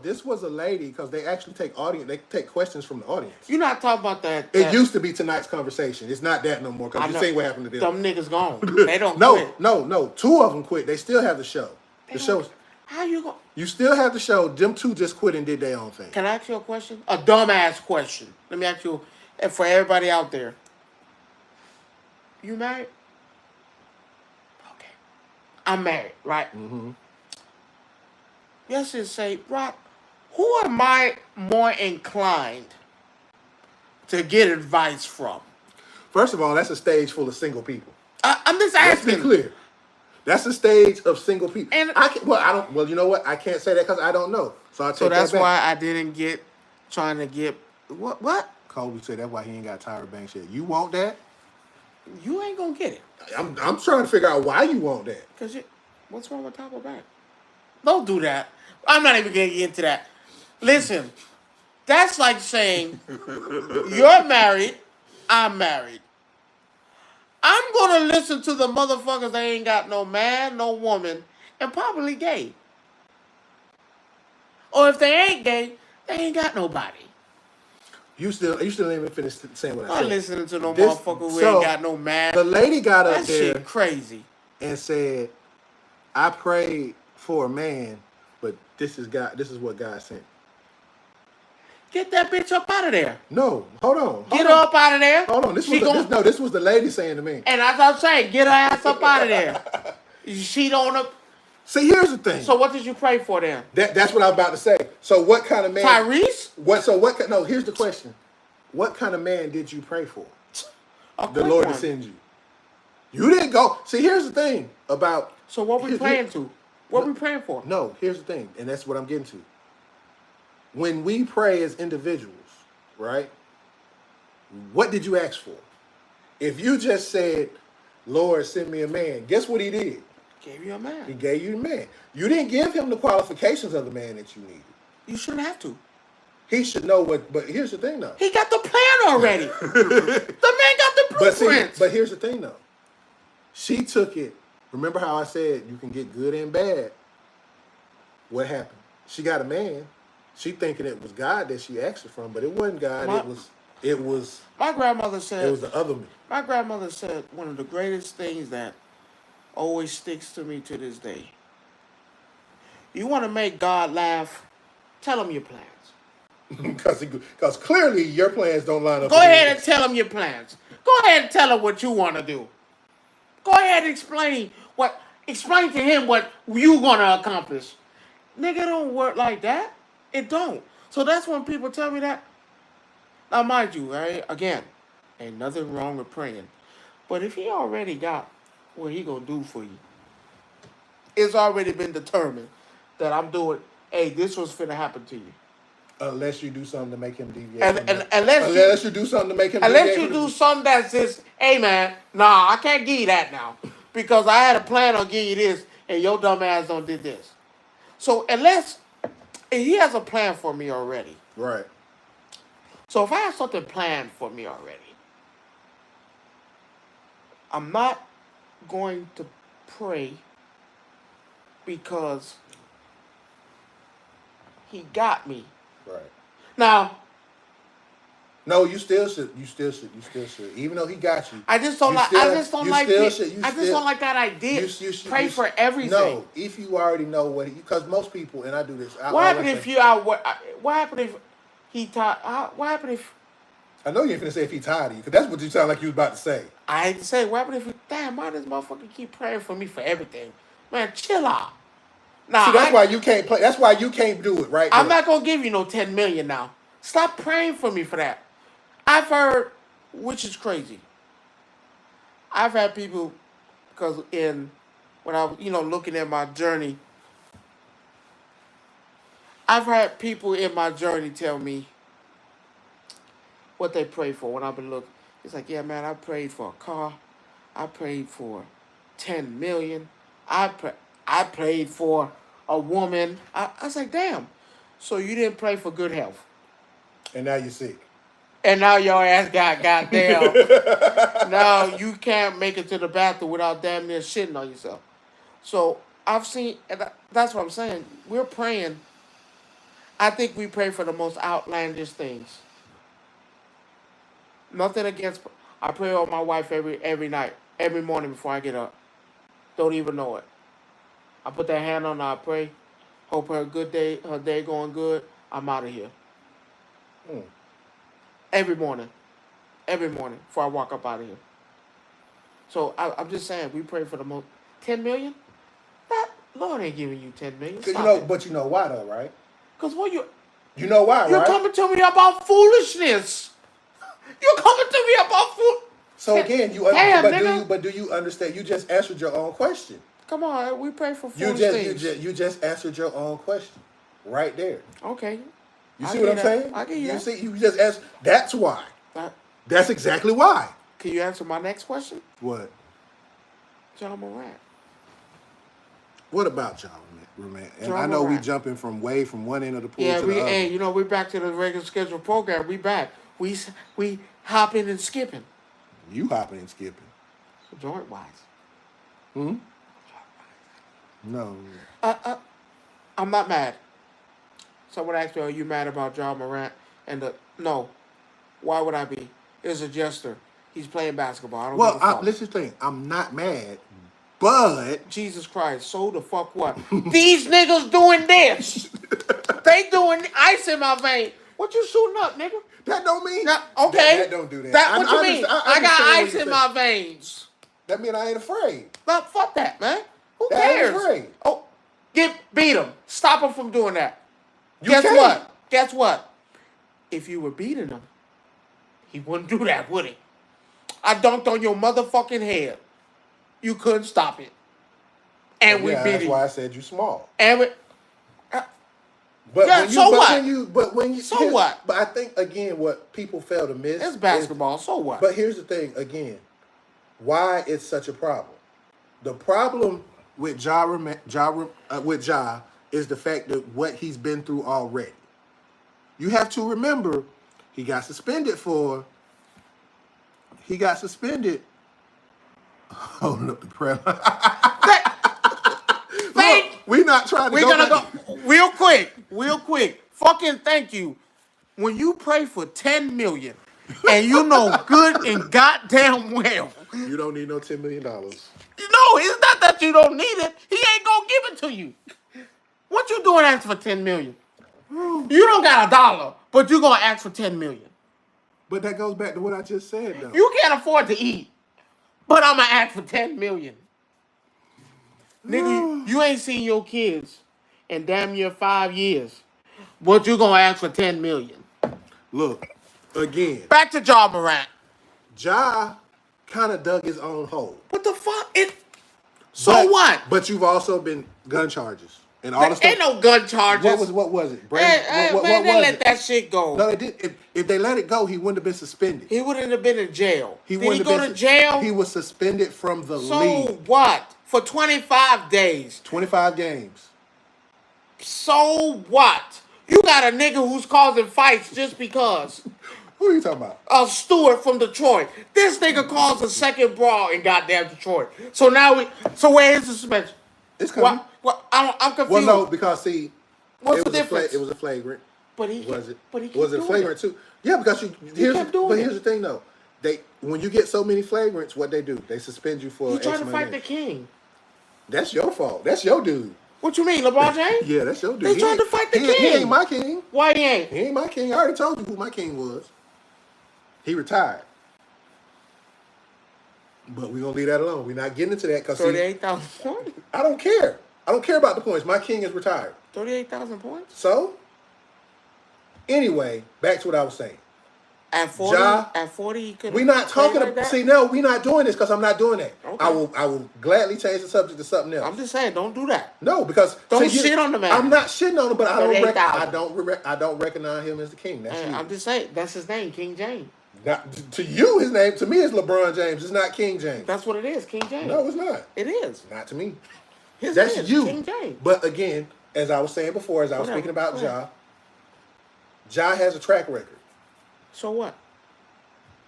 This was a lady because they actually take audience. They take questions from the audience. You're not talking about that. It used to be tonight's conversation. It's not that no more because you see what happened to them. Them niggas gone. They don't. quit. No. 2 of them quit. They still have the show. How you go? You still have the show. Them 2 just quit and did their own thing. Can I ask you a question? A dumbass question. Let me ask you, and for everybody out there. You married? Okay. I'm married, right? Mm-hmm. Let's just say, Rock, who am I more inclined to get advice from? First of all, that's a stage full of single people. I'm just Let's be asking. clear. That's a stage of single people. And I don't. Well, you know what? I can't say that because I don't know. So I'll so take that's that back. why I didn't get trying to get what? Kobe said that's why he ain't got Tyra Banks yet. You want that? You ain't gonna get it. I'm trying to figure out why you want that. Cause what's wrong with top or back? Don't do that. I'm not even gonna get into that. Listen, that's like saying you're married, I'm married. I'm gonna listen to the motherfuckers that ain't got no man, no woman, and probably gay. Or if they ain't gay, they ain't got nobody. You still ain't even finished saying what I I'm said. listening to no motherfucker who so, ain't got no man. The lady got up That there shit crazy. and said, "I prayed for a man, but this is God. This is what God sent." Get that bitch up out of there. No, hold on. Get her up out of there. Hold on. This was the lady saying to me. And as I'm saying, get her ass up out of there. She don't. See, here's the thing. So what did you pray for then? That's what I was about to say. So what kind of man? Tyrese? No, here's the question. What kind of man did you pray for? The Lord to send you. You didn't go. See, here's the thing about. So what we praying to? What we praying for? No, here's the thing, and that's what I'm getting to. When we pray as individuals, right? What did you ask for? If you just said, "Lord, send me a man," guess what he did? Gave you a man. He gave you a man. You didn't give him the qualifications of the man that you needed. You shouldn't have to. He should know what. But here's the thing, though. He got the plan already. The man got the blueprint. But here's the thing, though. She took it. Remember how I said you can get good and bad? What happened? She got a man. She thinking it was God that she asked it from, but it wasn't God. It was. My grandmother said. It was the other man. My grandmother said one of the greatest things that always sticks to me to this day. You want to make God laugh? Tell him your plans. Because clearly your plans don't line up. Go ahead and tell him your plans. Go ahead and tell him what you want to do. Go ahead and explain to him what you gonna accomplish. Nigga, don't work like that. It don't. So that's when people tell me that. Now, mind you, right? Again, ain't nothing wrong with praying. But if he already got what he gonna do for you, it's already been determined that I'm doing, hey, this was finna happen to you. Unless you do something to make him deviate. Unless you do something to make him unless you do something that's just, hey man, nah, I can't give you that now. Because I had a plan on giving you this and your dumb ass don't did this. So unless he has a plan for me already. Right. So if I have something planned for me already, I'm not going to pray because he got me. Right. Now, no, you still should. You still should. Even though he got you. I just don't like that idea. You pray for everything. No, if you already know what because most people, and I do this. What happened if he taught? What happened if? I know you ain't finna say if he tired of you, because that's what you sound like you was about to say. I ain't say what happened if? Damn, why does motherfucker keep praying for me for everything? Man, chill out. Nah, see, that's why you can't play. That's why you can't do it, right? I'm not gonna give you no 10 million now. Stop praying for me for that. I've heard, which is crazy. I've had people, because when I was, looking at my journey, I've had people in my journey tell me what they prayed for when I've been looking. It's like, yeah, man, I prayed for a car. I prayed for 10 million. I prayed for a woman. I was like, damn. So you didn't pray for good health. And now you're sick. And now your ass got goddamn. Now you can't make it to the bathroom without damn near shitting on yourself. So I've seen, and that's what I'm saying. We're praying. I think we pray for the most outlandish things. Nothing against. I pray on my wife every night, every morning before I get up. Don't even know it. I put that hand on her. I pray. Hope her day going good. I'm out of here. Every morning before I walk up out of here. So I'm just saying, we pray for the most. 10 million? Lord ain't giving you 10 million. You Stop know, it. but you know why though, right? Because what You know why, you're right? coming to me about foolishness. You're coming to me about fool. So again, Damn, nigga. do you understand? You just answered your own question. Come on, we pray for foolish things. You just answered your own question, right there. Okay. You see what I'm saying? I get you. You see, you just asked. That's why. That. That's exactly why. Can you answer my next question? What? John Morant. What about John Morant? And John I know Morant. we jumping from one end of the pool Yeah, to the other. hey, you know, we're back to the regular scheduled program. We back. We hopping and skipping. You hopping and skipping. Joint wise. Hmm. No. I'm not mad. Someone asked me, "Are you mad about John Morant?" And no, why would I be? It's a jester. He's playing basketball. I don't give a fuck. Listen to the thing. I'm not mad, but Jesus Christ, so the fuck what? These niggas doing this. They doing ice in my vein. What you shooting up, nigga? that don't mean Okay. That don't do that. What you mean? I got ice in my veins. That mean I ain't afraid. But fuck that, man. Who That ain't cares? afraid. Oh, beat him. Stop him from doing that. You Guess can't. what? Guess what? If you were beating him, he wouldn't do that, would he? I dunked on your motherfucking head. You couldn't stop it. And we beat That's him. why I said you small. And we, But yeah, when you, so but what? when you, So what? But I think again, what people fail to miss it's basketball. So what? But here's the thing again, why it's such a problem. The problem with Ja is the fact that what he's been through already. You have to remember, he got suspended. Holding up the prayer. Look, we're not trying to. We're gonna go real quick. Fucking thank you. When you pray for 10 million, and you know good and goddamn well, You don't need no $10 million. no, it's not that you don't need it. He ain't gonna give it to you. What you doing asking for 10 million? You don't got $1, but you gonna ask for 10 million. But that goes back to what I just said, though. You can't afford to eat, but I'm gonna ask for 10 million. Nigga, you ain't seen your kids in damn near 5 years. But you gonna ask for 10 million. Look, again, Back to Ja Morant. Ja kind of dug his own hole. What the fuck? So what? But you've also been gun charges and all There the stuff. ain't no gun charges. What was it? Man, what they was let it? that shit go. No, they did. If they let it go, he wouldn't have been suspended. He wouldn't have been in jail. Did he wouldn't go have to jail? He was suspended from the So league. what? For 25 days. 25 games. So what? You got a nigga who's causing fights just because. Who are you talking about? A Stewart from Detroit. This nigga caused a second brawl in goddamn Detroit. So now so where is the suspension? It's coming. What? I'm confused. Well, no, because see, What's the difference? It was a flagrant. But he Was it? But he kept Was it doing flagrant too? Yeah, because here's kept doing it. the thing though. When you get so many flagrants, what they do? They suspend you for. He X trying to amount fight of the days. king. That's your fault. That's your dude. What you mean, LeBron James? Yeah, that's your dude. They trying to fight the king. He ain't my king. Why he ain't? He ain't my king. I already told you who my king was. He retired. But we're going to leave that alone. We're not getting into that because 38,000 points? I don't care. I don't care about the points. My king is retired. 38,000 points? So, anyway, back to what I was saying. At 40, he could. We're not talking like that? See, no, we're not doing this because I'm not doing that. Okay. I will gladly change the subject to something else. I'm just saying, don't do that. No, because Don't shit on the man. I'm not shitting on him, but I don't 38,000. recognize him as the king. That's you. I'm just saying, that's his name, King James. Not, to you, his name. To me, it's LeBron James. It's not King James. That's what it is, King James. No, it's not. It is. Not to me. That's you. King James. But again, as I was saying before, as I was Whatever. speaking about Ja has a track record. So what?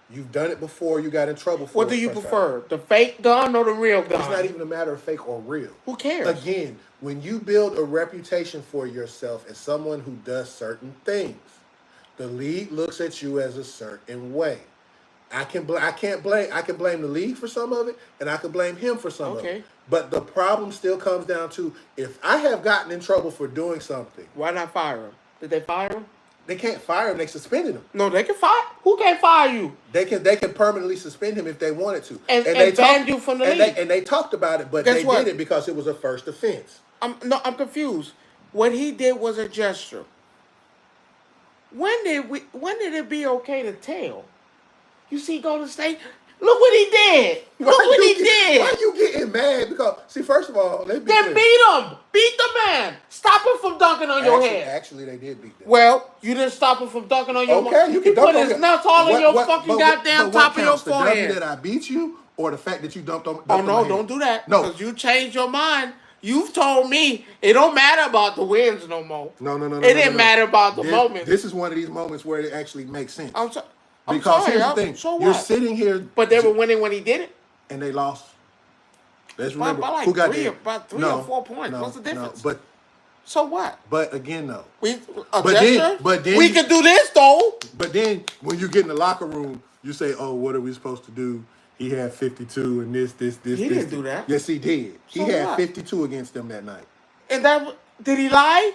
You've done it before. You got in trouble for it. What do you prefer, the fake gun or the real gun? It's not even a matter of fake or real. Who cares? Again, when you build a reputation for yourself as someone who does certain things, the league looks at you as a certain way. I can blame the league for some of it, and I can blame him for some of it. But the problem still comes down to, if I have gotten in trouble for doing something, why not fire him? Did they fire him? They can't fire him. They suspended him. No, they can fire. Who can't fire you? They can permanently suspend him if they wanted to, and they ban you from the league. And they talked about it, but they did it because it was a first offense. I'm confused. What he did was a gesture. When did it be okay to tell? You see, Golden State. Look what he did. Look what he did. Why you getting mad? Because see, first of all, let's be Then clear. beat him. Beat the man. Stop him from dunking on your head. Actually, they did beat them. Well, you didn't stop him from dunking on your. Okay, you can He dunk put on his me. nuts all in your fucking but goddamn what top of your counts, the W forehead. that I beat you, or the fact that you dumped on? Oh on no! my head? Don't do that. No, because you changed your mind. You've told me it don't matter about the wins no more. No. It didn't matter about the moments. This is one of these moments where it actually makes sense. I'm Because sorry, here's the thing: so you're what? sitting here, But they were winning when he did it. and they lost. Let's By remember like who got three, there. about 3 or 4 points. What's the difference? No, so what? but again, though. But then we could do this though. But then when you get in the locker room, you say, "Oh, what are we supposed to do?" He had 52 and this. He didn't do that. Yes, he did. So he had what? 52 against them that night. And did he lie?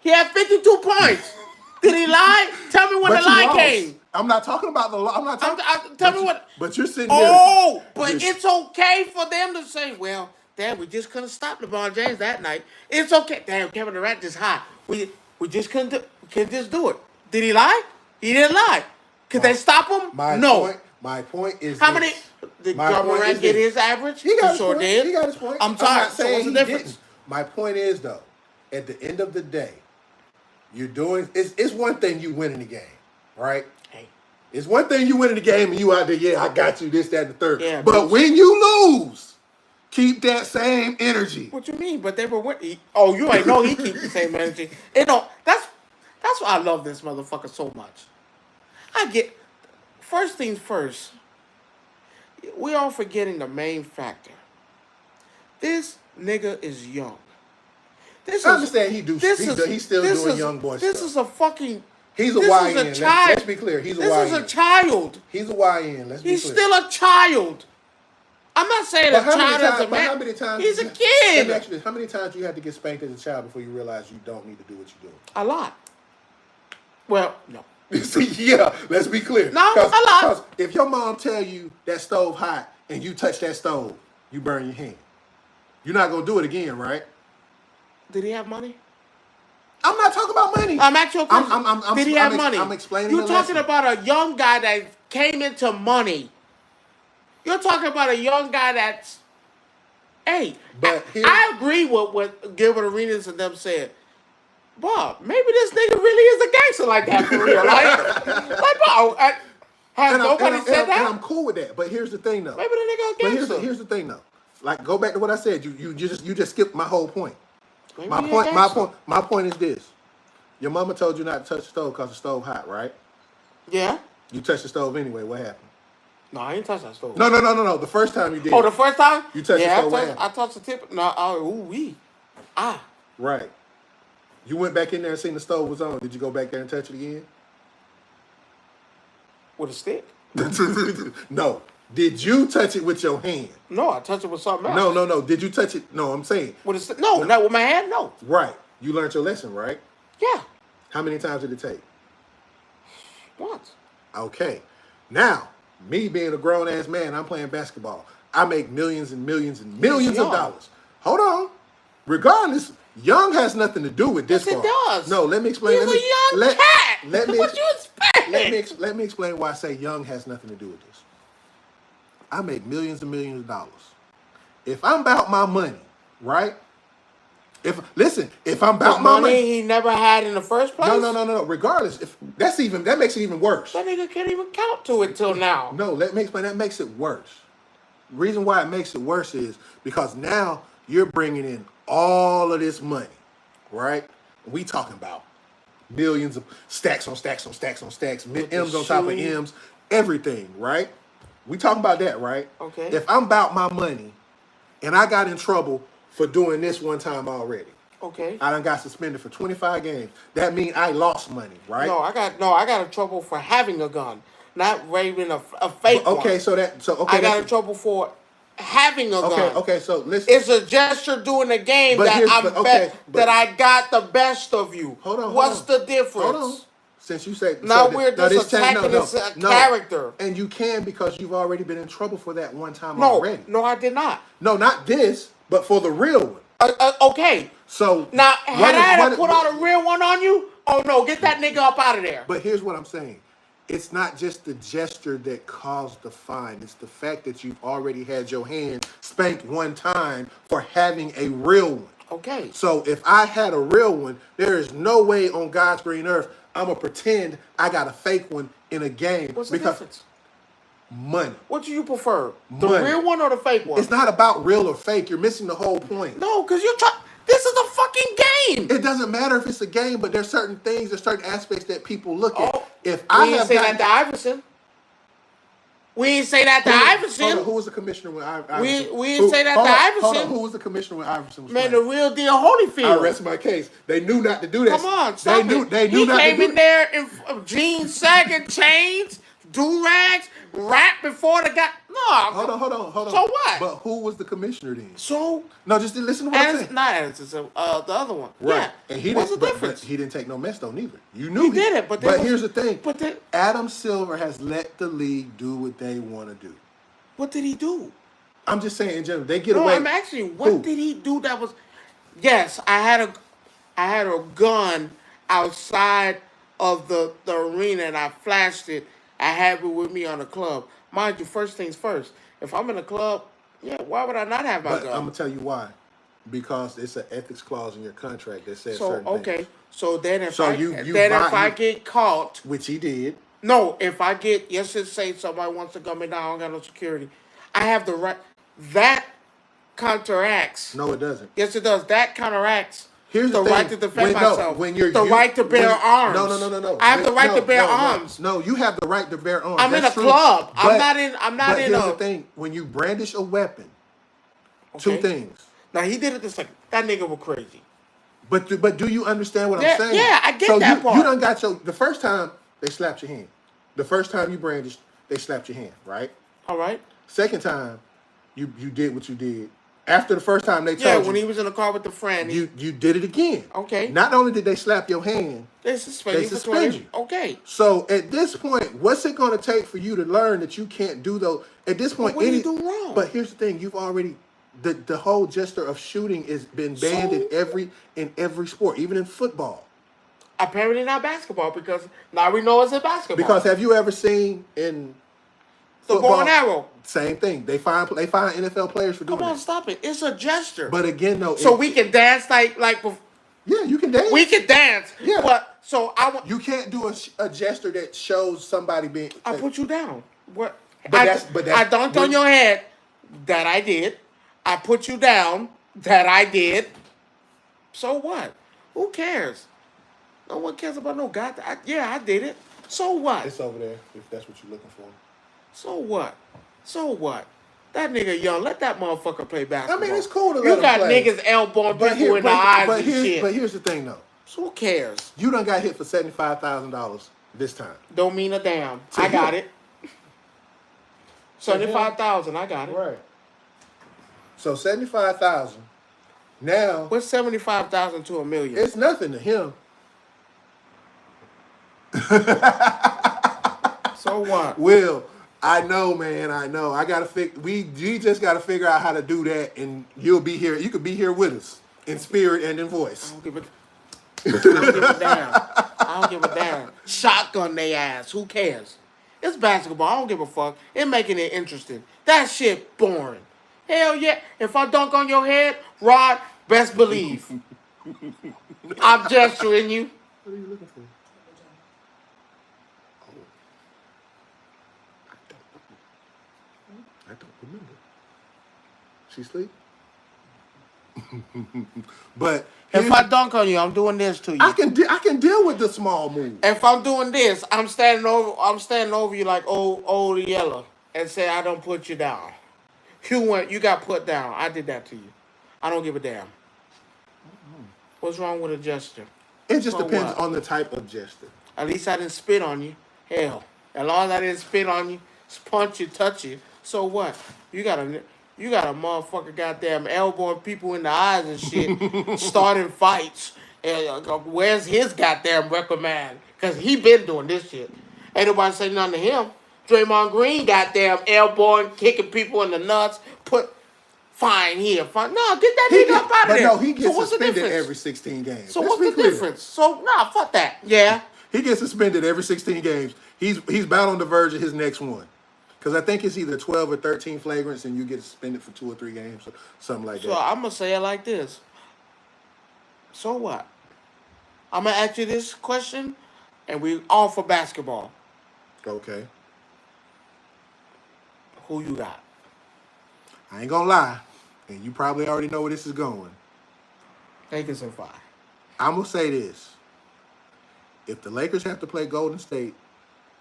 He had 52 points. Did he lie? Tell me when But the you lie lost. came. I'm not talking about the law. I'm not talking. Tell me what. But you're sitting here. Oh, but it's okay for them to say, "Well, damn, we just couldn't stop LeBron James that night. It's okay. Damn, Kevin Durant is hot. We just couldn't just do it." Did he lie? He didn't lie. Could they stop him? No. My point is How many did Ja Morant get his average? He got his sure point. did. He got his point. I'm sorry. not So saying what's the he difference? didn't. My point is though, at the end of the day, you're doing. It's one thing you win in the game, right? Hey. It's one thing you win in the game and you out there, yeah, I got you, this, that, and the third. Yeah, but when you lose, keep that same energy. What you mean? But they were winning. Oh, you ain't know he keeps the same energy. It don't. That's why I love this motherfucker so much. First things first. We all forgetting the main factor. This nigga is young. I understand he's still doing young boy stuff. This is a fucking. He's a this YN. is a child. Let's be clear. He's a YN. This is a child. He's a YN. Let's be clear. He's still a child. I'm not saying a child as a man. How many times? He's a Let kid. me ask you this. How many times you had to get spanked as a child before you realize you don't need to do what you're doing? A lot. Well, no. Yeah, let's be clear. No, a lot. Because if your mom tell you that stove hot and you touch that stove, you burn your hand. You're not gonna do it again, right? Did he have money? I'm not talking about money. I'm actually. Did he have money? I'm explaining. You're talking about a young guy that came into money. You're talking about a young guy that's. Hey, but I agree with what Gilbert Arenas and them said. Bob, maybe this nigga really is a gangster like that for real. Bob, has nobody said that? And I'm cool with that. But here's the thing, though. Maybe the nigga a gangster. But here's the thing, though. Like, go back to what I said. You just skipped my whole point. Maybe My point is this. Your mama told you not to touch the stove because the stove hot, right? Yeah. You touched the stove anyway. What happened? No, I ain't touched that stove. No. The first time you did. Oh, the first time? You touched the stove. I touched the tip. No, ooh-wee. Right. You went back in there and seen the stove was on. Did you go back there and touch it again? With a stick? No. Did you touch it with your hand? No, I touched it with something else. No. Did you touch it? No, I'm saying. With a stick? No, not with my hand, no. Right. You learned your lesson, right? Yeah. How many times did it take? Once. Okay. Now, me being a grown-ass man, I'm playing basketball. I make millions and millions and millions of dollars. Hold on. Regardless, young has nothing to do with this yes, part. It does. No, let me explain. He's a young cat. What you expect? Let me explain why I say young has nothing to do with this. I make millions and millions of dollars. If I'm about my money, right? If I'm about my money, he never had in the first place. No. Regardless, that makes it even worse. That nigga can't even count to it till now. No, let me explain. That makes it worse. The reason why it makes it worse is because now you're bringing in all of this money, right? We talking about millions of stacks on stacks on stacks on stacks, M's on top of M's, everything, right? We talking about that, right? Okay. If I'm about my money and I got in trouble for doing this one time already. Okay. I done got suspended for 25 games. That means I lost money, right? No, I got in trouble for having a gun, not waving a fake one. Okay, I got in trouble for having a gun. Okay, so listen. It's a gesture during the game that I got the best of you. Hold on. What's the difference? Hold on. Since you say now we're just attacking this character, and you can because you've already been in trouble for that one time already. No, I did not. No, not this, but for the real one. Okay. So Now, had I had to put what- out a real one on you, oh no, get that nigga up out of there. But here's what I'm saying. It's not just the gesture that caused the fine. It's the fact that you've already had your hand spanked one time for having a real one. Okay. So if I had a real one, there is no way on God's green earth I'm going to pretend I got a fake one in a game. What's the difference? Money. What do you prefer? The Money. real one or the fake one? It's not about real or fake. You're missing the whole point. No, because you're trying. This is a fucking game. It doesn't matter if it's a game, but there's certain things, there's certain aspects that people look at. Oh, If we I ain't have say gotten, that to Iverson. We ain't say that to Iverson. Hold on, who was the commissioner when Iverson? We didn't say that to Iverson. Hold on, who was the commissioner when Iverson was Man, the playing? real deal Holyfield. I rest my case. They knew not to do that. Come on, stop They knew he not came to do in there in jeans, sagging, chains, do-rags, rap before the guy. No. Hold on. So what? But who was the commissioner then? So, No, just listen to what I'm saying. not Anderson, the other one. Right. Yeah. And he What's didn't, the but difference? he didn't take no mess though neither. You knew He did it, but there was- here's the thing. but then- Adam Silver has let the league do what they want to do. What did he do? I'm just saying in general, they get No, away. I'm actually. What Who? did he do? That was. Yes, I had a gun outside of the arena and I flashed it. I had it with me on the club. Mind you, first things first. If I'm in a club, yeah, why would I not have my But gun? I'm gonna tell you why. Because it's an ethics clause in your contract that says So certain okay, things. so then if So I you then if I violate- get caught, Which he did. no, if I get yes, just say somebody wants to gun me down, I don't got no security. I have the right. That counteracts. No, it doesn't. Yes, it does. That counteracts Here's the the thing. right to defend When- no, myself. when you're the you- right to bear when- arms. No. I have the right to bear no. arms. No, you have the right to bear arms. I'm in That's a true. club. I'm But- not in. I'm not but in here's a. the thing: when you brandish a weapon, two Okay. things. Now he did it the second. That nigga was crazy. But do you understand what Yeah, I'm saying? yeah, I get so that you, part. You done got the first time they slapped your hand. The first time you brandished, they slapped your hand, right? All right. Second time, you did what you did. After the first time they Yeah, told when you, he was in the car with the friend, you did it again. Okay. Not only did they slap your hand, they suspend they you for suspend 20. you. Okay. so at this point, what's it going to take for you to learn that you can't do those? At this point, what did he do wrong? But here's the thing: you've already the whole gesture of shooting has been banned in every sport, even in football. Apparently not basketball because now we know it's in basketball. Because have you ever seen in the football, bow and arrow. Same thing. They find NFL players for doing Come on, that. stop it. It's a gesture. But again, no. so we can dance like yeah, you can dance. we can dance. Yeah. But so I want You can't do a gesture that shows somebody being. I put you down. What? But I that's- dunked on your head. That I did. I put you down. That I did. So what? Who cares? No one cares about no God. I did it. So what? It's over there if that's what you're looking for. So what? So what? That nigga young. Let that motherfucker play basketball. it's cool to let You him got play. niggas elbowing people in the eyes and shit. But here's the thing, though. So who cares? You done got hit for $75,000 this time. Don't mean a damn. To I got him. it. 75,000. I got it. Right. So 75,000. Now What's 75,000 to $1 million? it's nothing to him. So what? Will, I know, man. I know. I gotta we just gotta figure out how to do that, and you'll be here. You could be here with us in spirit and in voice. I don't give a damn. I don't give a damn. Shotgun they ass. Who cares? It's basketball. I don't give a fuck. It making it interesting. That shit boring. Hell yeah. If I dunk on your head, Rod, best believe. I'm gesturing you. What are you looking for? I don't remember. She sleep? But If I dunk on you, I'm doing this to you. I can deal with the small move. If I'm doing this, I'm standing over you like old Yeller and say I don't put you down. You got put down. I did that to you. I don't give a damn. What's wrong with a gesture? It just So depends what? on the type of gesture. At least I didn't spit on you. Hell, as long as I didn't spit on you, punch you, touch you. So what? You got a motherfucker goddamn elbowing people in the eyes and shit, starting fights. And where's his goddamn reprimand? Because he been doing this shit. Ain't nobody say nothing to him. Draymond Green goddamn elbowing, kicking people in the nuts. fine here, fine. No, get that nigga up out of But there. no, he gets so what's the suspended difference? every 16 games. So Let's what's be the clear. difference? So nah, fuck that. Yeah. He gets suspended every 16 games. He's about on the verge of his next one. Because I think it's either 12 or 13 flagrants and you get suspended for 2 or 3 games or something like So that. I'm gonna say it like this. So what? I'm gonna ask you this question, and we all for basketball. Okay. Who you got? I ain't gonna lie. And you probably already know where this is going. Lakers in 5. I'm gonna say this. If the Lakers have to play Golden State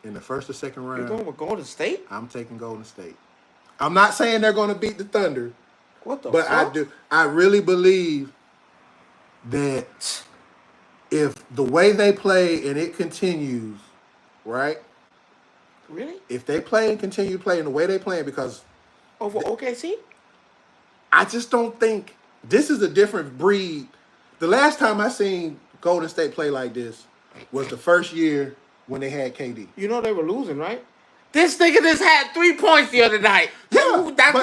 in the first or second You round, going with Golden State? I'm taking Golden State. I'm not saying they're gonna beat the Thunder, What the but fuck? I do. I really believe that if the way they play and it continues, right? Really? If they play and continue playing the way they playing, because Over OKC? I just don't think this is a different breed. The last time I seen Golden State play like this was the first year when they had KD. You know they were losing, right? This nigga just had 3 points the other night. Yeah, That's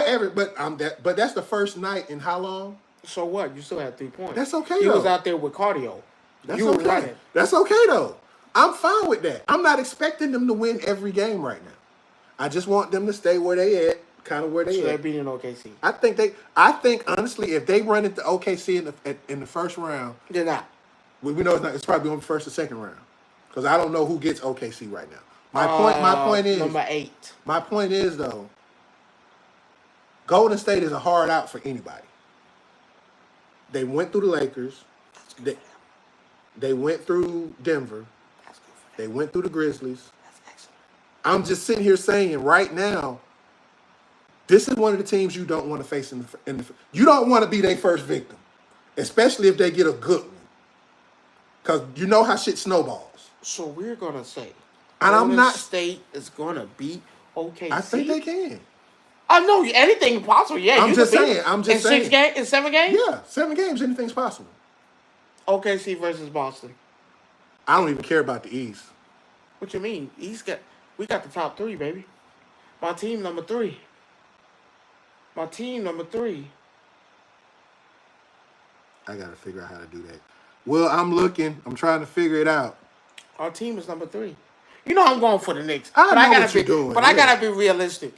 but that's the first night in how long? so what? You still had 3 points. That's okay, You was though. out there with cardio. That's you were okay. running. That's okay though. I'm fine with that. I'm not expecting them to win every game right now. I just want them to stay where they at, kind of where they So they're at. beating OKC. I think honestly, if they run into OKC in the first round, They're not. we know it's not. It's probably on the first or second round, because I don't know who gets OKC right now. My point is number 8. My point is though, Golden State is a hard out for anybody. They went through the Lakers. They went through Denver. That's good for them. They went through the Grizzlies. That's excellent. I'm just sitting here saying right now, this is one of the teams you don't want to face you don't want to be their first victim, especially if they get a good one, because you know how shit snowballs. So we're gonna say, And I'm Golden not. State is gonna beat OKC. I think they can. I know anything possible. Yeah, I'm you just could beat saying. them. I'm just in saying. 6 games, in 7 games. Yeah, 7 games, anything's possible. OKC versus Boston. I don't even care about the East. What you mean? We got the top 3, baby. My team number 3. My team number 3. I gotta figure out how to do that. Well, I'm looking. I'm trying to figure it out. Our team is number 3. You know I'm going for the Knicks. I know gotta what you're doing, But I yeah. gotta be realistic.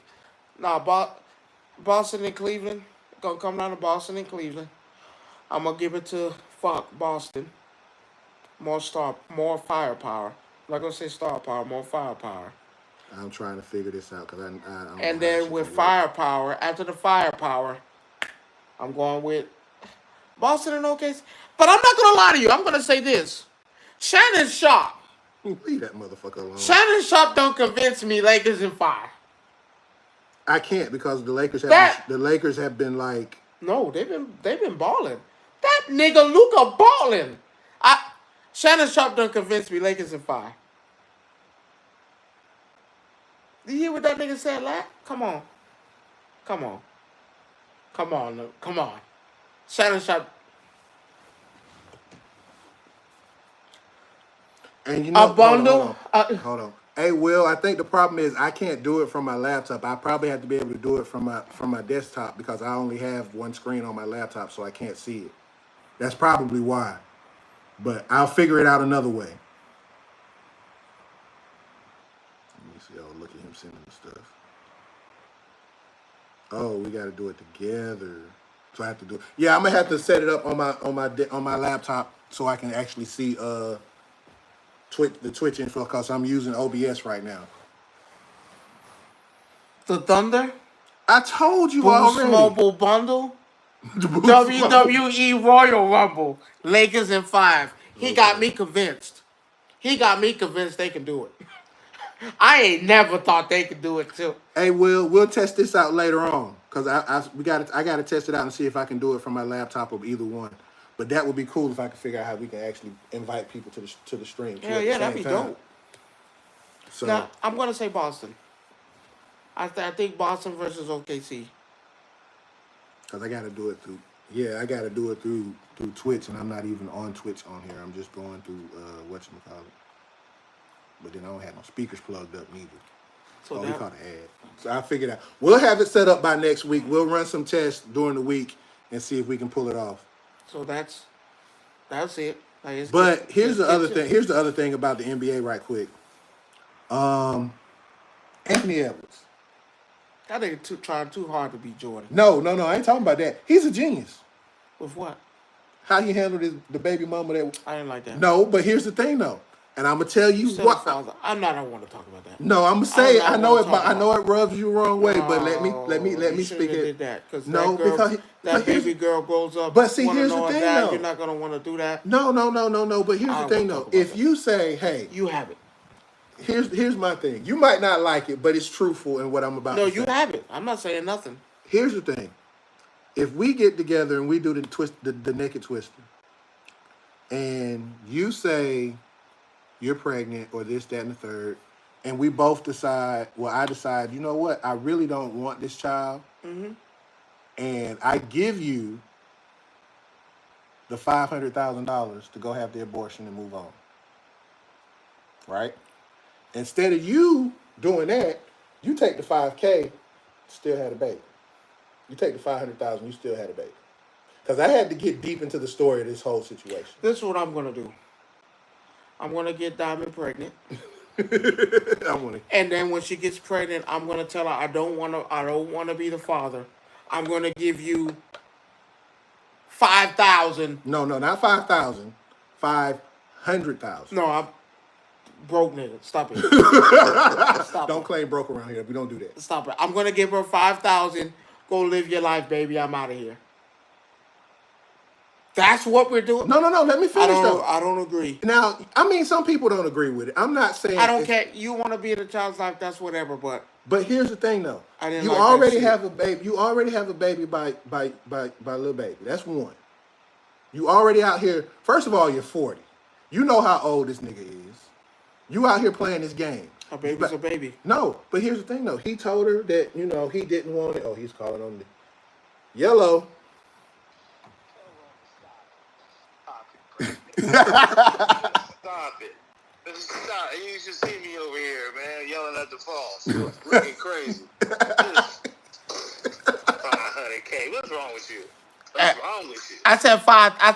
Nah, Boston and Cleveland. Gonna come down to Boston and Cleveland. I'm gonna give it to Boston. More firepower. I'm not gonna say star power, more firepower. I'm trying to figure this out because I don't know And how then shit with gonna work. firepower, after the firepower, I'm going with Boston and OKC. But I'm not gonna lie to you. I'm gonna say this: Shannon Sharp. Leave that motherfucker alone. Shannon Sharp don't convince me. Lakers in 5. I can't because the Lakers have been like. No, they've been balling. That nigga Luka balling. Shannon Sharp don't convince me. Lakers in 5. Did you hear what that nigga said? Come on. Shannon Sharp. And you know, A bundle. Hold on. Hey, Will, I think the problem is I can't do it from my laptop. I probably have to be able to do it from my desktop because I only have one screen on my laptop, so I can't see it. That's probably why. But I'll figure it out another way. Let me see. Oh, look at him sending me stuff. Oh, we got to do it together. So I have to do it. Yeah, I'm gonna have to set it up on my laptop so I can actually see the Twitch info because I'm using OBS right now. The Thunder. I told you Boost already. Mobile Bundle. The Boost WWE Royal Rumble. Lakers in 5. He got me convinced. He got me convinced they can do it. I ain't never thought they could do it too. Hey, we'll test this out later on because I gotta test it out and see if I can do it from my laptop or either one. But that would be cool if I could figure out how we can actually invite people to the stream. Hell yeah, that'd be dope. So Now I'm gonna say Boston. I think Boston versus OKC. because I gotta do it through. Yeah, I gotta do it through Twitch, and I'm not even on Twitch on here. I'm just going through whatchamacallit. But then I don't have no speakers plugged up neither. So He that, caught an ad. So I figured out. We'll have it set up by next week. We'll run some tests during the week and see if we can pull it off. so that's it. Like, But here's the other to- thing. Here's the other thing about the NBA, right quick. Anthony Edwards. That nigga trying too hard to beat Jordan. No. I ain't talking about that. He's a genius. With what? How he handled the baby mama that. I didn't like that. No, but here's the thing though, and I'm gonna tell you Still what. father. I don't want to talk about that. No, I'm gonna say I I know it. wanna talk I know about it rubs you the wrong way, but No, let me you speak shouldn't have it. did that because No, that girl, because that baby girl grows up. But see, wanna here's the know her thing, dad, though. You're not gonna want to do that. No. But here's I the thing won't though. talk about If that. you say, hey, You have it. here's my thing. You might not like it, but it's truthful in what I'm about No, to say. you have it. I'm not saying nothing. Here's the thing. If we get together and we do the naked twister, and you say you're pregnant or this, that, and the third, and we both decide, well, I decide, you know what, I really don't want this child, and I give you the $500,000 to go have the abortion and move on, right? Instead of you doing that, you take the $5K, still had a baby. You take the $500,000, you still had a baby. Because I had to get deep into the story of this whole situation. This is what I'm gonna do. I'm gonna get Diamond pregnant, I want to. and then when she gets pregnant, I'm gonna tell her I don't wanna be the father. I'm gonna give you 5,000. No, not 5,000. 500,000. No, I'm broke nigga. Stop it. Stop Don't it. claim broke around here. We don't do that. Stop it. I'm gonna give her 5,000. Go live your life, baby. I'm out of here. That's what we're doing. No. Let me finish though. I don't agree. Now, I mean, some people don't agree with it. I'm not saying I don't care. You want to be in a child's life, that's whatever. But But here's the thing, though. I didn't You like that already shit. have a baby. You already have a baby by little baby. That's one. You already out here. First of all, you're 40. You know how old this nigga is. You out here playing this game. a baby's a baby. No, but here's the thing, though. He told her that he didn't want it. Oh, he's calling on the yellow. Stop it. Stop. You should see me over here, man, yelling at the phone. Looking crazy. 500K. What's wrong with you? What's wrong with you? I said 5,000. I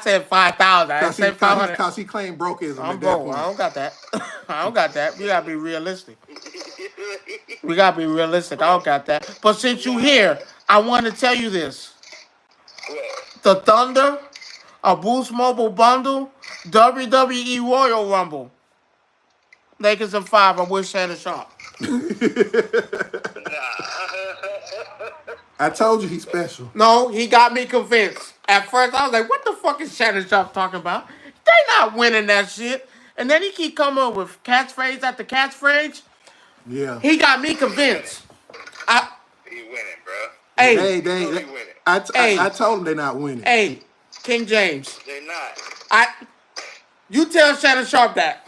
said 500. Because he claimed brokeism I'm at that broke. point. I don't got that. I don't got that. We gotta be realistic. We gotta be realistic. I don't got that. But since you here, I want to tell you this: the Thunder, a Boost Mobile bundle, WWE Royal Rumble, Lakers in 5. I wish Shannon Sharp. I told you he's special. No, he got me convinced. At first, I was like, "What the fuck is Shannon Sharp talking about? They not winning that shit." And then he keep coming up with catchphrase after catchphrase. Yeah. He got me convinced. He winning, bro. Hey, They winning. I told him they're not winning. hey, King James. They're not. You tell Shannon Sharp that.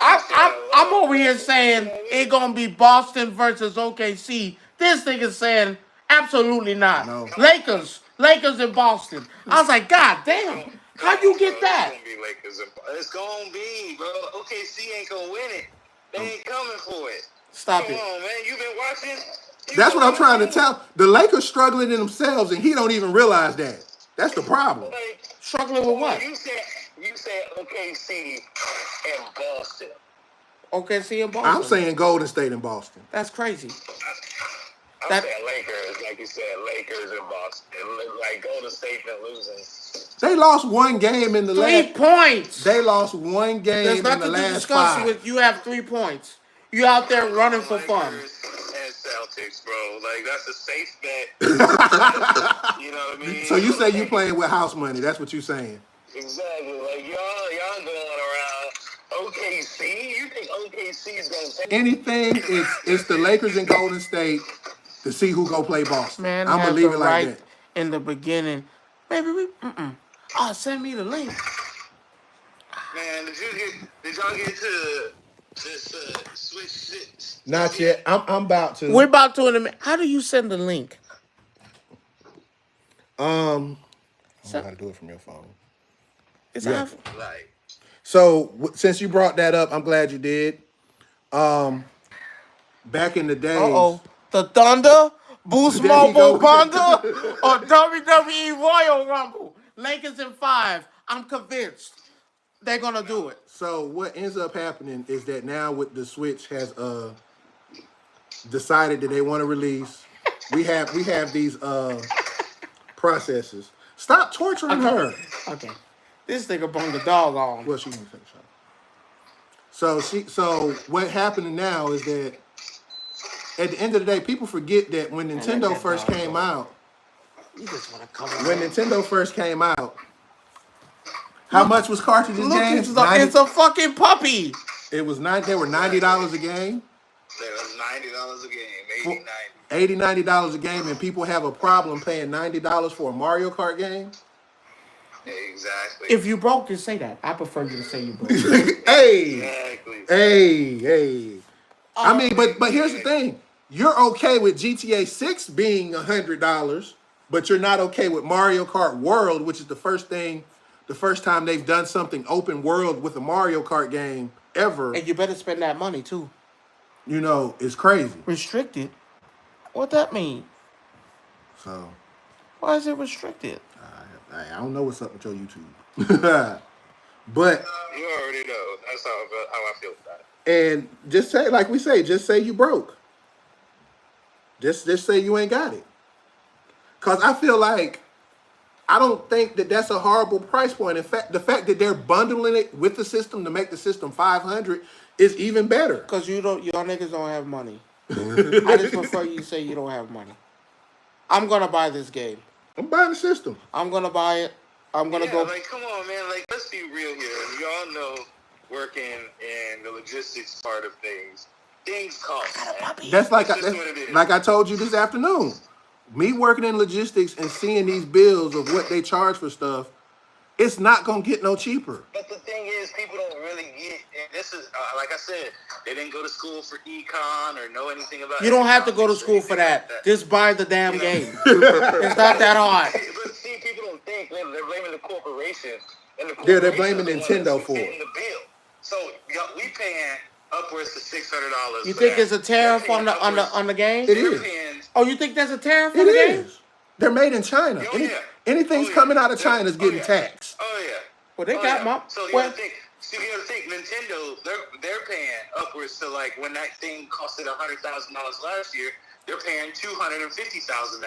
I'm over here saying it's gonna be Boston versus OKC. This thing is saying absolutely not. No. Lakers in Boston. I was like, God damn, how you get that? It's gonna be Lakers. It's gonna be, bro. OKC ain't gonna win it. They ain't coming for it. Stop Come it. on, man. You been watching? That's what I'm trying to tell. The Lakers struggling in themselves, and he don't even realize that. That's the problem. Like, Struggling with what? You said OKC and Boston. OKC and Boston. I'm saying Golden State and Boston. That's crazy. I'm That- saying Lakers, like you said, Lakers and Boston. Like Golden State been losing. They lost one game in the 3 last. points. They lost one game There's in the nothing to last discuss 5. with. You have 3 points. You out there running for fun. Lakers and Celtics, bro. Like, that's a safe bet. You know what I mean? So you say you playing with house money? That's what you saying? Exactly. Like, y'all going around OKC. You think OKC is going to take Anything? It's the Lakers and Golden State to see who go play Boston. Man, I'm gonna have leave the it like right that. in the beginning. Maybe we. Oh, send me the link. Man, did y'all get to this switch shit? Not yet. I'm about to. We're about to in a minute. How do you send the link? I don't know how to do it from your phone. It's Yeah. Like, So since you brought that up, I'm glad you did. Back in the days, The Thunder, Boost there you Mobile go. Bundle, or WWE Royal Rumble. Lakers in 5. I'm convinced they're gonna do it. So what ends up happening is that now with the Switch has decided that they want to release. We have these processors. Stop torturing her. Okay. This nigga brought the dog on. Well, she wants to take a shot. So what happened now is that at the end of the day, people forget that when Nintendo first came out, You just wanna come when Nintendo first came out, how much was cartridges games? It's a fucking puppy. It was They were $90 a game. They was $90 a game, $80, $90 a game, and people have a problem paying $90 for a Mario Kart game. Exactly. If you broke, just say that. I prefer you to say you broke. Hey, Exactly. hey. I mean, but here's the thing: you're okay with GTA 6 being $100, but you're not okay with Mario Kart World, which is the first time they've done something open world with a Mario Kart game ever. And you better spend that money too. You know, it's crazy. Restricted? What that mean? So Why is it restricted? I don't know what's up with your YouTube, but You already know. That's how I feel about it. and just say like we say, just say you broke. Just say you ain't got it. Cause I feel like I don't think that that's a horrible price point. In fact, the fact that they're bundling it with the system to make the system $500 is even better. Cause y'all niggas don't have money. I just prefer you say you don't have money. I'm gonna buy this game. I'm buying the system. I'm gonna buy it. I'm gonna go. Like, come on, man. Like, let's be real here. You all know, working in the logistics part of things cost. Man. That's like That's just what it is. like I told you this afternoon. Me working in logistics and seeing these bills of what they charge for stuff, it's not gonna get no cheaper. But the thing is, people don't really get. And this is like I said, they didn't go to school for econ or know anything about. You don't have to go to school for that. Just buy the damn game. It's not that hard. But see, people don't think they're blaming the corporation. And the Yeah, they're blaming corporation's the Nintendo one that's for it. getting the bill. So we paying upwards to $600. You think it's a tariff on the game? It is. Oh, you think there's a tariff It on the game? is. They're made in China. Oh, yeah. Anything's coming out of China is getting taxed. Oh yeah. Well, they got my. So you gotta think. Nintendo, they're paying upwards to like when that thing costed $100,000 last year, they're paying $250,000 now.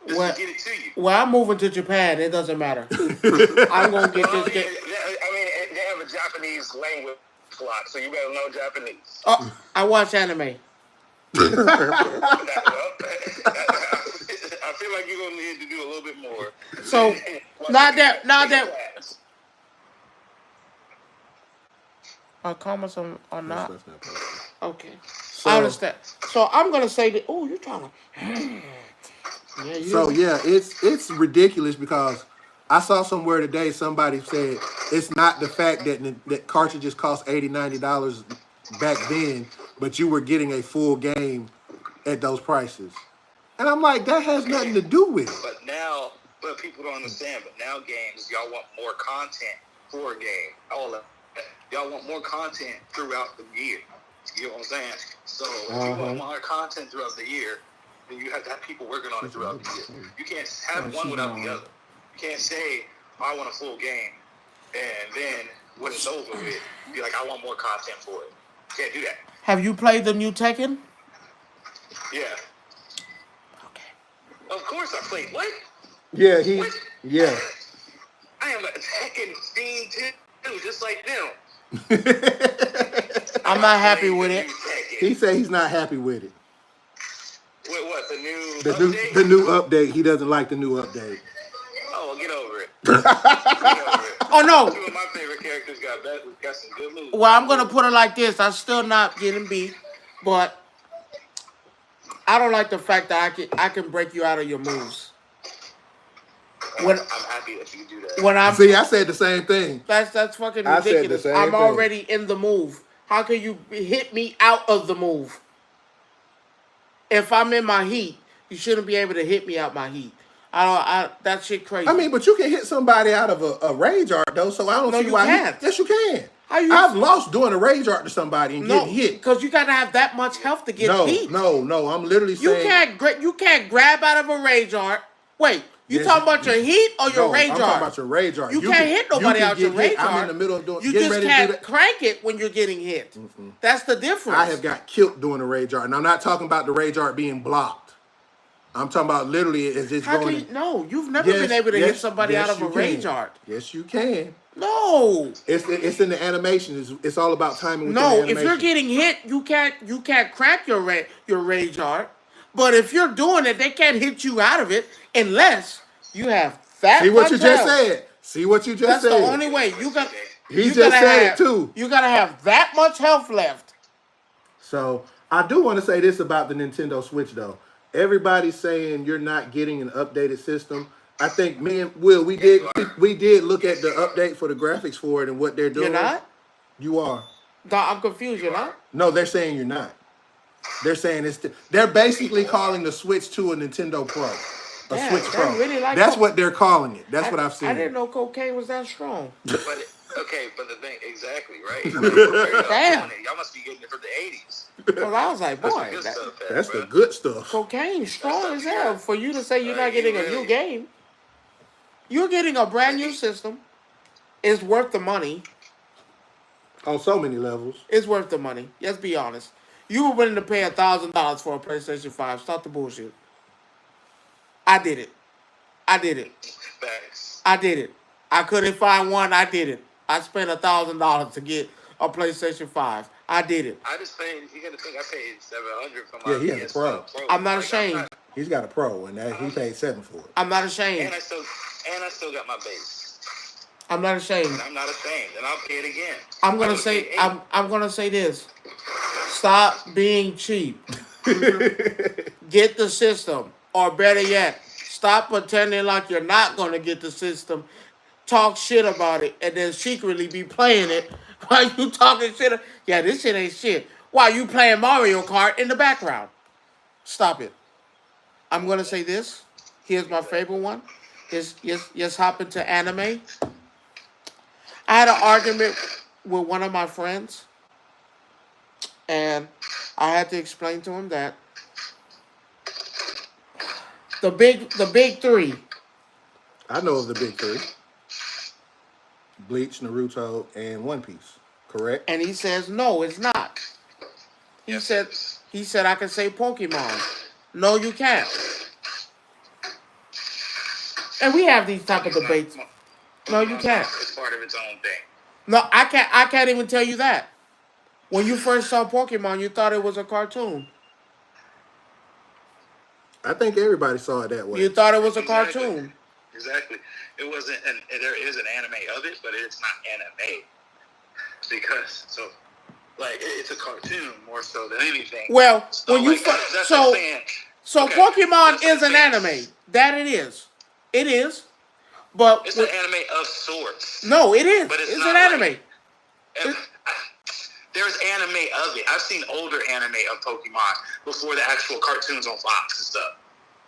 Just to get it to you. Well, I'm moving to Japan. It doesn't matter. I'm gonna get this game. I mean, they have a Japanese language plot, so you better know Japanese. Oh, I watch anime. I feel like you're gonna need to do a little bit more. So now that our comments are not okay. So, I understand. So I'm gonna say that. Oh, you're trying to. Yeah, it's ridiculous because I saw somewhere today somebody said it's not the fact that cartridges cost $80, $90 back then, but you were getting a full game at those prices. And I'm like, that has nothing to do with it. But people don't understand. But now games, y'all want more content for a game. All of that. Y'all want more content throughout the year. You know what I'm saying? So if you want more content throughout the year, then you have to have people working on it throughout the year. You can't have one without the other. You can't say, I want a full game, and then when it's over with, be like, I want more content for it. You can't do that. Have you played the new Tekken? Yeah. Okay. Of course I played. What? Yeah, Yeah. I am a Tekken fiend too, just like them. I'm not happy with it. He said he's not happy with it. With what? The The new update. He doesn't like the new update. Oh, well, get over it. Get over it. Oh no. Two of my favorite characters got some good moves. Well, I'm gonna put it like this. I'm still not getting beat, but I don't like the fact that I can break you out of your moves. I'm happy that you do that. I said the same thing. That's fucking I said the ridiculous. same I'm thing. already in the move. How can you hit me out of the move? If I'm in my heat, you shouldn't be able to hit me out my heat. That shit crazy. I mean, but you can hit somebody out of a rage art though, so I don't see why. You can't. Yes, you can. I've lost doing a rage art to somebody and getting hit. Because you got to have that much health to get hit. No. I'm literally saying You can't grab out of a rage art. Wait, you talking about your heat or your rage art? I'm talking about your rage art. You can't hit nobody out your rage art. I'm in the middle of doing. You just can't crank it when you're getting hit. Mm-hmm. That's the difference. I have got killed doing a rage art, and I'm not talking about the rage art being blocked. I'm talking about literally as it's going. No, you've never been able to hit somebody out of a rage art. Yes, you can. No, it's in the animation. It's all about timing. No, if you're getting hit, you can't crack your rage art. But if you're doing it, they can't hit you out of it unless you have that. See what you just said. See what you just said. That's the only way. He just said it too. You gotta have that much health left. So I do want to say this about the Nintendo Switch though. Everybody's saying you're not getting an updated system. I think me and Will, we did look at the update for the graphics for it and what they're doing. You're not? You are. No, I'm confused. You're not? No, they're saying you're not. They're saying they're basically calling the Switch 2 a Nintendo Pro. Switch Pro. Really like That's what they're calling it. That's what I've seen. I didn't know cocaine was that strong. But the thing, exactly, right? Damn. Y'all must be getting it from the 80s. Well, I was like, boy, that's the good stuff. Cocaine's strong as hell for you to say you're not getting a new game. You're getting a brand new system. It's worth the money. On so many levels. It's worth the money. Let's be honest. You were willing to pay $1,000 for a PlayStation 5. Stop the bullshit. I did it. Thanks. I did it. I couldn't find one. I did it. I spent $1,000 to get a PlayStation 5. I did it. I just paid. You got to think I paid $700 for my PS5. Yeah, he has a Pro. I'm not ashamed. He's got a Pro, and he paid $7 for it. I'm not ashamed. And I still got my base. I'm not ashamed. And I'm not ashamed, and I'll pay it again. I'm gonna say this. Stop being cheap. Get the system, or better yet, stop pretending like you're not gonna get the system. Talk shit about it, and then secretly be playing it while you talking shit. Yeah, this shit ain't shit. While you playing Mario Kart in the background. Stop it. I'm gonna say this. Here's my favorite one. Just hop into anime. I had an argument with one of my friends, and I had to explain to him that the big three. I know of the big three. Bleach, Naruto, and One Piece. Correct? And he says, no, it's not. He said I can say Pokemon. No, you can't. And we have these type of debates. No, you can't. It's part of its own thing. No, I can't even tell you that. When you first saw Pokemon, you thought it was a cartoon. I think everybody saw it that way. You thought it was a cartoon. Exactly. It wasn't. There is an anime of it, but it's not anime because it's a cartoon more so than anything. Well, so when you so okay, Pokemon is an anime. That it is. It is. But it's an anime of sorts. No, it is. But it's an anime. There's anime of it. I've seen older anime of Pokemon before the actual cartoons on Fox and stuff.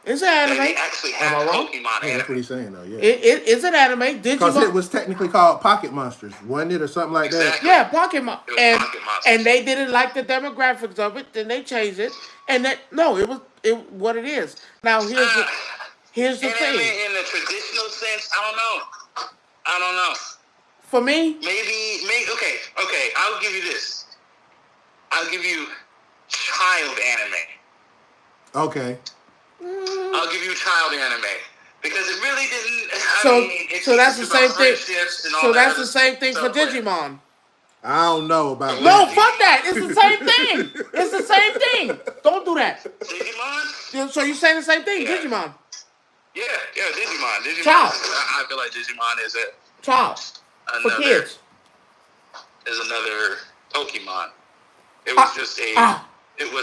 It's an anime. They actually have Pokemon anime. That's what he's saying, though. Yeah. It's an anime. Because it was technically called Pocket Monsters, wasn't it, or something like that? Yeah, Pocket Monsters. And they didn't like the demographics of it. Then they changed it. And it was what it is. Now here's the thing. In the traditional sense, I don't know. For me, maybe. Okay. I'll give you this. I'll give you child anime. Okay. I'll give you child anime because it really didn't. So that's the same thing. So that's the same thing for Digimon. I don't know about No, fuck that. It's the same thing. It's the same thing. Don't do that. Digimon? So you're saying the same thing, Digimon? Yeah, Digimon. Child. I feel like Digimon is a child for kids. Is another Pokemon. It was just a. It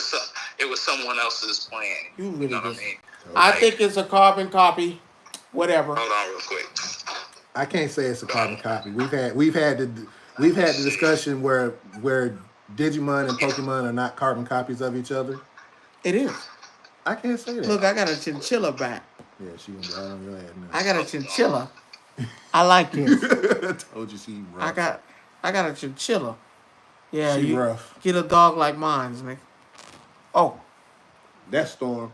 was someone else's plan. You really know what I mean? I think it's a carbon copy. Whatever. Hold on, real quick. I can't say it's a carbon copy. We've had the discussion where Digimon and Pokemon are not carbon copies of each other. It is. I can't say that. Look, I got a chinchilla back. Yeah, she gonna be right on your ass now. I got a chinchilla. I like this. I told you she. I I got a chinchilla. Yeah, She you rough. get a dog like mine, nigga. Oh, That's Storm.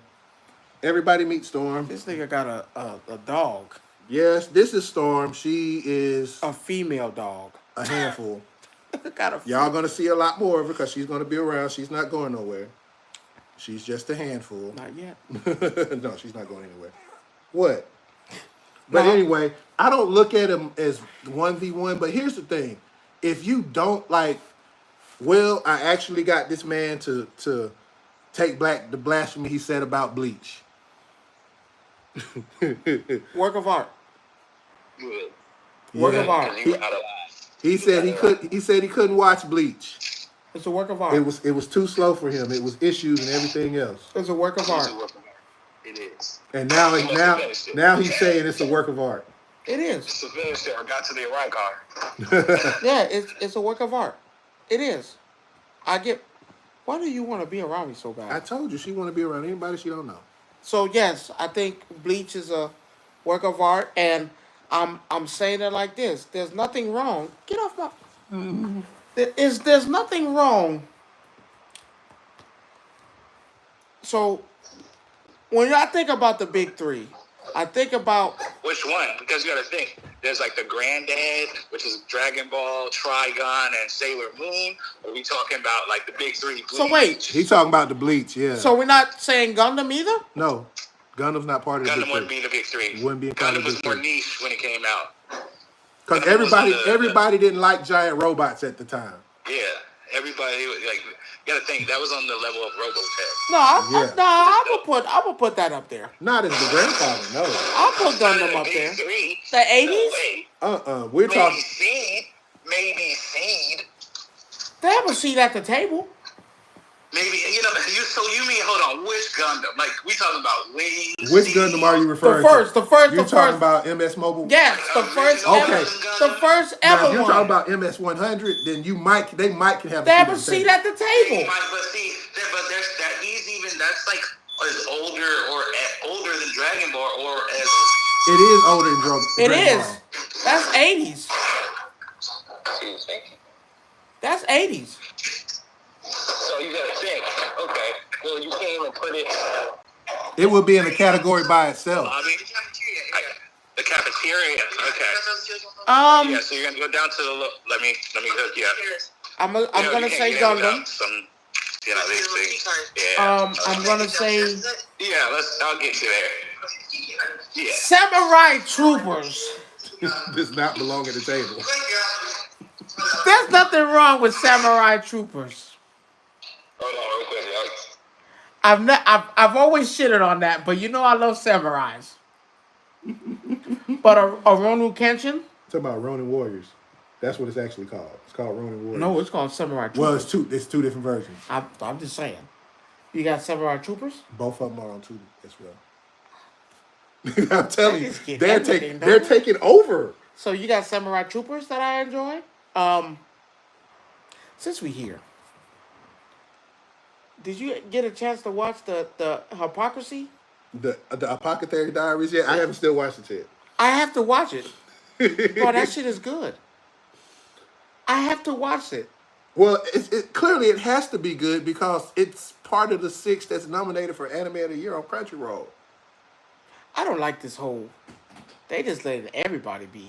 Everybody meet Storm. this nigga got a dog. Yes, this is Storm. She is A female dog. a handful. got a Y'all gonna see a lot more of her because she's gonna be around. She's not going nowhere. She's just a handful. Not yet. No, she's not going anywhere. What? But No. anyway, I don't look at him as 1v1. But here's the thing: if you don't like, well, I actually got this man to take back the blasphemy he said about Bleach. Work of art. Good. Work Yeah. of art. Because he was out of line. He said he could. He said he couldn't watch Bleach. It's a work of art. It was too slow for him. It was issues and everything else. It's a work of art. It is. And now he's saying it's a work of art. It is. It's a finish there. Got to the right car. Yeah, it's a work of art. It is. I get. Why do you want to be around me so I bad? told you she want to be around anybody she don't know. So yes, I think Bleach is a work of art, and I'm saying it like this. There's nothing wrong. Get off my. There's nothing wrong. So when I think about the big three, I think about Which one? Because you got to think. There's like the Granddad, which is Dragon Ball, Trigon, and Sailor Moon. Are we talking about like the big three? So wait. He talking about the Bleach, yeah. so we're not saying Gundam either. No, Gundam's not part of the Gundam big wouldn't three. be the big three. Wouldn't be a part of Gundam the was big more three. niche when it came out. Because Gundam was on the- everybody didn't like giant robots at the time. Yeah, everybody like. You got to think that was on the level of Robotech. No, Yeah. I'm gonna put that up there. Not as the grandfather, no. I'll put Gundam up Big there. three. The 80s? No way. We're Maybe talking. Seed. Maybe Seed. They have a seat at the table. Maybe So you mean hold on? Which Gundam? Like we talking about Wings? Which Seed? Gundam are you The referring first, to? the first, You're the talking first. about MS Mobile? Yes, the first Okay. ever. The first Now, ever if you're one. talking about MS 100, then they might can have They have a a seat seat at the at the Hey, table. Mike, but see, but there's that he's even that's like as older than Dragon Ball or as table. It is older than It Dragon is. Ball. That's 80s. Excuse me. That's 80s. So you gotta think. Okay, well you can't even put it. It would be in a category by itself. Lobby. The cafeteria. Okay. Yeah, so you're gonna go down to the. Let me hook you up. I'm You know, gonna you say can't get it without Gundam. Some, these things. Yeah. I'm gonna say Yeah, I'll get you there. Yeah. Samurai Troopers. Does not belong at the table. There's nothing wrong with Samurai Troopers. Hold on, real quick. I've always shitted on that, but you know I love samurais. But a Ronu Kenshin? Talking about Ronin Warriors. That's what it's actually called. It's called Ronin Warriors. No, it's called Samurai Troopers. Well, it's two different versions. I'm just saying. You got Samurai Troopers? Both of them are on two as well. I'm telling you, just get they're everything, they're don't taking over. So you got Samurai Troopers that I enjoy. Since we here, did you get a chance to watch the Hypocrisy? The Apothecary Diaries. Yeah, I haven't still watched it yet. I have to watch it. Bro, that shit is good. I have to watch it. Well, clearly it has to be good because it's part of the 6 that's nominated for Anime of the Year on Crunchyroll. I don't like this whole. They just letting everybody be.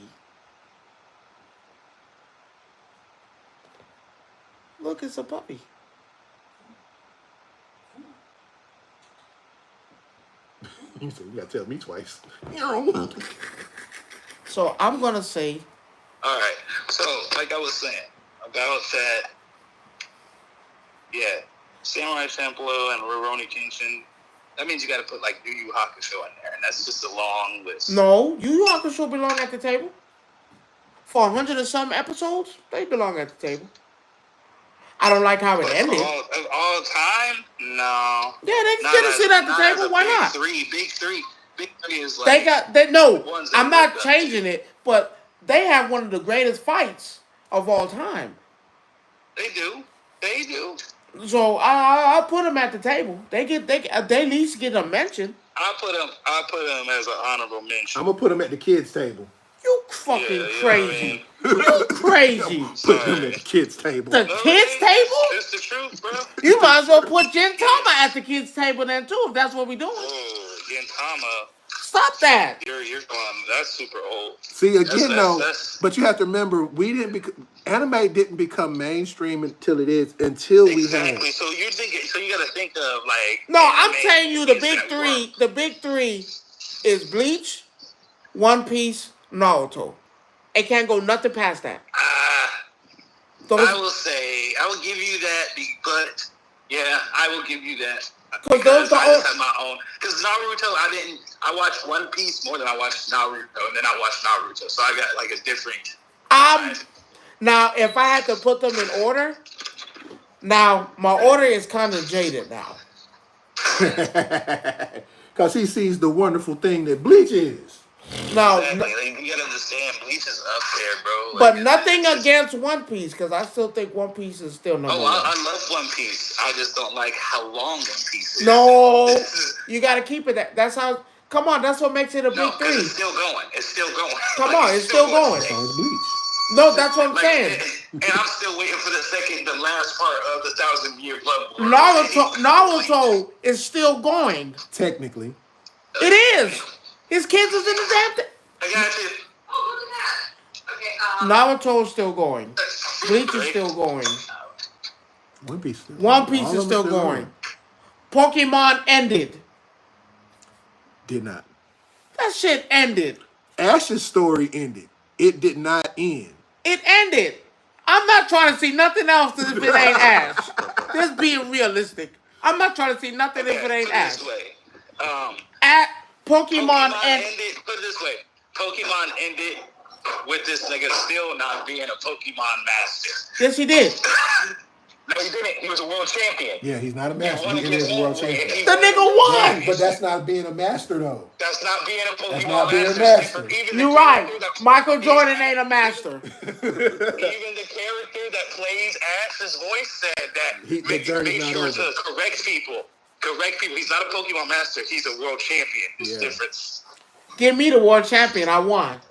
Look, it's a puppy. You gotta tell me twice. So I'm gonna say. All right. So, like I was saying about that, yeah, Samurai Champloo and Rurouni Kenshin. That means you got to put like Yu Yu Hakusho in there, and that's just a long list. No, Yu Yu Hakusho belong at the table. For 100 and some episodes, they belong at the table. I don't like how it But ended. all time? No. Yeah, they can get a seat at the table. Why not? Big three is like No. ones that I'm not work up. changing it, but they have one of the greatest fights of all time. They do. So I'll put them at the table. They at least get a mention. I put them as an honorable mention. I'm gonna put them at the kids' table. You fucking Yeah, crazy. you know what You crazy. Put them at the kids' table. The kids' table? It's the truth, bro. You might as well put Gintama at the kids' table then too, if that's what we doing. Oh, Gintama. Stop that. You're that's super old. See again, though. That's- But you have to remember, anime didn't become mainstream until it is until we exactly. had. So you're thinking. So you got to think of like. No, I'm anime telling you the movies big that three. work. The big three is Bleach, One Piece, Naruto. It can't go nothing past that. I will give you that, but yeah, I will give you that. Because I just had my own. Because Naruto, I watched One Piece more than I watched Naruto, and then I watched Naruto, so I got like a different. Now, if I had to put them in order, now my order is kind of jaded now. Because he sees the wonderful thing that Bleach is. No, exactly. Like, you gotta understand, Bleach is up there, bro. But like, nothing against One Piece, because I still think One Piece is still number one. I love One Piece. I just don't like how long One Piece is. No, you got to keep it that. That's how. Come on, that's what makes it a big three. It's still going. It's still going. Come on, it's still going. So is Bleach. No, that's what I'm saying. And I'm still waiting for the last part of the 1,000-year blood war. Naruto is still going. Technically. It is. His kids is in the damn thing. I got you. Oh, look at that. Okay, Naruto is still going. Bleach is still going. One Piece still One Piece is still going. Pokemon ended. Did not. That shit ended. Ash's story ended. It did not end. It ended. I'm not trying to see nothing else if it ain't Ash. Just being realistic. I'm not trying to see nothing if it ain't Ash. Put it this way. At Pokemon ended. Put it this way. Pokemon ended with this nigga still not being a Pokemon master. Yes, he did. No, he didn't. He was a world champion. Yeah, he's not a He master. won He against is a world Wolverine, and champion. he The nigga won. won. But that's not being a master, though. That's not being a Pokemon That's not being a master. master. Even You're the right. character that- Michael Jordan ain't a master. Even the character that plays Ash's voice said that The make journey's sure not over. to correct people. Correct people. He's not a Pokemon master. He's a world champion. There's a Yeah. difference. Give me the world champion. I won.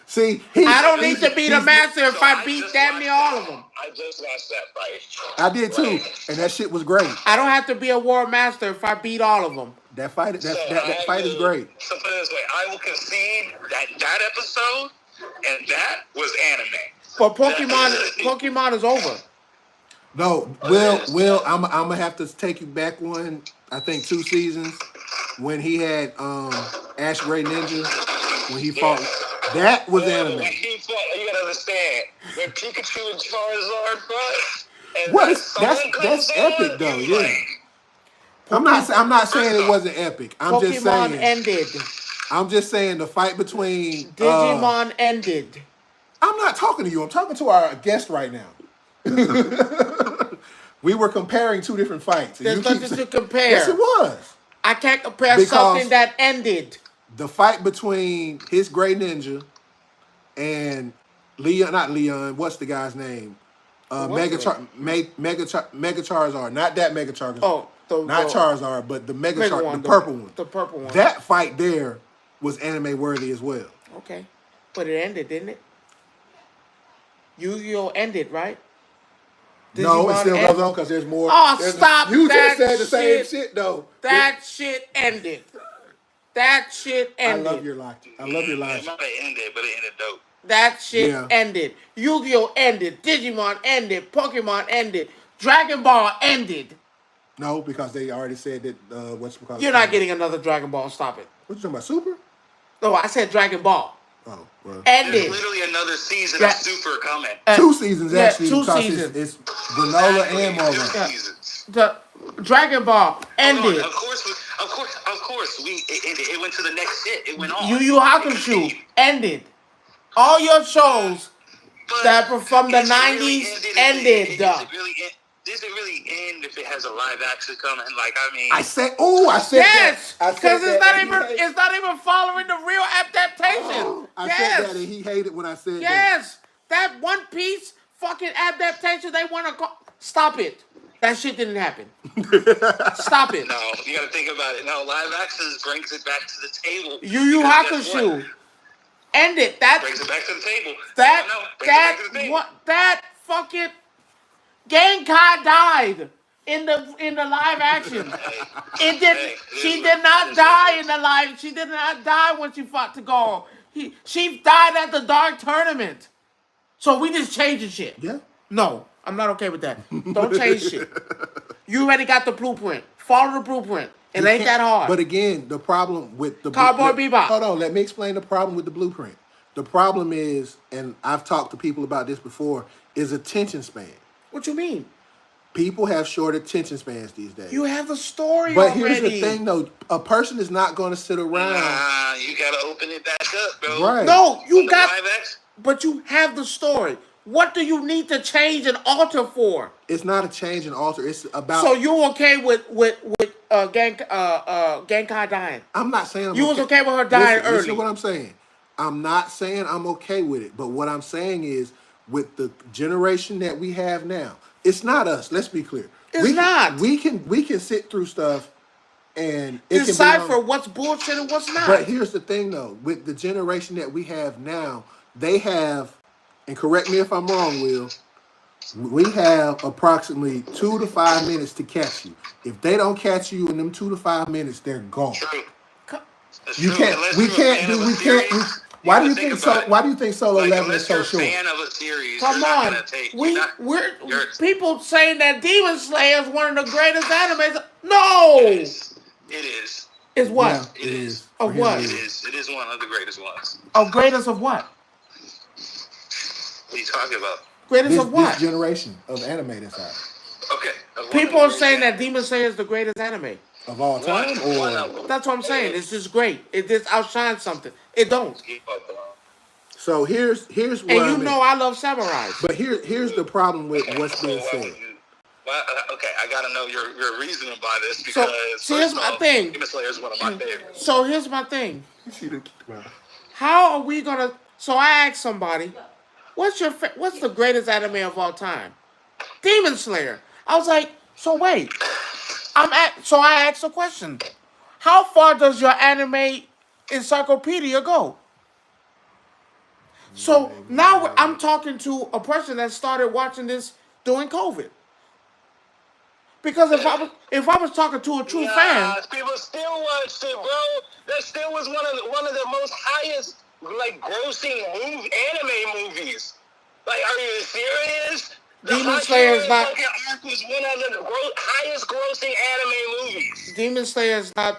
See, I don't need to be the master if So I beat just damn near watched all that. of them. I just watched that fight. I did too, and that shit was great. I don't have to be a world master if I beat all of them. That fight, So that fight is great. So put it this way, I will concede that episode and that was anime. But Pokemon is over. No, Will, I'm gonna have to take you back one. I think 2 seasons when he had Ash Gray Ninja when he fought. That was anime. When he fought, you gotta understand when Pikachu and Charizard fought. And What that is song that's comes epic on, though? you Yeah. like, I'm not saying it wasn't epic. I'm just Pokemon saying. ended. I'm just saying the fight between Digimon ended. I'm not talking to you. I'm talking to our guest right now. We were comparing 2 different fights. and There's you keep nothing to saying- compare. Yes, it was. I can't compare Because- something that ended. The fight between his Gray Ninja and Leon, not Leon, what's the guy's name? Mega Charizard. Not that Mega Charizard. Oh, not Charizard, but the Mega Charizard, one, the purple one. The purple one. That fight there was anime worthy as well. Okay. But it ended, didn't it? Yu-Gi-Oh! Ended, right? No, it Digimon still end- goes on because there's more. Oh, there's- stop You that just said the same shit. shit though. That shit ended. That shit I ended. love your logic. I love your It logic. might have ended, but it ended dope. That shit Yeah. ended. Yu-Gi-Oh! Ended. Digimon ended. Pokemon ended. Dragon Ball ended. No, because they already said that. What's because You're not getting another Dragon Ball. Stop it. What you talking about? Super? No, I said Dragon Ball. Oh, well. There's Ended. literally another season Yeah. of Super coming. 2 seasons yeah, actually 2 because seasons. it's Granola and Two Marvel. Yeah. seasons. The Dragon Ball ended. Of course, it went to the next shit. It went on. Yu Yu Hakusho ended. All your shows But that were from the is it really 90s ended? ended. Does it really end if it has a live action coming? Like, I mean, I said Yes, that. I said because that and it's not even following the real adaptation. I yes, said that and he hated when I said that. yes, that One Piece fucking adaptation they want to call. Stop it. That shit didn't happen. Stop it. no, you got to think about it. No, live action brings it back to the table. Yu Yu Because guess Hakusho. what? End it. Brings it back to the table. That fucking Genkai died in the live action. She did not die in the live. She did not die when she fought Tagal. She died at the Dark Tournament. So we just changing shit. Yeah. No, I'm not okay with that. Don't change shit. You already got the blueprint. Follow the blueprint. It ain't that hard. But again, the problem with the Cowboy Bebop. Hold on, let me explain the problem with the blueprint. The problem is, and I've talked to people about this before, is attention span. What you mean? People have short attention spans these days. You have the story but already. Here's the thing, though. A person is not going to sit around. Nah, you got to open it back up, bro. Right. No, you got... But you have the story. What do you need to change and alter for? It's not a change and alter. It's about... So you okay with Genkai dying? I'm not saying... You was okay with her dying early. Listen to what I'm saying. I'm not saying I'm okay with it. But what I'm saying is, with the generation that we have now, it's not us. Let's be clear. It's not. We can sit through stuff and decipher what's bullshit and what's not. But here's the thing, though. With the generation that we have now, they have, and correct me if I'm wrong, Will, we have approximately 2 to 5 minutes to catch you. If they don't catch you in them 2 to 5 minutes, they're gone. True. Why do you think Solo 11 is so short? Fan of a series, come on, people saying that Demon Slayer is one of the greatest animes. No, it is. Is what? Yeah, it is. Of what? It is one of the greatest ones. Of greatest of what? What are you talking about? Greatest of what? This generation of anime that's out. Okay. People are saying that Demon Slayer is the greatest anime. Of all time? That's what I'm saying. It's just great. It just outshines something. It don't. So here's what and you know I love samurais. But here's the problem with what's being said. Well, okay, I gotta know your reasoning by this because so here's my thing. Demon Slayer is one of my favorites. So here's my thing. How are we gonna? So I asked somebody, what's the greatest anime of all time? Demon Slayer. I was like, so wait. So I asked a question. How far does your anime encyclopedia go? So now I'm talking to a person that started watching this during COVID. Because if I was talking to a true fan, people still watched it, bro. That still was one of the most highest grossing anime movies. Like, are you serious? Demon Slayer is not. Arc was one of the highest grossing anime movies. Demon Slayer is not.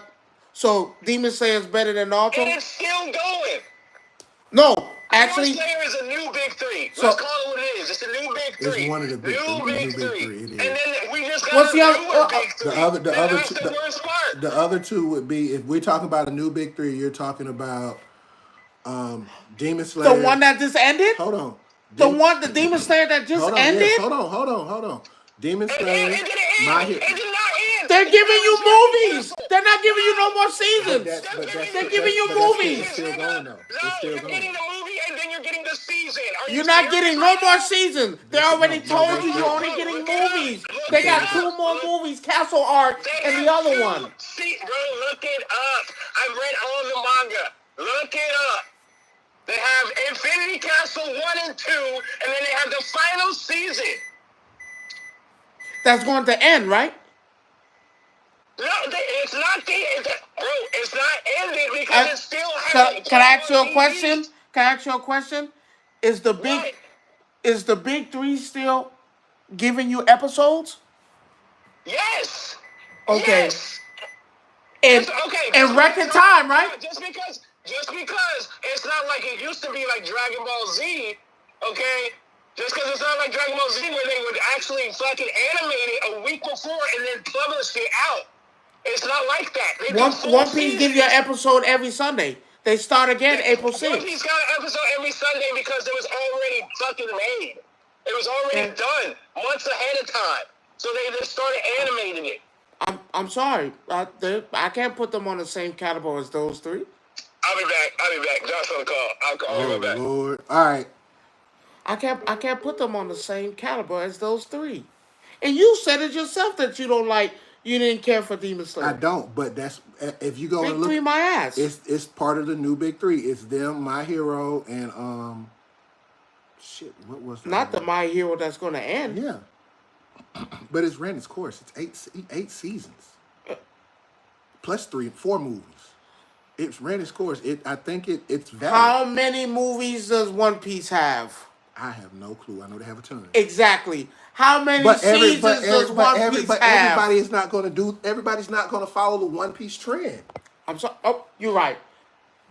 So Demon Slayer is better than Naruto. And it's still going. No, actually. Demon Slayer is a new big three. Let's call it what it is. It's a new big three. It's one of the big three. And then we just got what's the other? The other two would be, if we're talking about a new big three, you're talking about Demon Slayer. The one that just ended. Hold on. The Demon Slayer that just ended? Yes, hold on. Demon Slayer. It did not end. They're giving you movies. They're not giving you no more seasons. They're giving you movies. It's still going, though. You're getting the movie and then you're getting the season. You're not getting no more seasons. They already told you you're only getting movies. They got 2 more movies, Castle Arc and the other one. See, bro, look it up. I've read all the manga. Look it up. They have Infinity Castle 1 and 2, and then they have the final season. That's going to end, right? No, it's not bro, it's not ended because it's still happening. Can I ask you a question? Is the big three still giving you episodes? Yes. Okay. Yes. In record time, right? Just because it's not like it used to be like Dragon Ball Z, okay? Just because it's not like Dragon Ball Z where they would actually fucking animate it a week before and then publish it out. It's not like that. One Piece gives you an episode every Sunday. They start again April 6th. One Piece got an episode every Sunday because it was already fucking made. It was already done months ahead of time. So they just started animating it. I'm sorry. I can't put them on the same category as those three. I'll be back. Josh on the call. I'll go back. Lord. All right. I can't put them on the same caliber as those three. And you said it yourself that you don't like You didn't care for Demon Slayer. I don't, but that's if you go Big and look. Three, my ass. It's part of the new big three. It's them, My Hero, and shit. What was that? Not the My Hero that's going to end. Yeah, but it's ran its course. It's eight seasons, plus 4 movies. It's ran its course. I think it's valid. How many movies does One Piece have? I have no clue. I know they have a ton. Exactly. How many seasons does One Piece have? Everybody's not going to follow the One Piece trend. I'm sorry. Oh, you're right.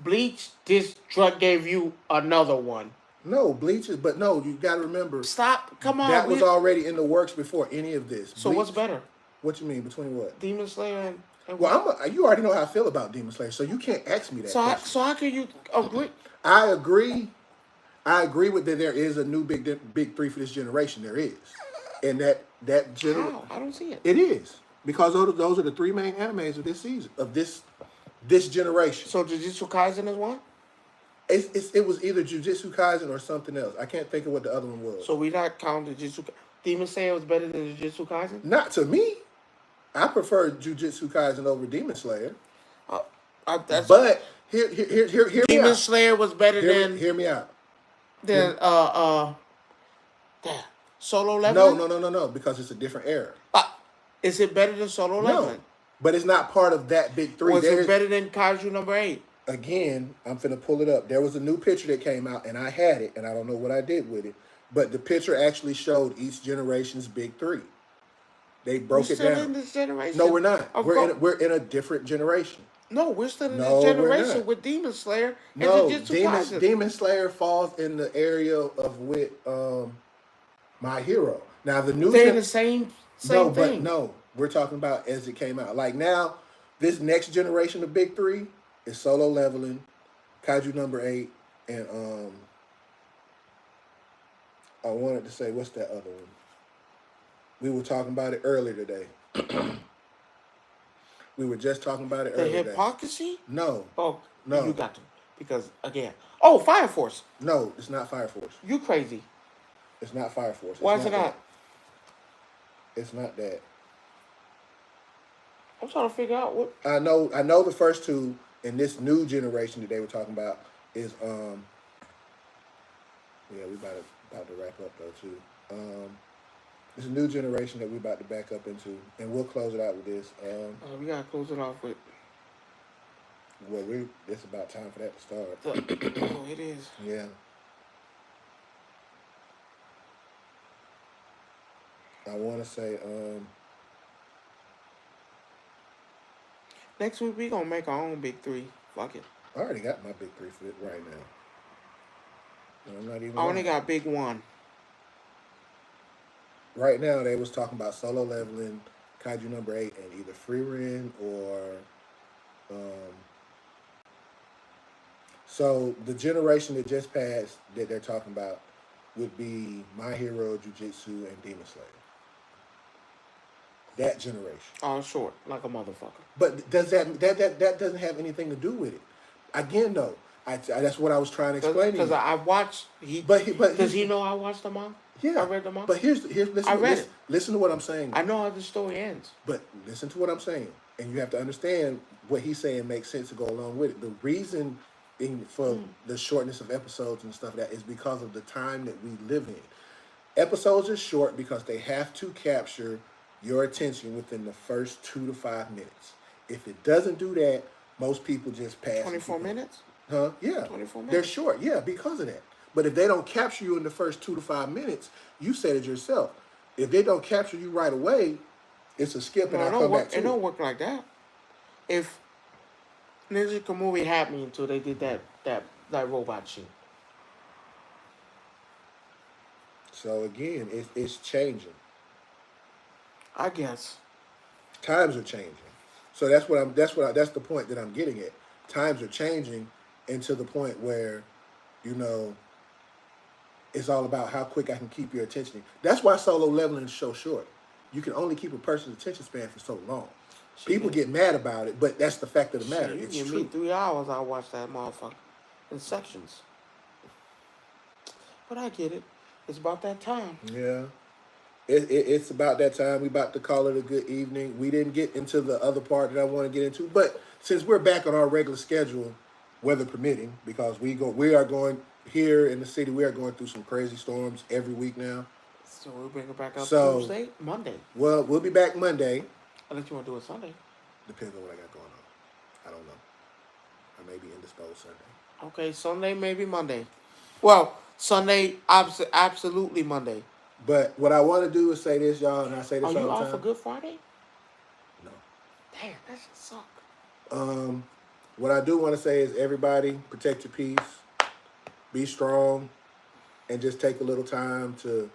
Bleach, this drug gave you another one. No, Bleach is, but no, you got to remember. Stop. Come on. That was already in the works before any of this. So Bleach, what's better? What you mean, between what? Demon Slayer and Well, you already know how I feel about Demon Slayer, so you can't ask me that question. So how can you agree? I agree with that there is a new big three for this generation. There is. And that generation. How? I don't see it. It is. Because those are the 3 main animes of this season, of this generation. So Jujutsu Kaisen is one? It was either Jujutsu Kaisen or something else. I can't think of what the other one was. So we not counting Jujutsu Demon Slayer was better than Jujutsu Kaisen? Not to me. I prefer Jujutsu Kaisen over Demon Slayer. But hear me out. Demon Slayer was better than Hear me out. Than Solo Leveling? No, because it's a different era. Is it better than Solo Leveling? No, but it's not part of that big three. Was it better than Kaiju number 8? Again, I'm finna pull it up. There was a new picture that came out, and I had it, and I don't know what I did with it. But the picture actually showed each generation's big three. They broke it down. We're still in this generation. No, we're not. We're in a different generation. No, we're still in this generation with Demon Slayer and Jujutsu Kaisen. Demon Slayer falls in the area of with My Hero. Now the new they're the same thing. But no, we're talking about as it came out. Like now, this next generation of big three is Solo Leveling, Kaiju number 8, and I wanted to say what's that other one? We were talking about it earlier today. We were just talking about it earlier. The hypocrisy? No. Oh, no. You got to. Because, again. Oh, Fire Force. No, it's not Fire Force. You crazy. It's not Fire Force. Why is it not? It's not that. I'm trying to figure out what. I know the first two in this new generation that they were talking about is, yeah, we about to wrap up though too. It's a new generation that we're about to back up into, and we'll close it out with this. We gotta close it off with. Well, it's about time for that to start. Oh, it is. Yeah. I want to say, next week we gonna make our own big three. Fuck it. I already got my big three for it right now. I'm not even. I only got big one. Right now, they was talking about Solo Leveling, Kaiju number 8, and either Frieren or, so the generation that just passed that they're talking about would be My Hero, Jujutsu, and Demon Slayer. That generation. Oh, short, like a motherfucker. But does that doesn't have anything to do with it? Again, though, that's what I was trying to explain to you. Because I watched. Does he know I watched the manga? Yeah, I read the manga. But listen to what I'm saying. I know how the story ends. But listen to what I'm saying, and you have to understand what he's saying makes sense to go along with it. The reason for the shortness of episodes and stuff like that is because of the time that we live in. Episodes are short because they have to capture your attention within the first 2 to 5 minutes. If it doesn't do that, most people just pass. 24 minutes? Huh? Yeah. 24 minutes. They're short, yeah, because of that. But if they don't capture you in the first 2 to 5 minutes, you said it yourself. If they don't capture you right away, it's a skip and I'll come back to it. It don't work like that. If Ninja Kamui had me until they did that robot shit. So again, it's changing. I guess. Times are changing. So that's the point that I'm getting at. Times are changing, and to the point where, it's all about how quick I can keep your attention. That's why Solo Leveling is so short. You can only keep a person's attention span for so long. People get mad about it, but that's the fact of the matter. You it's give true. me 3 hours, I'll watch that motherfucker in sections. But I get it. It's about that time. Yeah. It's about that time. We about to call it a good evening. We didn't get into the other part that I want to get into, but since we're back on our regular schedule, weather permitting, because we are going here in the city. We are going through some crazy storms every week now. So we'll bring it back up So, Tuesday, Monday. well, we'll be back Monday. Unless you want to do it Sunday. Depends on what I got going on. I don't know. I may be indisposed Sunday. Okay, Sunday, maybe Monday. Well, Sunday, absolutely Monday. But what I want to do is say this, y'all, and I say this Are all you the off time. for Good Friday? No. Damn, that should suck. What I do want to say is everybody protect your peace, be strong, and just take a little time to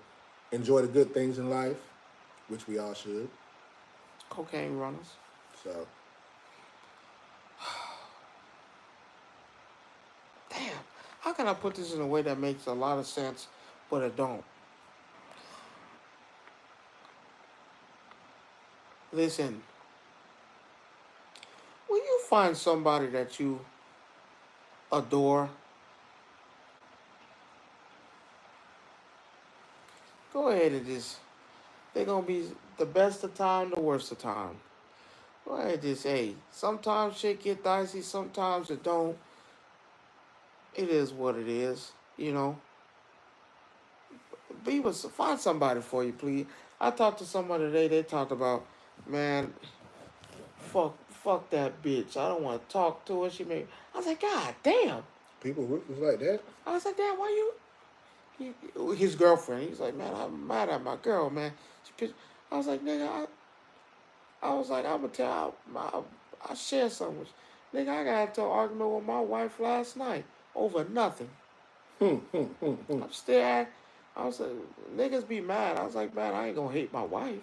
enjoy the good things in life, which we all should. Cocaine runners. So, Damn, how can I put this in a way that makes a lot of sense, but it don't? Listen, when you find somebody that you adore, go ahead and just, they're going to be the best of time, the worst of time. Go ahead and just, hey, sometimes shit get dicey, sometimes it don't. It is what it is, you know. Find somebody for you, please. I talked to somebody today, they talked about, man, fuck that bitch. I don't want to talk to her. I was like, God damn. people was like that. I was like, damn, why you? His girlfriend. He's like, man, I'm mad at my girl, man. I was like, nigga, I was like, I'm gonna tell I share something with you. Nigga, I got into an argument with my wife last night over nothing. I'm still I was like, niggas be mad. I was like, man, I ain't gonna hate my wife.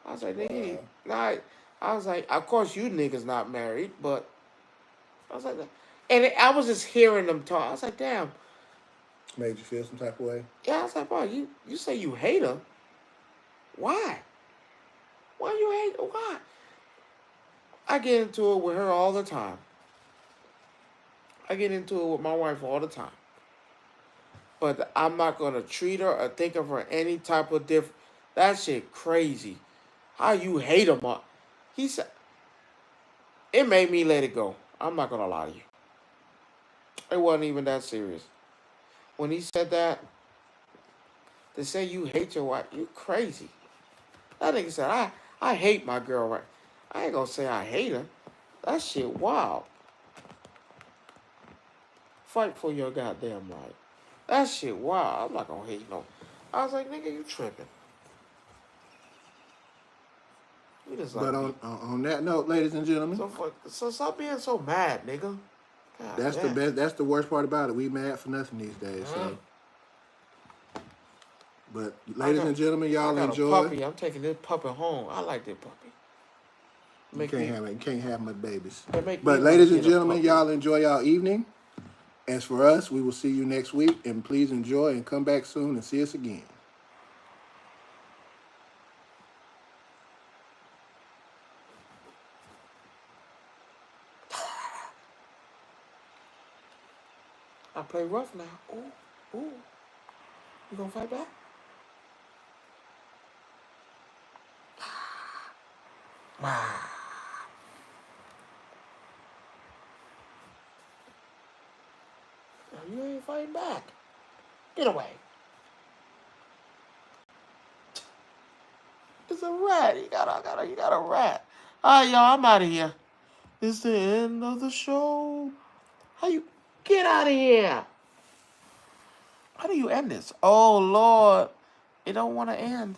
I was like, nigga, nah. I was like, of course you niggas not married, but I was like, and I was just hearing them talk. I was like, damn. Made you feel some type of way? Yeah, I was like, bro, you say you hate her. Why? Why you hate her? Why? I get into it with her all the time. I get into it with my wife all the time. But I'm not going to treat her or think of her any type of different. That shit crazy. How you hate him? He said, it made me let it go. I'm not going to lie to you. It wasn't even that serious. When he said that, to say you hate your wife, you crazy. That nigga said, I hate my girl, right? I ain't going to say I hate her. That shit wild. Fight for your goddamn right. That shit wild. I'm not going to hate no. I was like, nigga, you tripping. But on that note, ladies and gentlemen, so stop being so mad, nigga. God, that's the best. That's the worst part about it. We mad for nothing these days. So, but ladies and gentlemen, y'all enjoy. A puppy. I'm taking this puppy home. I like this puppy. You can't have my babies. But ladies and gentlemen, y'all enjoy y'all evening. As for us, we will see you next week, and please enjoy and come back soon and see us again. I play rough now. Ooh. You gonna fight back? You ain't fighting back. Get away. It's a rat. You got a rat. All right, y'all, I'm out of here. It's the end of the show. How you get out of here? How do you end this? Oh Lord, it don't want to end.